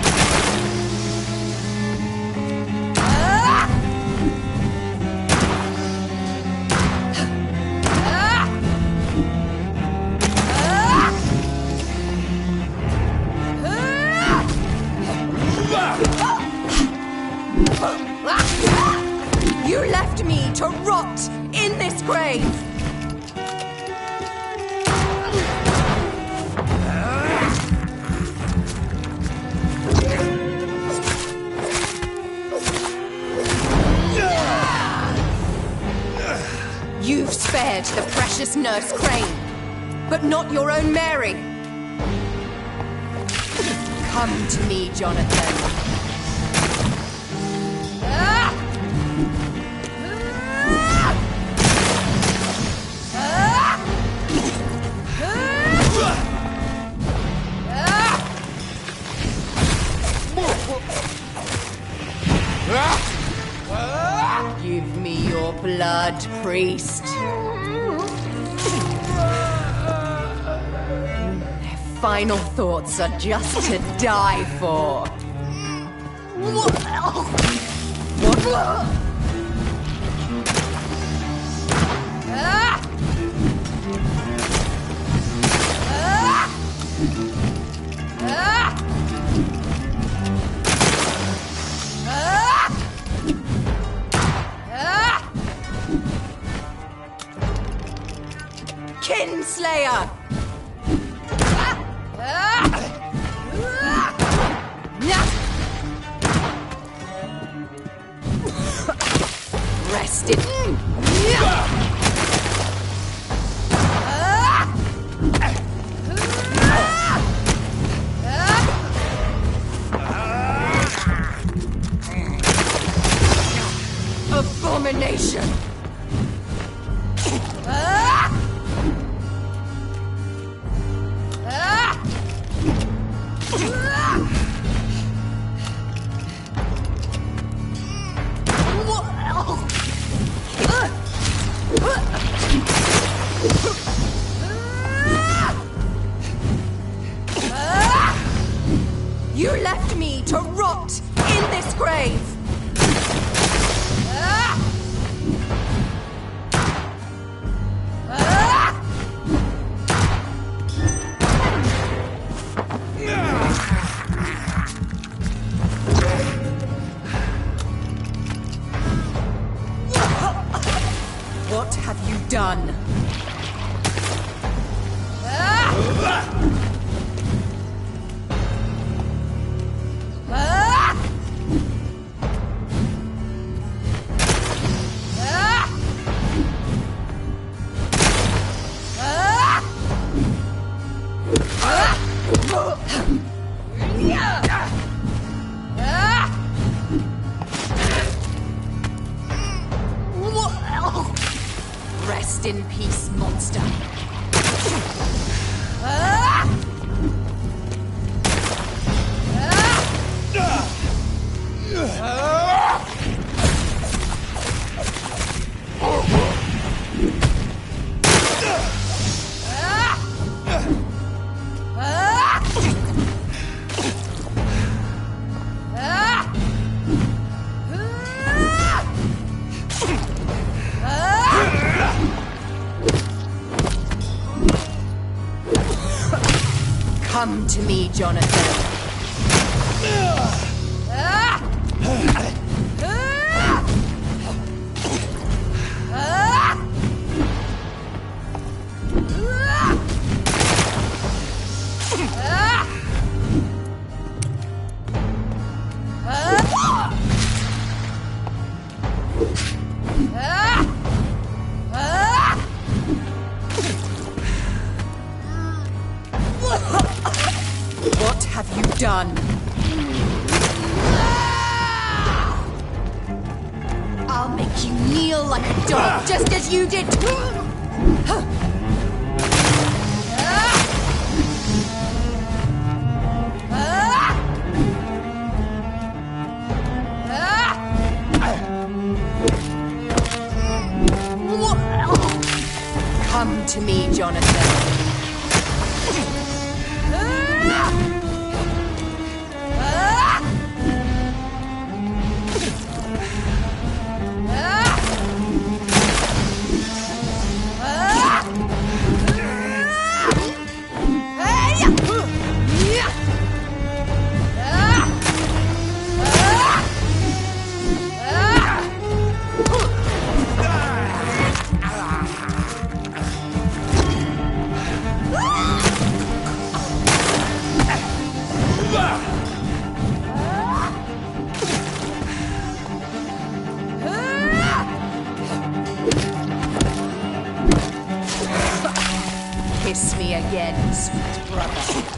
You left me to rot in this grave! You've spared the precious Nurse Crane, but not your own Mary. Come to me, Jonathan. Give me your blood, priest. Their final thoughts are just to die for. Kinslayer! Rest it. Abomination! You left me to rot in this grave! What have you done? Rest in peace, monster. Come to me, Jonathan. like a dog, just as you did. Come to me, Jonathan. Kiss me again, sweet brother.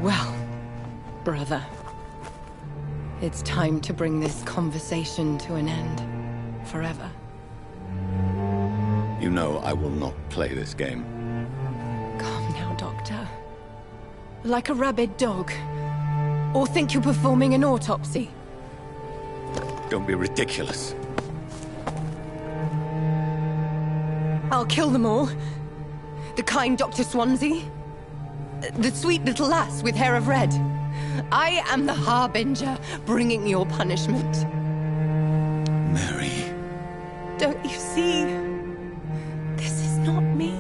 Well, brother, it's time to bring this conversation to an end. Forever. You know I will not play this game. Calm now, Doctor. Like a rabid dog. Or think you're performing an autopsy? Don't be ridiculous. I'll kill them all. The kind Dr. Swansea. The sweet little lass with hair of red. I am the Harbinger, bringing your punishment. Mary. Don't you see? This is not me.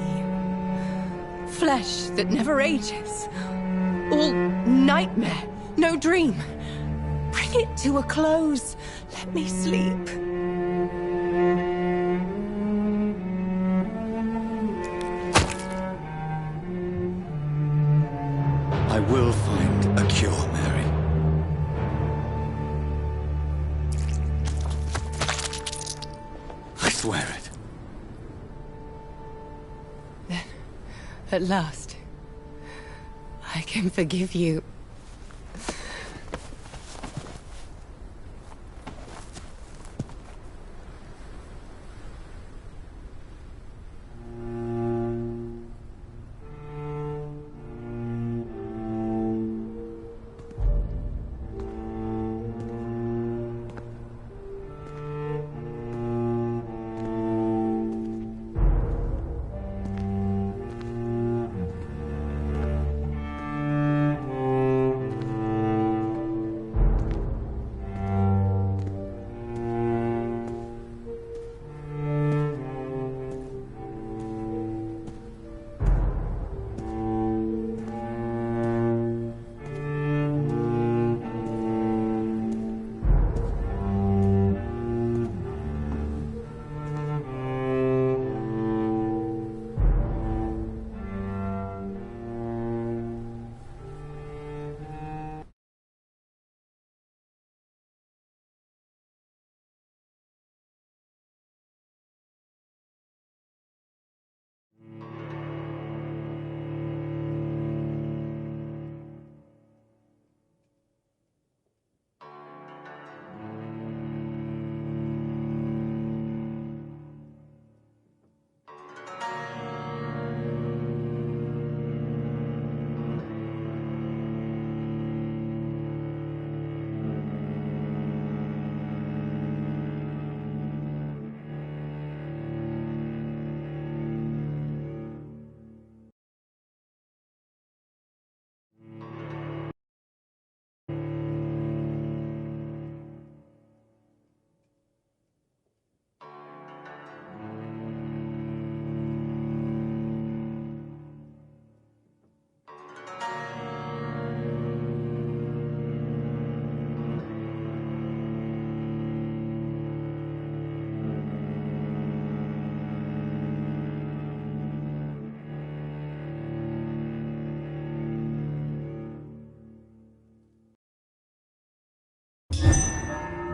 Flesh that never ages. All nightmare, no dream. Bring it to a close. Let me sleep. I will find a cure, Mary. I swear it. At last, I can forgive you.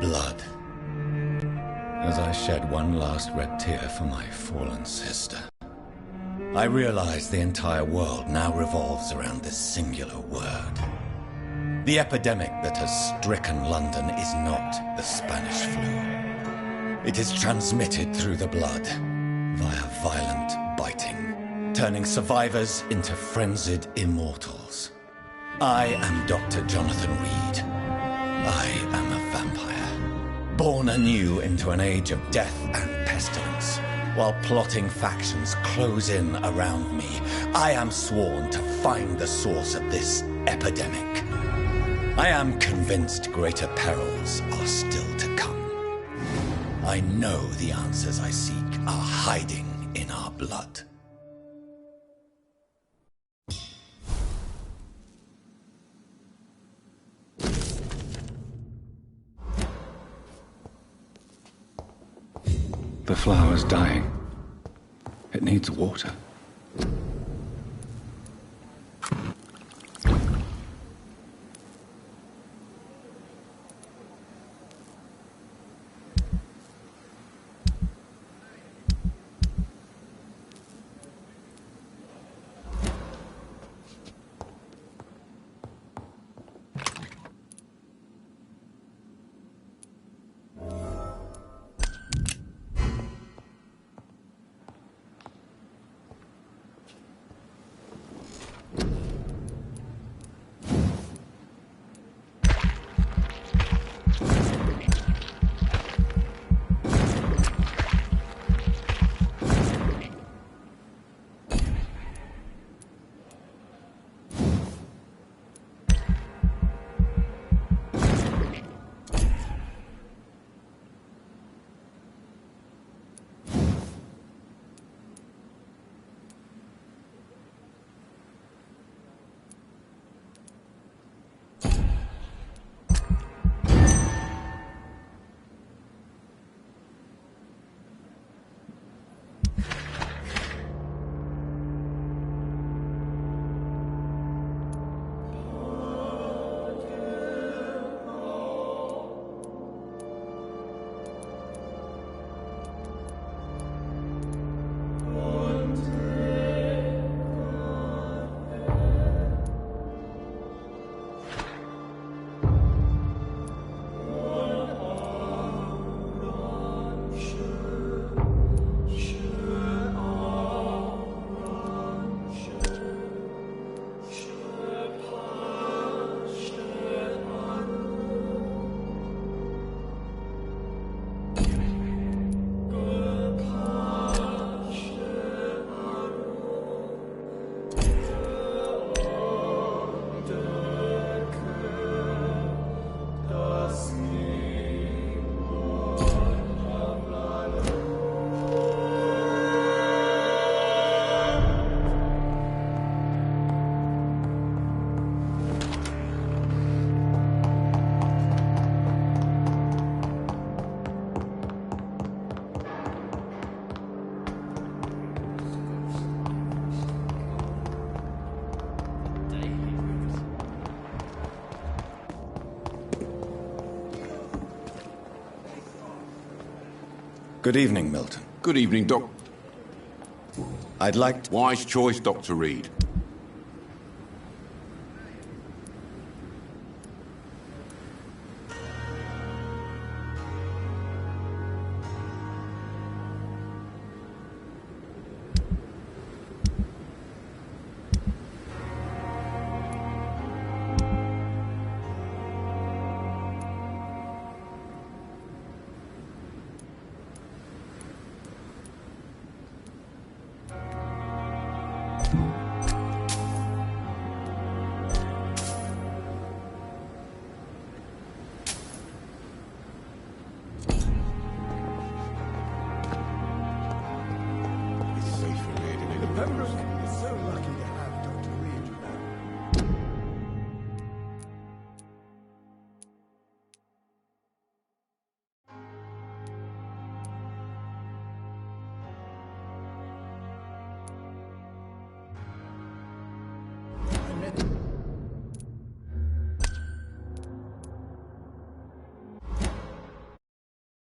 Blood. As I shed one last red tear for my fallen sister, I realize the entire world now revolves around this singular word. The epidemic that has stricken London is not the Spanish flu. It is transmitted through the blood, via violent biting, turning survivors into frenzied immortals. I am Dr. Jonathan Reed. I am a vampire, born anew into an age of death and pestilence. While plotting factions close in around me, I am sworn to find the source of this epidemic. I am convinced greater perils are still to come. I know the answers I seek are hiding in our blood. The flower's dying. It needs water. Good evening, Milton. Good evening, Doc. I'd like to... Wise choice, Dr. Reed.